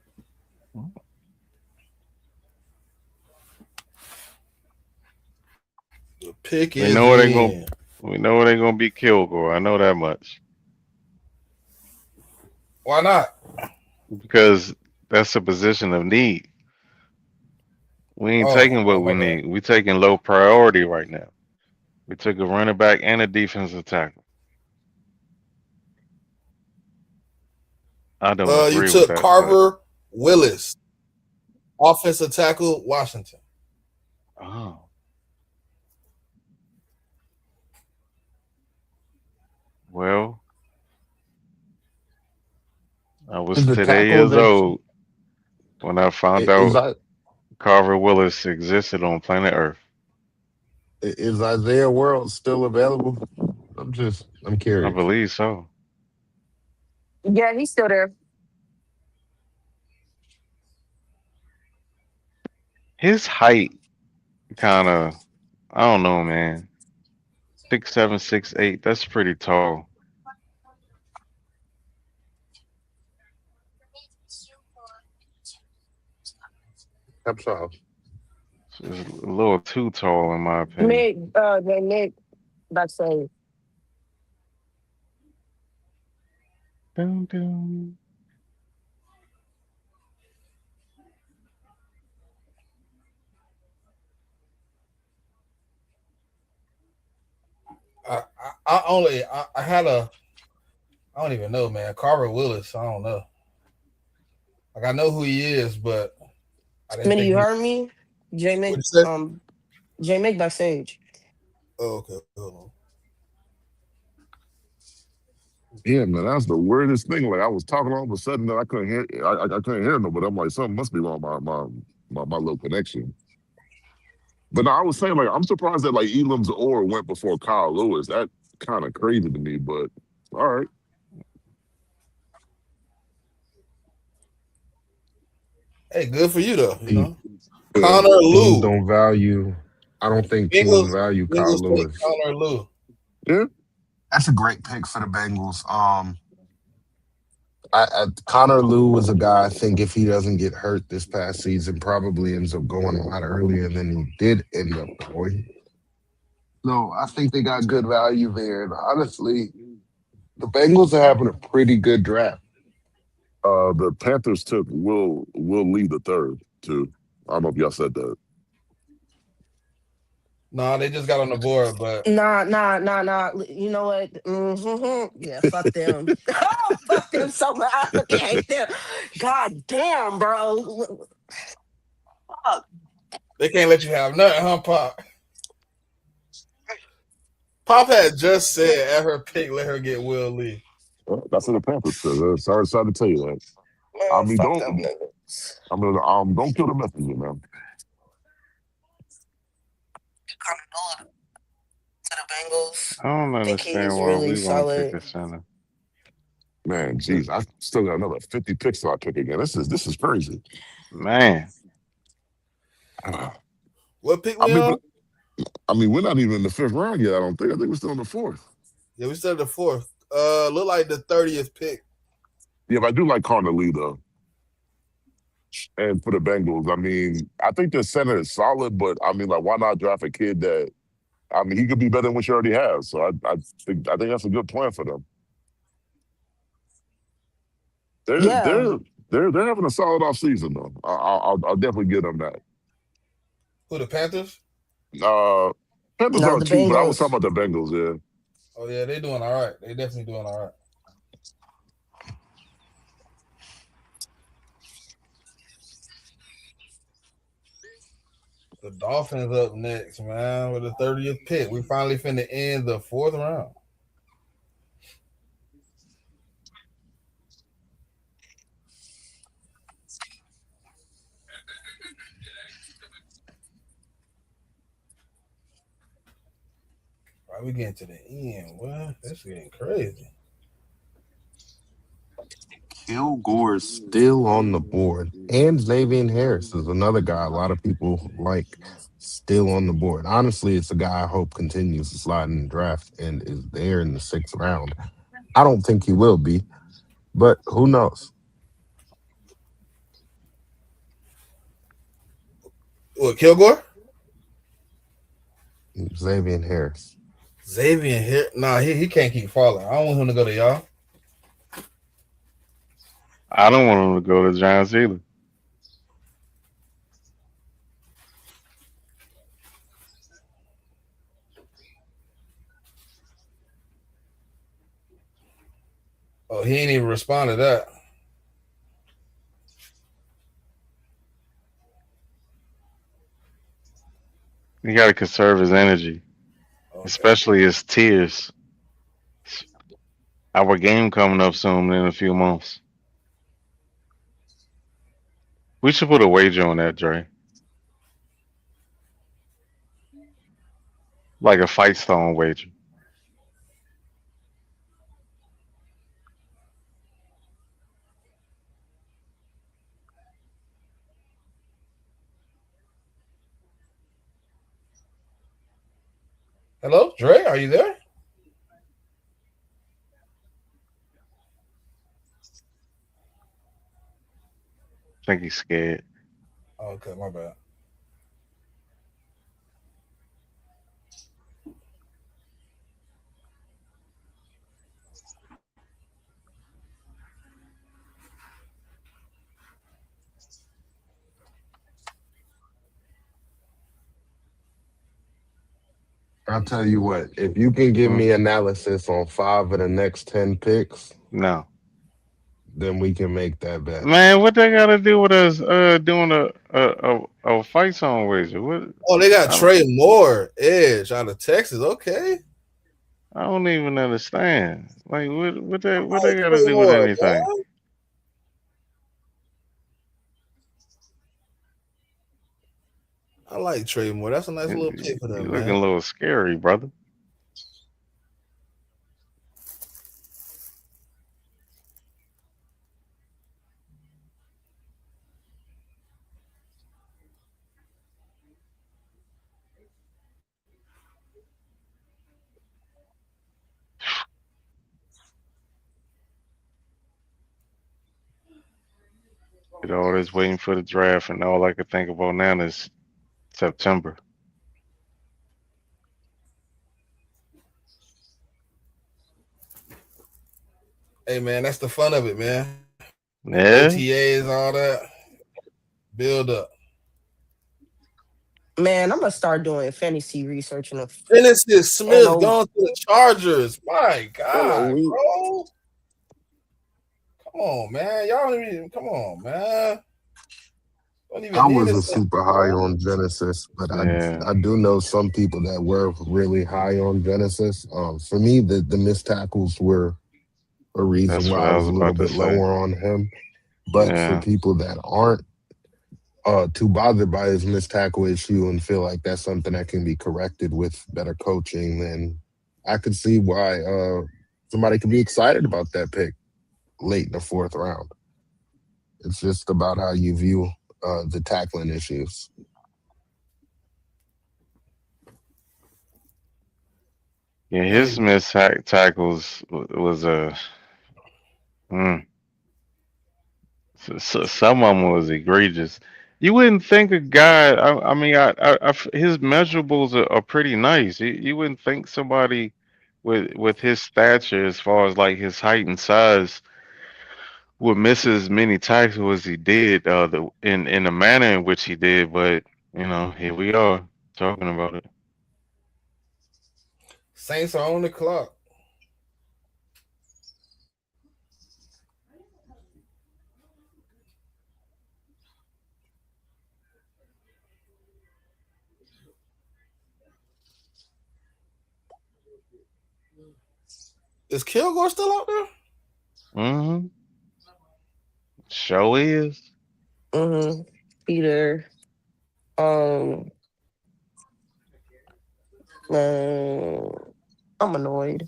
The pick We is know it ain't gonna. in. We know it ain't gonna be Kilgore. I know that much Why not? because that's a position of need. We ain't Oh, taking oh what my we bad. need. We taking low priority right now. We took a running back and a defensive tackle. I don't You agree with took that, but Carver Willis, offensive tackle, Washington. oh well. I was Is the today tackle years that old when I found is out I Carver Willis existed on planet Earth. is Isaiah World still available? I'm I curious. believe so. Yeah, he's still there. His height kind of, I don't know, man. 6'7", 6'8". That's pretty tall. I'm sorry. It's a little too tall, in my opinion. Nick, that's saying Dun, dun. I had a I don't even know, man. Carver Willis. I don't know. Like I know who he is, but I didn't Smitty, think you he. heard me? J What Mick, you say? J Mick backstage. Oh, okay. Hold on. Yeah, man, that's the weirdest thing. Like I was talking all of a sudden that I couldn't hear. I couldn't hear nobody. I'm like, something must be wrong with my little connection. But no, I was saying like I'm surprised that like Elam's Orr went before Kyle Lewis. That kind of crazy to me. But all right, Hey, good for you though. You He, know, yeah, Connor teams Lou. don't value. I don't think teams Bengals. value Kyle Bengals take Lewis. Connor Lou. yeah. That's a great pick for the Bengals. Connor Lou was a guy I think if he doesn't get hurt this past season, probably ends up going a lot earlier than he did end up going. No, I think they got good value there. And honestly, the Bengals are having a pretty good draft. The Panthers took Will Lee the third too. I don't know if y'all said that. Nah, they just got on the board, but Nah. You know what? Yeah, fuck them. Oh, fuck them so much. I fucking hate them. God damn, bro. Fuck. they can't let you have nothing, huh, Pop? Pop had just said at her pick, let her get Will Lee. Well, that's what the Panthers took. Sorry to tell you that. I Man, mean, fuck them don't. niggas. I mean, don't kill the messenger, man. to the Bengals. I don't I think understand he's why really we want to pick solid. a center. Man, geez, I still got another 50 picks till I pick again. This is crazy. Man, Ah, What pick I we mean, on? but I mean, we're not even in the fifth round yet. I don't think. I think we're still in the fourth. Yeah, we started the fourth. Look like the 30th pick. Yeah, but I do like Connor Lee though. And for the Bengals, I mean, I think the center is solid, but I mean, like, why not draft a kid that? I mean, he could be better than what you already have. So I think that's a good plan for them. They're Yeah. they're they're having a solid off season though. I'll definitely give them that. Who, the Panthers? Uh, Panthers No, are the too, but I was talking Bengals. about the Bengals. Yeah, Oh yeah, they doing all right. They definitely doing all right. The Dolphins up next, man, with the 30th pick. We finally finna end the fourth round. Right, we getting to the end. Well, that's getting crazy. Kilgore's still on the board. And Xavier Harris is another guy a lot of people like still on the board. Honestly, it's a guy I hope continues to slide in the draft and is there in the sixth round. I don't think he will be, but who knows? What, Kilgore? Xavier Harris. Xavier here? Nah, he can't keep falling. I don't want him to go to y'all. I don't want him to go to the Giants either. Oh, he ain't even respond to that. He got to conserve his energy, Okay. especially his tears. Our game coming up soon in a few months. We should put a wager on that, Dre. Like a fight stone wager. Hello, Dre, are you there? I think he's scared. Okay, my bad. I'll tell you what, if you can give Hmm? me analysis on 5 of the next 10 picks, No. then we can make that bet. Man, what they got to do with us doing a fight song wager? What? Oh, they got I don't Trey Moore, Edge out of Texas. Okay. I don't even understand. Like what Oh, they got to Trey do with Moore, anything? man. I like Trey Moore. That's a nice little pick for You them, looking man. a little scary, brother. Did all this waiting for the draft, and all I could think about now is September. Hey, man, that's the fun of it, man. Yeah, OTAs, all that. Build up. Man, I'm gonna start doing fantasy research Genesis and Smith oh, going to the Chargers. My Hello, God, Lee. bro. Come on, man. Y'all don't even come on, man. Don't I even need a wasn't center, super high bro. on Genesis, but yeah, I do know some people that were really high on Genesis. For me, the missed tackles were a reason that's why what I I was was a little about to bit say. lower on him. But for Yeah, people that aren't, too bothered by his missed tackle issue and feel like that's something that can be corrected with better coaching, then I could see why somebody could be excited about that pick late in the fourth round. It's just about how you view the tackling issues. Yeah, Hey, his missed tackles was a. Mm, some of them was egregious. You wouldn't think a guy. I mean, his measurables are pretty nice. You wouldn't think somebody with his stature, as far as like his height and size, would miss as many tackles as he did. In the manner in which he did. But here we are talking about it. Saints are on the clock. Is Kilgore still out there? Mm-hmm. Show is. Mm-hmm. Peter. Um, man, I'm annoyed.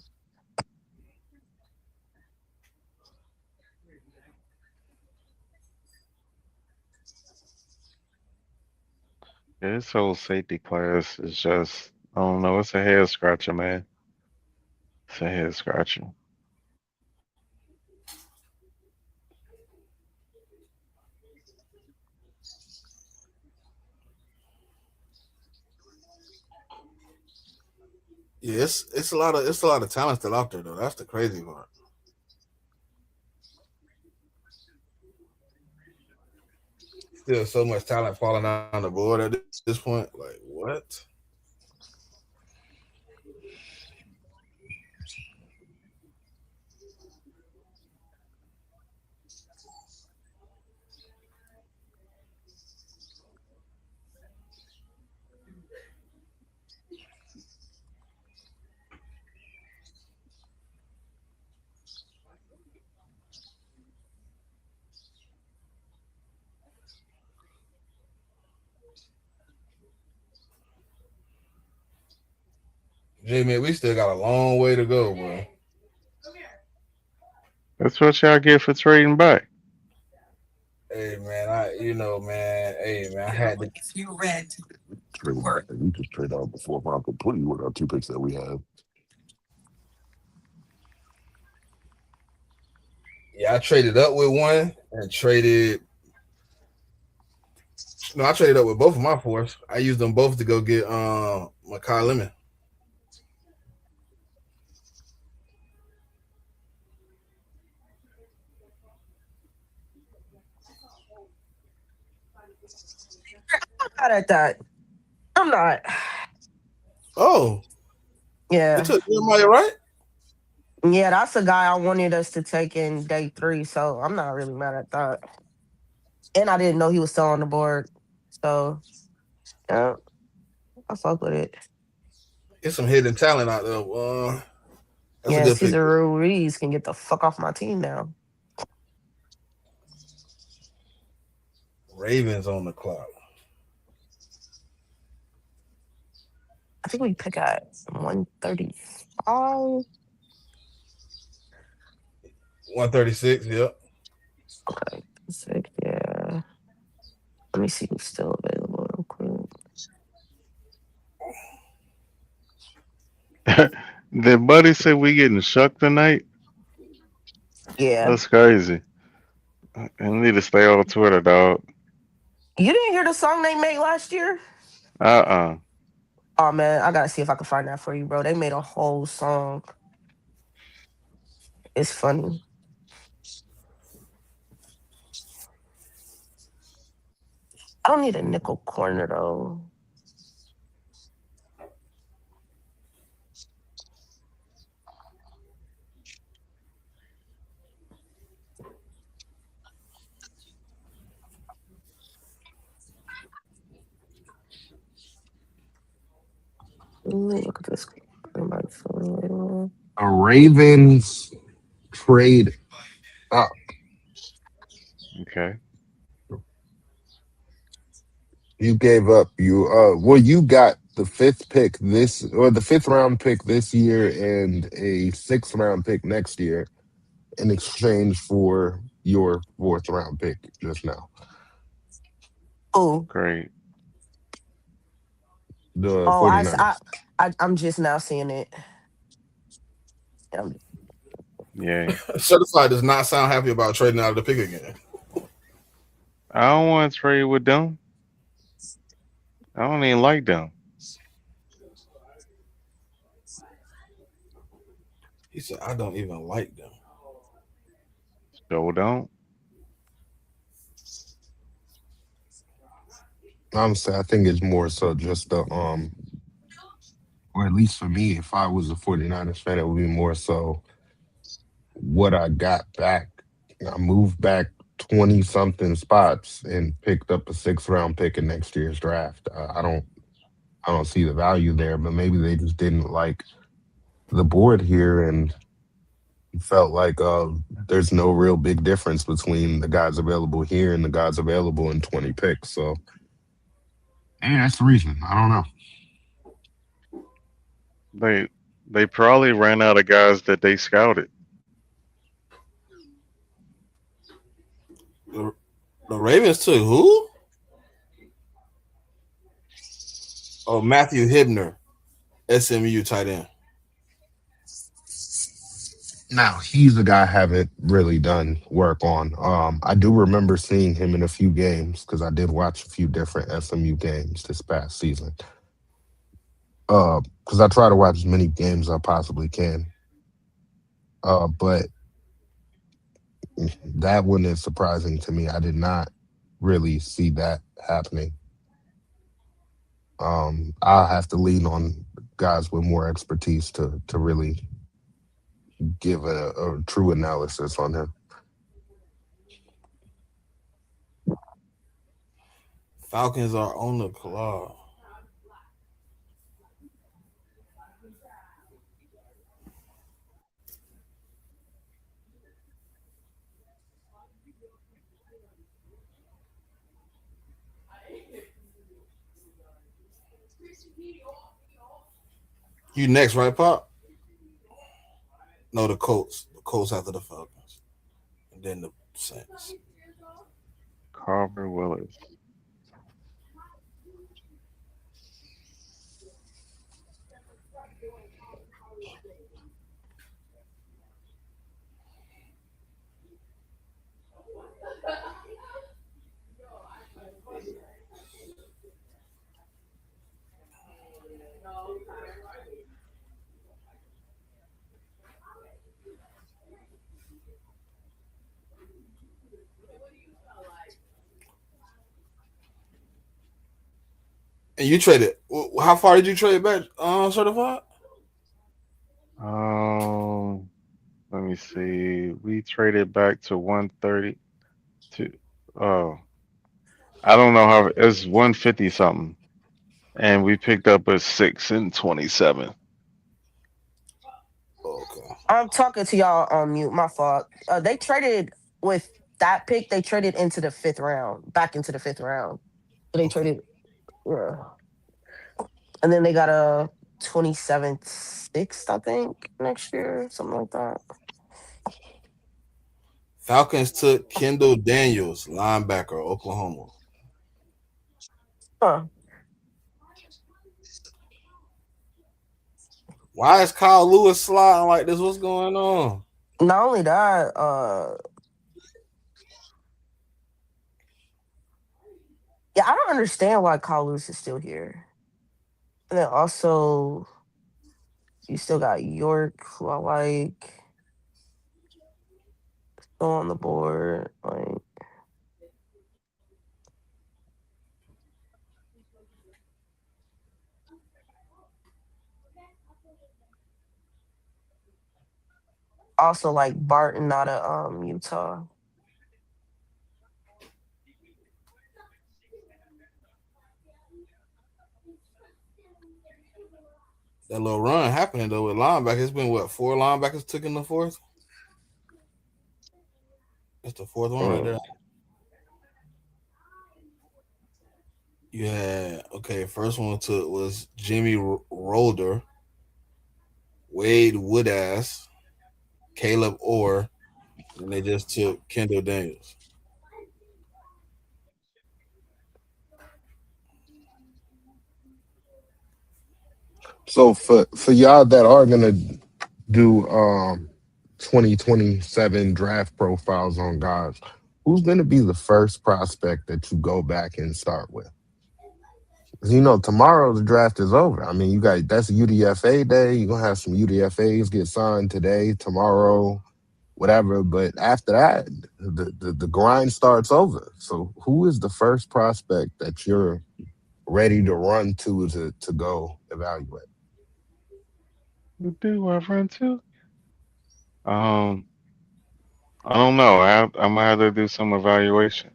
Yeah, this whole safety class is just, I don't know, it's a head scratcher, man. It's a head scratcher. Yeah, it's a lot of talent still out there though. That's the crazy part. Still so much talent falling on the board at this point. Like what? J man, we still got a long way to go, bro. That's what y'all get for trading back. Hey man, man. Hey man, I had to. Trade back. We just trade out the fourth round completely with our two picks that we have. Yeah, I traded up with one and traded. No, I traded up with both of my fours. I used them both to go get Makai Lemon. I'm not at that. I'm not. Oh, they Yeah. took Jeremiah right. Yeah, that's a guy I wanted us to take in day three, so I'm not really mad at that. And I didn't know he was still on the board. So yeah, I fuck with it. Get some hidden talent out there. That's a Yeah, good pick. Cesar Ruiz can get the fuck off my team now. Ravens on the clock. I think we pick at 135. 136. Yep. Okay, sick. Yeah. Let me see who's still available real quick. Did Buddy say we getting shucked tonight? Yeah. That's crazy. I need to stay on Twitter, dog. You didn't hear the song they made last year? Uh-uh. Oh man, I gotta see if I can find that for you, bro. They made a whole song. It's funny. I don't need a nickel corner though. Let me look at this. Everybody feeling later. A Ravens trade up. Okay. You gave up. You got the fifth pick this or the fifth round pick this year and a sixth round pick next year in exchange for your fourth round pick just now. Oh, Great. The oh, 49ers. I'm just now seeing it. Um, Yay. Certified does not sound happy about trading out of the pick again. I don't want to trade with them. I don't even like them. He said, "I don't even like them." So don't. Honestly, I think it's more so just the or at least for me, if I was a 49ers fan, it would be more so what I got back. I moved back 20 something spots and picked up a sixth round pick in next year's draft. I don't see the value there, but maybe they just didn't like the board here and felt like there's no real big difference between the guys available here and the guys available in 20 picks. So, hey, that's the reason. I don't know. They they probably ran out of guys that they scouted. The, the Ravens took who? Oh, Matthew Hibner, SMU tight end. Now he's a guy I haven't really done work on. I do remember seeing him in a few games because I did watch a few different SMU games this past season. Because I try to watch as many games as I possibly can. But that one is surprising to me. I did not really see that happening. I'll have to lean on guys with more expertise to really give a true analysis on him. Falcons are on the clock. You next, right, Pop? No, the Colts. The Colts after the Falcons, and then the Saints. Carver Willis. And you traded. How far did you trade back? Certified. Um, Let me see. We traded back to 130 to oh, I don't know how it's 150 something. And we picked up a 6 and 27. Okay. I'm talking to y'all on mute. My fault. They traded with that pick. They traded into the fifth round, back into the fifth round. So they Okay. traded, yeah. And then they got a 27th, sixth, I think, next year, something like that. Falcons took Kendall Daniels, linebacker, Oklahoma. Huh. Why is Kyle Lewis sliding like this? What's going on? Not only that, yeah, I don't understand why Kyle Lewis is still here. And then also, you still got York, who I like, still on the board. Like, also like Barton out of Utah. That little run happening though with linebackers. It's been what, four linebackers took in the fourth? That's the fourth one right Uh, there. You had okay. First one took was Jimmy Rolder, Wade Woodass, Caleb Orr, and they just took Kendall Daniels. So for y'all that are gonna do 2027 draft profiles on guys, who's gonna be the first prospect that you go back and start with? 'Cause you know tomorrow the draft is over. I mean, you got that's UDFA day. You're gonna have some UDFAs get signed today, tomorrow, whatever. But after that, the grind starts over. So who is the first prospect that you're ready to run to go evaluate? You do I run to? Um, I don't know. I'm gonna have to do some evaluation.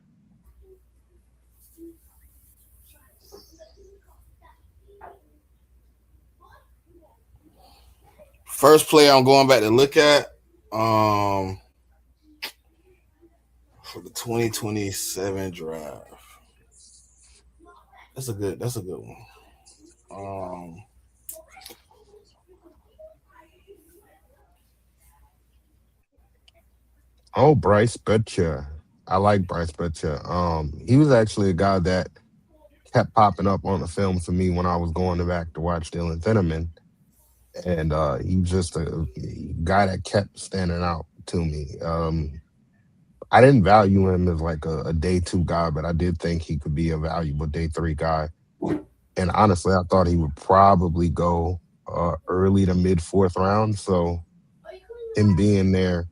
First player I'm going back to look at um for the 2027 draft. That's a good one. Um, Oh, Bryce Butcher. I like Bryce Butcher. He was actually a guy that kept popping up on the film for me when I was going back to watch Dylan Finneman. And he was just a guy that kept standing out to me. I didn't value him as like a day two guy, but I did think he could be a valuable day three guy. And honestly, I thought he would probably go early to mid fourth round. So him being there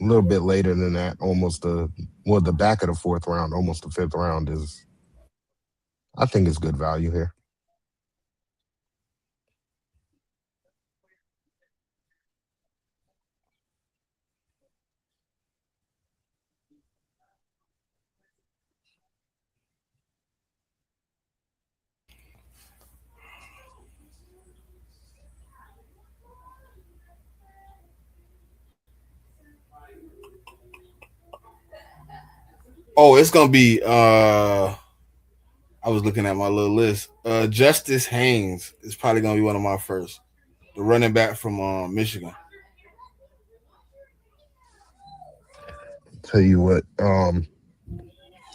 a little bit later than that, almost the back of the fourth round, almost the fifth round is I think it's good value here. oh, it's gonna be. I was looking at my little list. Justice Haynes is probably gonna be one of my first. The running back from Michigan. Tell you what,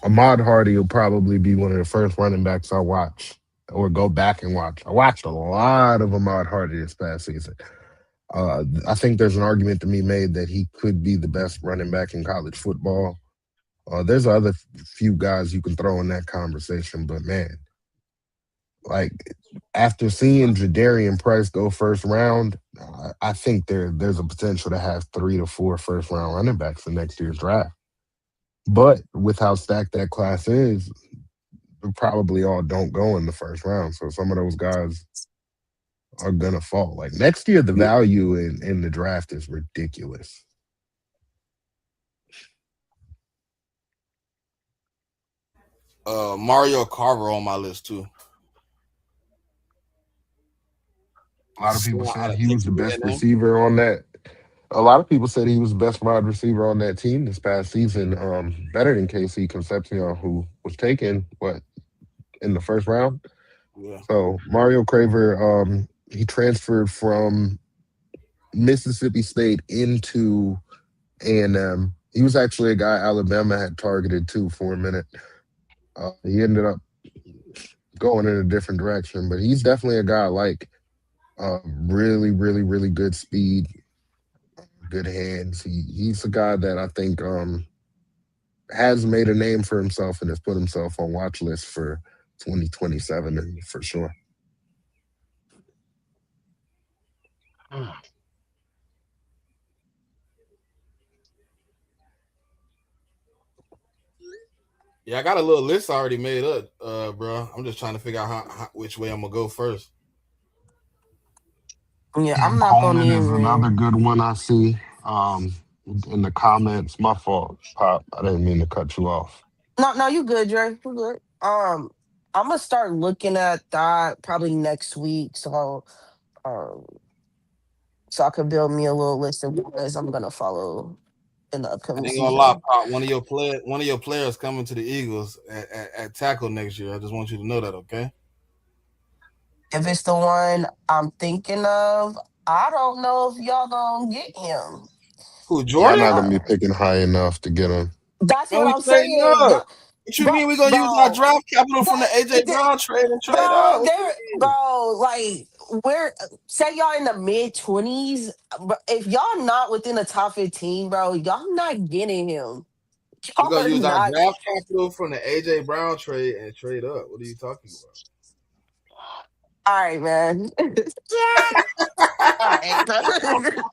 Ahmad Hardy will probably be one of the first running backs I watch or go back and watch. I watched a lot of Ahmad Hardy this past season. I think there's an argument to be made that he could be the best running back in college football. There's other few guys you can throw in that conversation, but man, like after seeing Jadarian Price go first round, I think there's a potential to have 3 to 4 first round running backs in next year's draft. But with how stacked that class is, we probably all don't go in the first round. So some of those guys are gonna fall. Like next year, the value in the draft is ridiculous. Mario Carver on my list too. A lot of people Sound said out of he was the Texas best A&M. receiver on that. A lot of people said he was the best wide receiver on that team this past season. Better than KC Concepcion, who was taken in the first round. Yeah. So Mario Craver, he transferred from Mississippi State into A&M. He was actually a guy Alabama had targeted too for a minute. He ended up going in a different direction, but he's definitely a guy I like. Really, really, really good speed, good hands. He's a guy that I think has made a name for himself and has put himself on watch list for 2027 and for sure. Yeah, I got a little list already made up, bro. I'm just trying to figure out which way I'm gonna go first. Yeah, I'm Ian not gonna Coleman is another even. good one I see. In the comments, my fault, Pop. I didn't mean to cut you off. No, no, you good, Dre. You good. I'm gonna start looking at that probably next week. Um, so I could build me a little list of guys I'm gonna follow in the I upcoming ain't gonna lie, season. Pop. One of your players coming to the Eagles at tackle next year. I just want you to know that, okay? If it's the one I'm thinking of, I don't know if y'all gonna get him. Who, Y'all Jordan? not gonna Uh, be picking high enough to get him. that's Man, what we I'm trading saying. up. Y'all, What you bro, mean we gonna use our bro, draft capital from the AJ that, Brown trade and trade bro, up? What you there, mean? bro, like we're say y'all in the mid 20s, but if y'all not within the top 15, bro, y'all not getting him. We're Y'all gonna are use our not. draft capital from the AJ Brown trade and trade up. What are you talking All right, man. All right. about?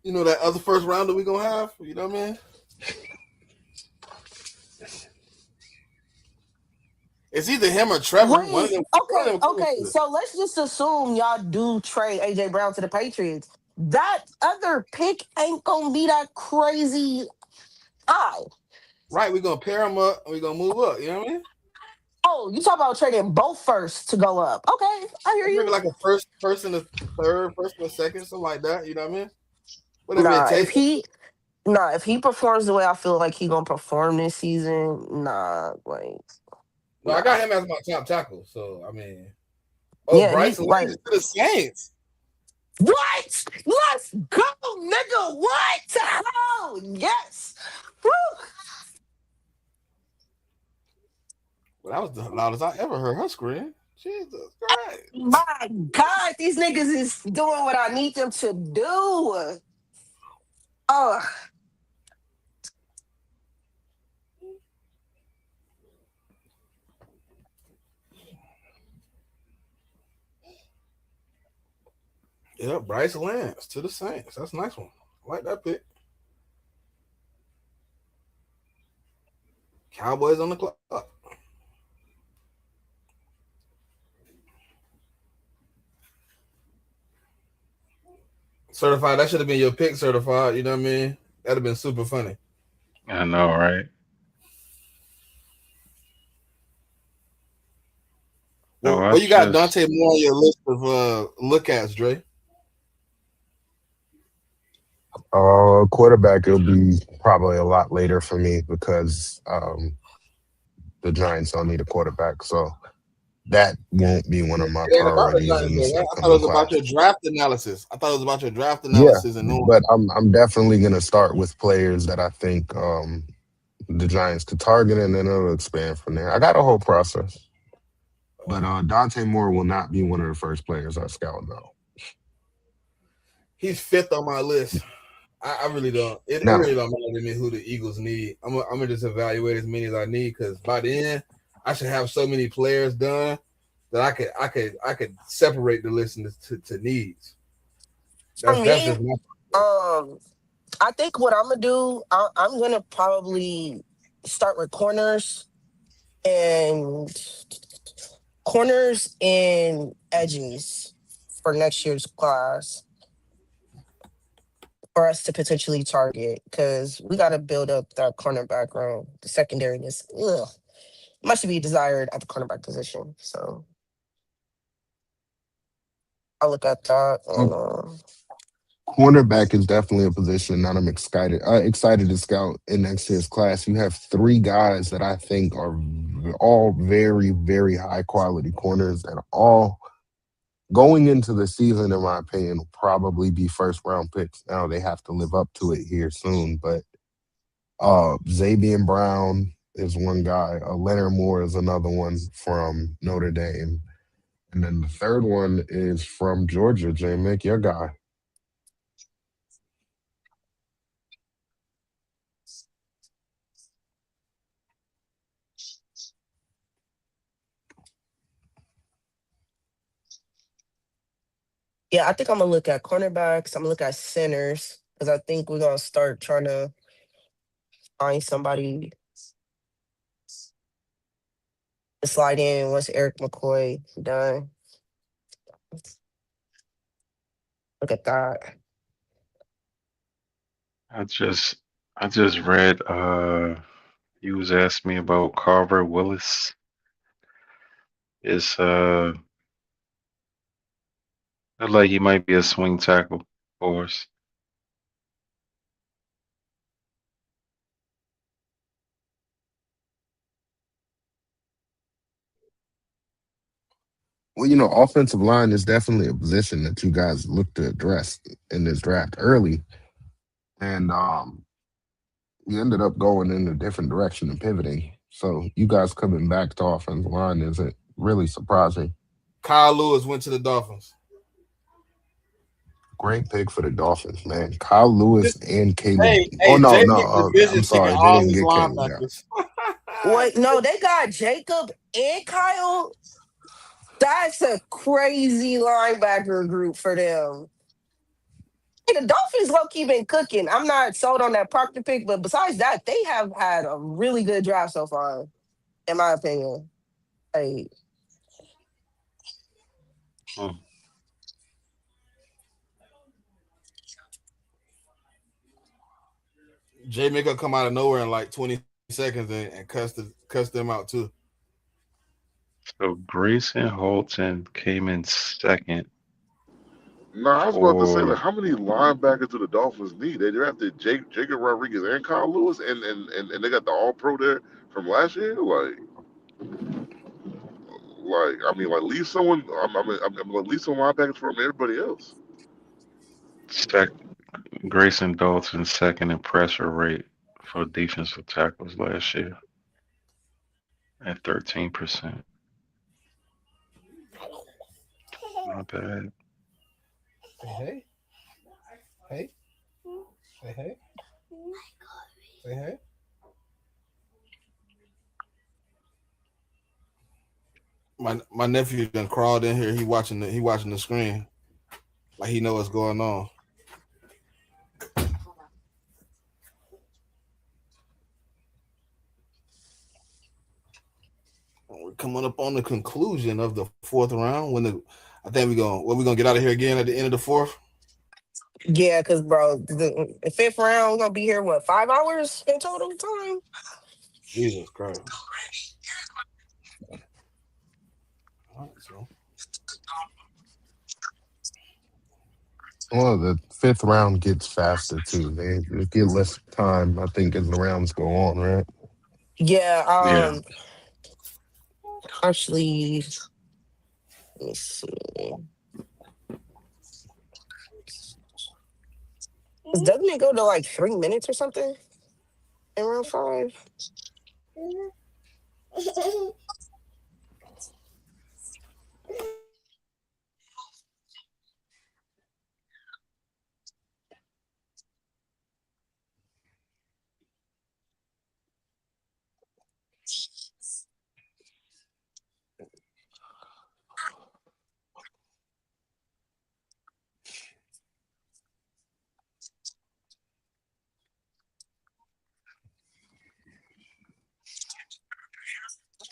You know that other first rounder we gonna have? You know what I mean? It's either him or Trevor. Wait, One of okay, them coming okay. to it. So let's just assume y'all do trade AJ Brown to the Patriots. That other pick ain't gonna be that crazy high. Right, we're gonna pair them up and we're gonna move up. You know what I mean? Oh, you talk about trading both first to go up. Okay, I hear Maybe you. like a first and a third, first and a second, something like that. You know what I mean? Whatever it Nah, if takes. he nah, if he performs the way I feel like he gonna perform this season, nah, like No, I nah. got him as my top tackle. So I mean, oh, Yeah, he Bryce like Lane to the Saints. what? Let's go, nigga. What? Oh, yes. Woo. Well, that was the loudest I ever heard her scream. Jesus Christ! My God, these niggas is doing what I need them to do. Oh, Yeah, Bryce Lance to the Saints. That's a nice one. I like that pick. Cowboys on the clock. Certified. That should have been your pick, certified. You know what I mean? That'd have been super funny. I know, right? No, Well, I you got just Dante Moore on your list of look ats, Dre. Quarterback, it'll be probably a lot later for me because the Giants don't need a quarterback. So that won't be one of my It ain't about the priorities Giants, in though, this right? I thought it upcoming was about class. your draft analysis. I thought it was about your draft Yeah, analysis and knowing. but I'm definitely gonna start with players that I think the Giants could target, and then it'll expand from there. I got a whole process, but Dante Moore will not be one of the first players I scout though. He's fifth on my list. I really don't. It Now, really don't matter to me who the Eagles need. I'm gonna just evaluate as many as I need because by the end, I should have so many players done that I could separate the list to needs. for That's me, just my um, I think what I'm gonna do, I'm gonna probably start with and corners and edges for next year's class for us to potentially target because we got to build up that cornerback room. The secondary is much to be desired at the cornerback position. So I'll look at that uh, and cornerback is definitely a position that I'm excited to scout in next year's class. You have three guys that I think are all very, very high quality corners that are all going into the season, in my opinion, will probably be first round picks. Now they have to live up to it here soon, but Xavier Brown is one guy. Leonard Moore is another one from Notre Dame, and then the third one is from Georgia. J. Mick, your guy. yeah, I think I'm gonna look at cornerbacks. I'm gonna look at centers because I think we're gonna start trying to find somebody to slide in once Eric McCoy done. Look at that. I just I just read you was asking me about Carver Willis. It's Look like he might be a swing tackle for us. Well, offensive line is definitely a position that you guys look to address in this draft early, and you ended up going in a different direction and pivoting. So you guys coming back to offensive line isn't really surprising. Kyle Lewis went to the Dolphins. Great pick for the Dolphins, man. Kyle Lewis and Caleb. Hey, Oh hey, no, Jay no. McDivision I'm taking sorry, they all didn't his get Caleb. Yeah. linebackers. Wait, no, they got Jacob and Kyle. That's a crazy linebacker group for them. Hey, the Dolphins low key been cooking. I'm not sold on that Proctor pick, but besides that, they have had a really good draft so far, in my opinion. Hey, Hmm. Jay Mick come out of nowhere in like 20 seconds and cuss them out too. So Grayson Holton came in second Nah, I was about to say, like, for how many linebackers do the Dolphins need? They drafted Jacob Rodriguez and Kyle Lewis, and they got the All Pro there from last year. I mean, like, leave someone. I mean, like, leave some linebackers from everybody else. sec Grayson Dalton second in pressure rate for defensive tackles last year at 13%. Not bad. Hey, hey, hey, hey, hey, hey. My nephew done crawled in here. He watching the screen like he know what's going on. We're coming up on the conclusion of the fourth round. I think we gonna get out of here again at the end of the fourth. yeah, because, bro, the fifth round, we're going to be here, what, 5 hours in total time? Jesus Christ! All right, so Well, the fifth round gets faster too. They get less time, I think, as the rounds go on, right? Yeah, Yeah. actually, let me see. 'Cause doesn't it go to like 3 minutes or something in round five?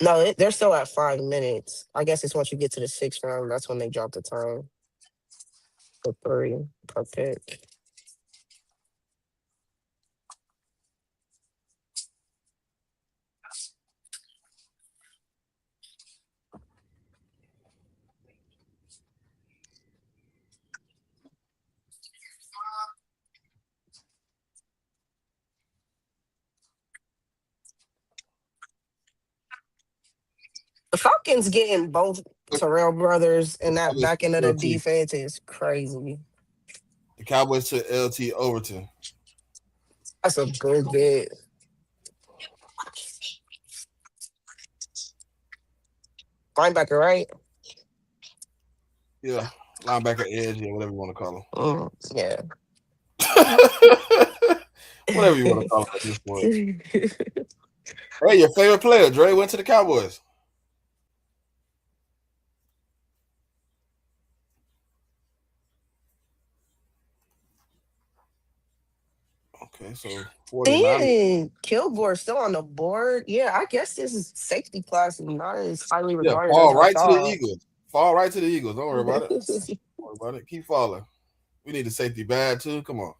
No, they're still at 5 minutes. I guess it's once you get to the sixth round, that's when they drop the time for three per pick. The Falcons getting both Terrell brothers and that Cowboys back end of to the LT. defense is crazy. The Cowboys to LT Overton. That's a good get. Linebacker, right? Yeah, linebacker edge, yeah, whatever you want to call Yeah. him. Whatever you want to call him at this point. Hey, your favorite player, Dre, went to the Cowboys. Okay, so 49. And Kilgore still on the board. Yeah, I guess this is safety class is not as highly Yeah, regarded as fall I right to the thought. Eagles. Fall right to the Eagles. Don't worry about it. Don't worry about it. Keep falling. We need a safety bad too. Come on.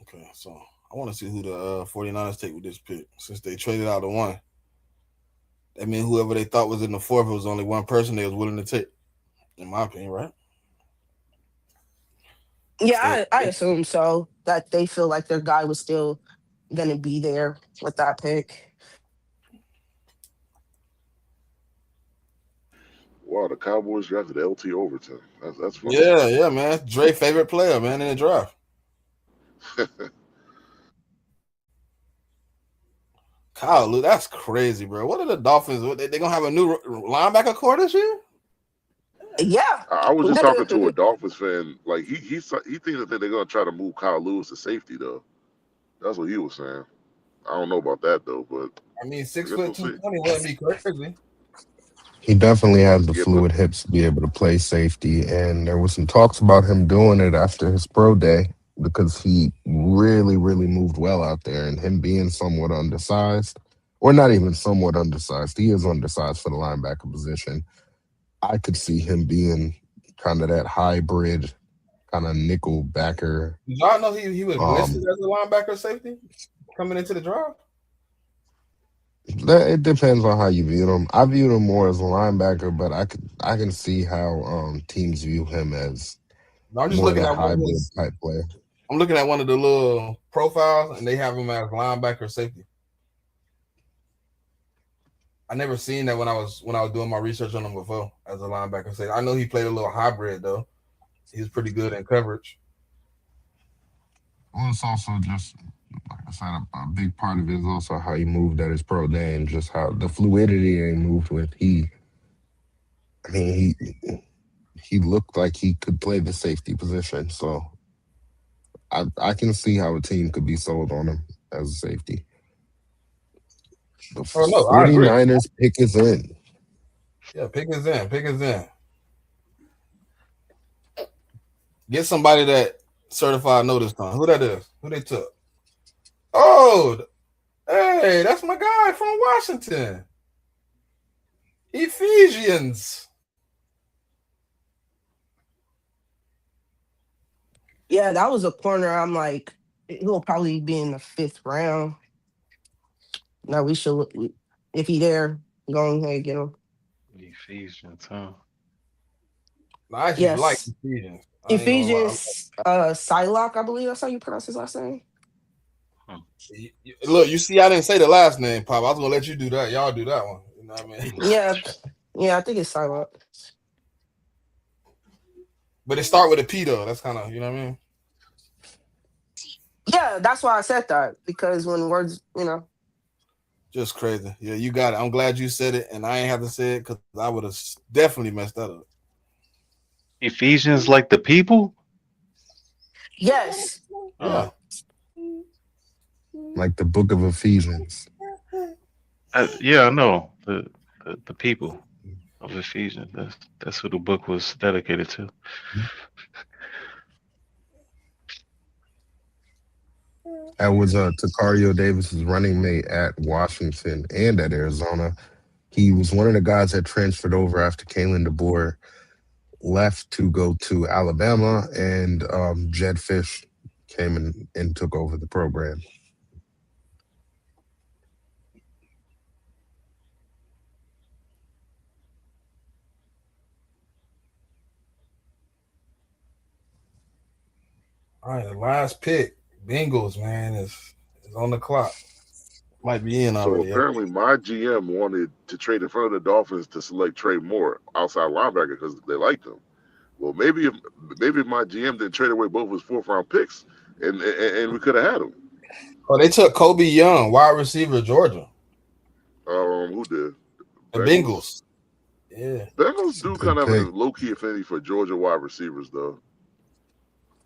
Okay, so I want to see who the 49ers take with this pick since they traded out the one. I mean, whoever they thought was in the fourth, it was only one person they was willing to take, in my opinion, right? Yeah, And I assume so. That they feel like their guy was still gonna be there with that pick. Wow, the Cowboys drafted LT Overton. That's funny. yeah, man, Dre favorite player, man, in the draft. Kyle, Lou, that's crazy, bro. What are the Dolphins? They gonna have a new linebacker core this year? Yeah. I was just talking to a Dolphins fan. Like he thinks that they're gonna try to move Kyle Lewis to safety though. That's what he was saying. I don't know about that though, but I mean, I six guess foot we'll two see. twenty wouldn't be crazy. He definitely has the Yeah, but fluid hips to be able to play safety, and there was some talks about him doing it after his pro day because he really, really moved well out there, and him being somewhat undersized, or not even somewhat undersized, he is undersized for the linebacker position. I could see him being kind of that hybrid, kind of nickel backer. Did y'all know he was listed Um, as a linebacker safety coming into the draft? it depends on how you view him. I view him more as a linebacker, but I can see how teams view him as No, I'm just more of looking that at one of hybrid his. type player. I'm looking at one of the little profiles, and they have him as linebacker safety. I never seen that when I was doing my research on him before as a linebacker safety. I know he played a little hybrid though. He was pretty good in coverage. Well, it's also just like I said, a big part of it is also how he moved at his pro day and just how the fluidity he moved with. I mean, he looked like he could play the safety position. So I can see how a team could be sold on him as a safety. The Oh no, I agree. 49ers pick is in. Yeah, pick us in. Pick us in. Get somebody that certified notice time. Who that is? Who they took? Oh, hey, that's my guy from Washington. Ephesians. Yeah, that was a corner. I'm like, he'll probably be in the fifth round. Now we should look if he there, go ahead and get him. Ephesians, huh? I actually like Yes. Ephesians. I ain't gonna lie. Ephesians Psylocke, I believe that's how you pronounce his last name. Hmm. Look, you see, I didn't say the last name, Pop. I was gonna let you do that. Y'all do that one. You know what I mean? Yeah. Yeah, I think it's Psylocke. But it start with a P though. That's kind of you know what I mean. Yeah, that's why I said that. Because when words. Just crazy. Yeah, you got it. I'm glad you said it, and I ain't have to say it because I would have definitely messed that up. Ephesians like the people? Yes. Yeah. Like the book of Ephesians. Yeah, I know the people of Ephesians. That's who the book was dedicated to. That was Takario Davis's running mate at Washington and at Arizona. He was one of the guys that transferred over after Kalen DeBoer left to go to Alabama, and Jed Fish came and took over the program. All right, the last pick, Bengals, man, is on the clock. Might be in so already. Yeah. apparently my GM wanted to trade in front of the Dolphins to select Trey Moore, outside linebacker, because they liked him. Well, maybe if my GM didn't trade away both his fourth round picks, and we could have had him. Oh, they took Kobe Young, wide receiver, Georgia. Who did? The Bengals. Bengals. Yeah. Bengals It's a do kind good of have a pick. low key affinity for Georgia wide receivers, though.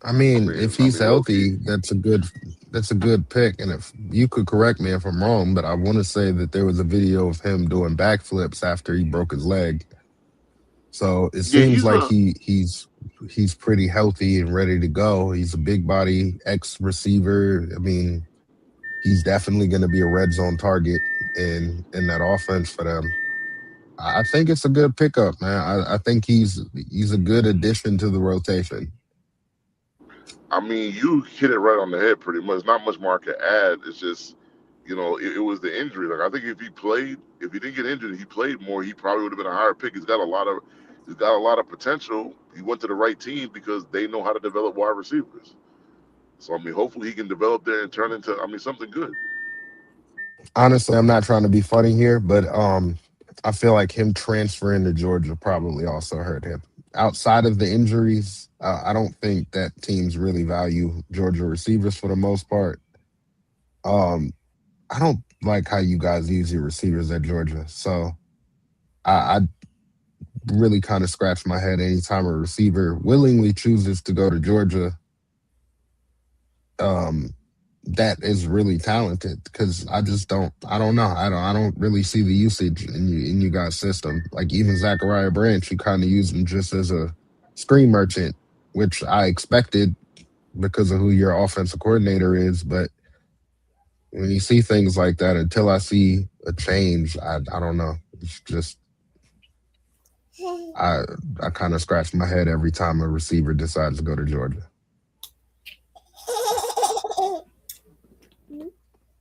I mean, if I he's mean, low key. healthy, that's a good pick. And if you could correct me if I'm wrong, but I want to say that there was a video of him doing backflips after he broke his leg. So it Yeah, seems he's like a he's pretty healthy and ready to go. He's a big body ex receiver. I mean, he's definitely going to be a red zone target in that offense for them. I think it's a good pickup, man. I think he's a good addition to the rotation. I mean, you hit it right on the head pretty much. Not much more I could add. It's just, it was the injury. Like I think if he didn't get injured, he played more. He probably would have been a higher pick. He's got a lot of potential. He went to the right team because they know how to develop wide receivers. So I mean, hopefully he can develop there and turn into, something good. Honestly, I'm not trying to be funny here, but I feel like him transferring to Georgia probably also hurt him. Outside of the injuries, I don't think that teams really value Georgia receivers for the most part. Um, I don't like how you guys use your receivers at Georgia, so I really kind of scratch my head anytime a receiver willingly chooses to go to Georgia. Um, that is really talented because I don't know I don't really see the usage in you guys system. Like even Zachariah Branch, you kind of use him just as a screen merchant, which I expected because of who your offensive coordinator is. But when you see things like that, until I see a change, I don't know. It's just I I kind of scratch my head every time a receiver decides to go to Georgia.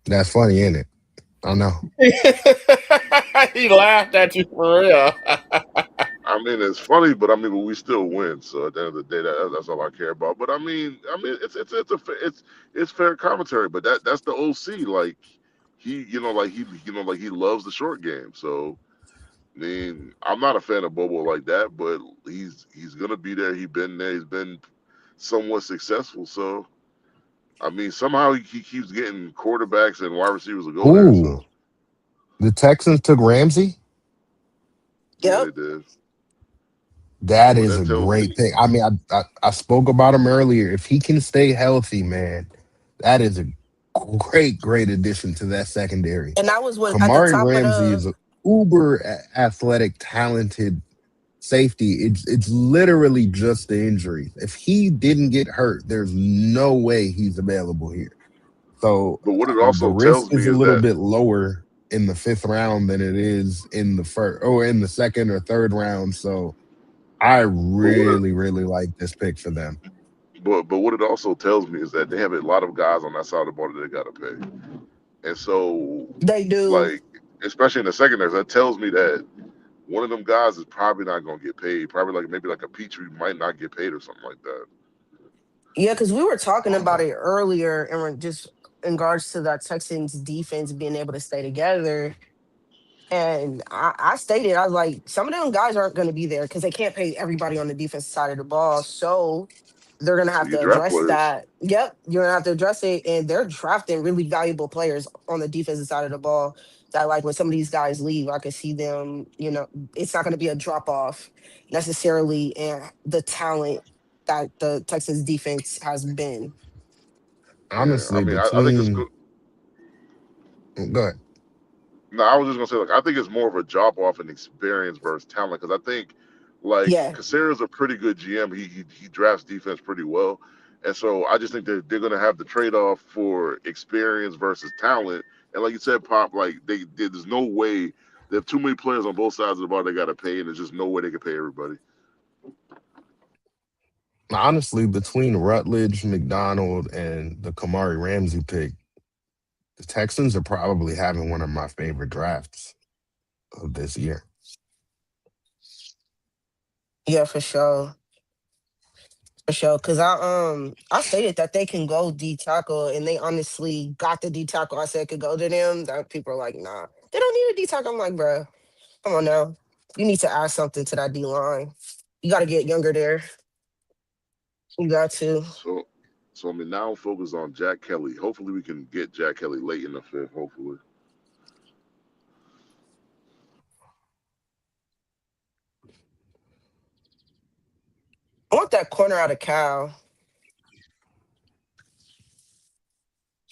That's funny, isn't it? I know. He laughed at you for real. I mean, it's funny, but but we still win. So at the end of the day, that's all I care about. But it's fair commentary. But that's the OC. Like he loves the short game. So I mean, I'm not a fan of Bobo like that, but he's gonna be there. He's been there. He's been somewhat successful. So I mean, somehow he keeps getting quarterbacks and wide receivers to go there. Ooh, So the Texans took Ramsey. yeah, Yep. they did. That But is that a tells great me, pick. I mean, I spoke about him earlier. If he can stay healthy, man, that is a great addition to that secondary. And that was when at the Kamari top of Ramsey the is a uber athletic, talented safety. It's literally just the injury. If he didn't get hurt, there's no way he's available here. So but what it the also risk tells me is a is little that, bit lower in the fifth round than it is in the first or in the second or third round. So I but what it, really like this pick for them. but what it also tells me is that they have a lot of guys on that side of the ball that they gotta pay, and so they do. like especially in the secondary, that tells me that one of them guys is probably not gonna get paid. Probably like maybe like a Petrie might not get paid or something like that. Yeah, because we were talking about it earlier, and we're just in regards to that Texans defense being able to stay together. And I stated, I was like, some of them guys aren't going to be there because they can't pay everybody on the defense side of the ball. So they're going to So have you to draft address players, that. Yep, you're going to have to address it. And they're drafting really valuable players on the defensive side of the ball. That, like, when some of these guys leave, I can see them, it's not going to be a drop off necessarily in the talent that the Texans defense has been. yeah. I Honestly, mean, I think it's between good. go ahead. No, I was just gonna say, like, I think it's more of a drop off in experience versus talent because I think, like, Yeah. Caceres a pretty good GM. He drafts defense pretty well, and so I just think that they're gonna have the trade off for experience versus talent. And like you said, Pop, like there's no way they have too many players on both sides of the ball they gotta pay, and there's just no way they can pay everybody. Honestly, between Rutledge, McDonald, and the Kamari Ramsey pick, the Texans are probably having one of my favorite drafts of this year. Yeah, for sure. For sure, because I stated that they can go D tackle, and they honestly got the D tackle I said could go to them. That people are like, nah, they don't need a D tackle. I'm like, bro, come on now, you need to add something to that D line. You got to get younger there. You got to. So, I mean, now focus on Jack Kelly. Hopefully, we can get Jack Kelly late in the fifth. Hopefully, I want that corner out of Cal,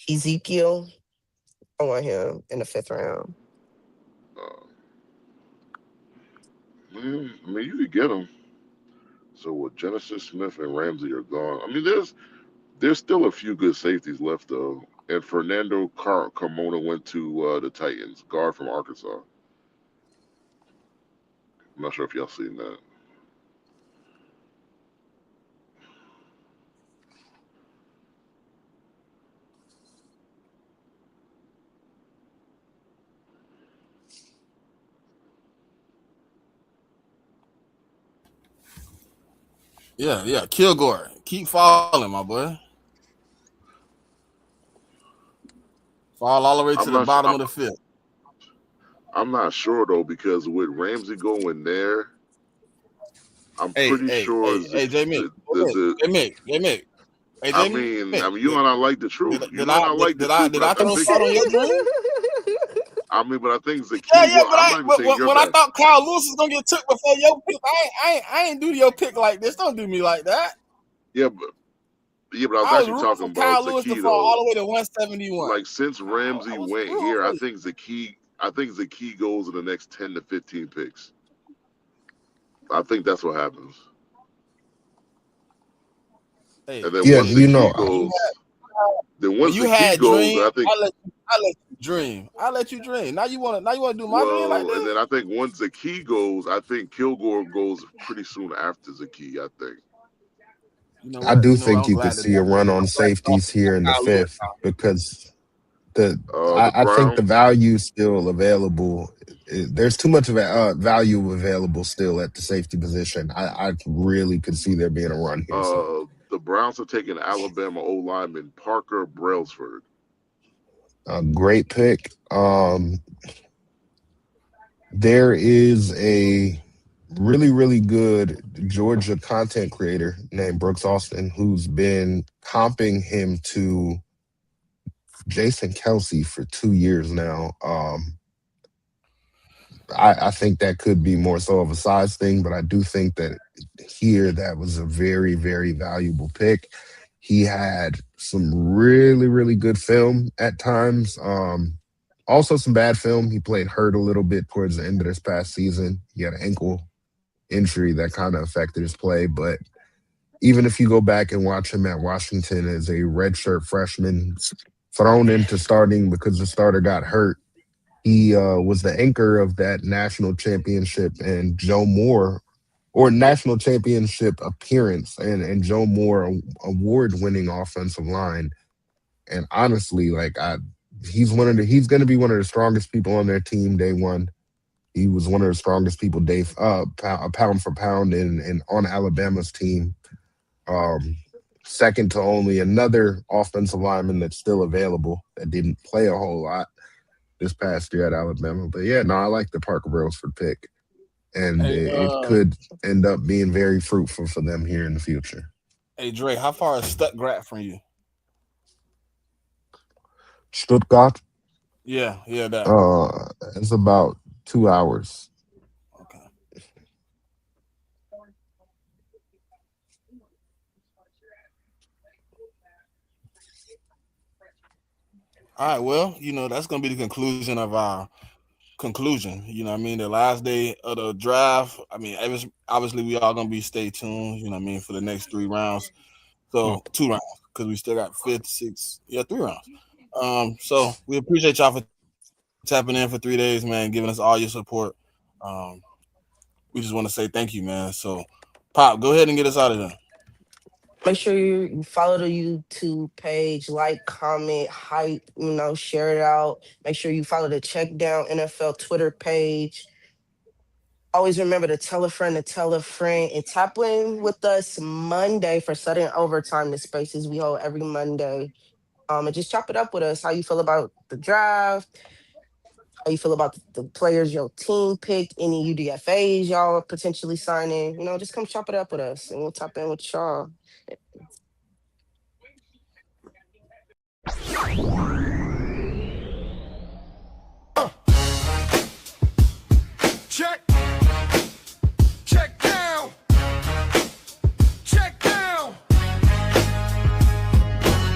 Ezekiel. I want him in the fifth round. uh, I mean, you could get him. So, with Genesis Smith and Ramsey are gone. I mean, there's still a few good safeties left though. And Fernando Carmona went to the Titans, guard from Arkansas. I'm not sure if y'all seen that. Yeah. Kilgore. Keep falling, my boy. Fall all the way I'm to the not sure. bottom of the fifth. I'm not sure though because with Ramsey going there, I'm Hey, pretty hey, sure hey, hey, J Mick. the J Mick. J Mick. Hey, J Mick. you know, and I like the truth. You know, and I like the truth, Did but I I throw think salt on your dream? but I think Yeah, Zakee. yeah, Well, but I'm not even saying your when I best. thought Kyle Lewis was gonna get took before your pick, I ain't do your pick like this. Don't do me like that. Yeah, but I was I was actually rooting talking for about Kyle Lewis to Zakee fall though. all the way to 171. Like since I Ramsey was went rooting here, for I you. think Zakee goes in the next 10 to 15 picks. I think that's what happens. And Hey, then Yeah, once you know, Zakee goes, when you had dream, I let you dream. I let you dream. Now you wanna do my dream like and this? then I think once Zakee goes, I think Kilgore goes pretty soon after Zakee, I think. I do You know what? think I'm you could glad that see a run on I'm glad that safeties here in the Kyle Lewis fifth because the The I think the Browns, value is still available. There's too much of a value available still at the safety position. I really could see there being a run here soon. the Browns are taking Alabama O lineman Parker Brailsford. A great pick. There is a really good Georgia content creator named Brooks Austin who's been comping him to Jason Kelsey for 2 years now. I think that could be more so of a size thing, but I do think that here that was a very valuable pick. He had some really good film at times. Also some bad film. He played hurt a little bit towards the end of this past season. He had an ankle injury that kind of affected his play, but even if you go back and watch him at Washington as a redshirt freshman, thrown into starting because the starter got hurt, he was the anchor of that national championship and Joe Moore, or national championship appearance and Joe Moore award winning offensive line. And honestly, he's going to be one of the strongest people on their team day one. He was one of the strongest people pound for pound and on Alabama's team. Um, Second to only another offensive lineman that's still available that didn't play a whole lot this past year at Alabama. But yeah, no, I like the Parker Brailsford pick, and Hey, it could end up being very fruitful for them here in the future. hey Dre, how far is Stuttgart from you? Stuttgart, Yeah, that. it's about 2 hours. Okay. All right, well, that's gonna be the conclusion of our conclusion. You know what I mean? The last day of the draft. I mean, obviously we all gonna be stay tuned, you know what I mean, for the next 3 rounds. So 2 rounds, because we still got fifth, sixth, 3 rounds. So we appreciate y'all for tapping in for 3 days, man, giving us all your support. Um, we just want to say thank you, man. So Pop, go ahead and get us out of there. Make sure you follow the YouTube page, like, comment, hype, share it out. Make sure you follow the Check Down NFL Twitter page. Always remember to tell a friend, and tap in with us Monday for sudden overtime. The spaces we hold every Monday. And just chop it up with us. How you feel about the draft? How you feel about the players your team picked? Any UDFAs y'all are potentially signing? Just come chop it up with us, and we'll tap in with y'all. Check, check down, check down.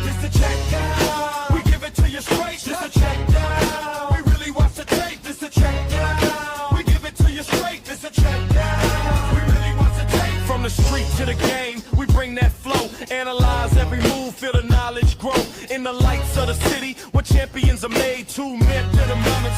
This a check down. We give it to you straight. This a check down. We really watch the tape. This a check down. We give it to you straight. This a check down. We really watch the tape. From the street to the game, we bring that flow. Analyze every move, feel the knowledge grow. In the lights of the city, where champions are made. 2 men to the moments.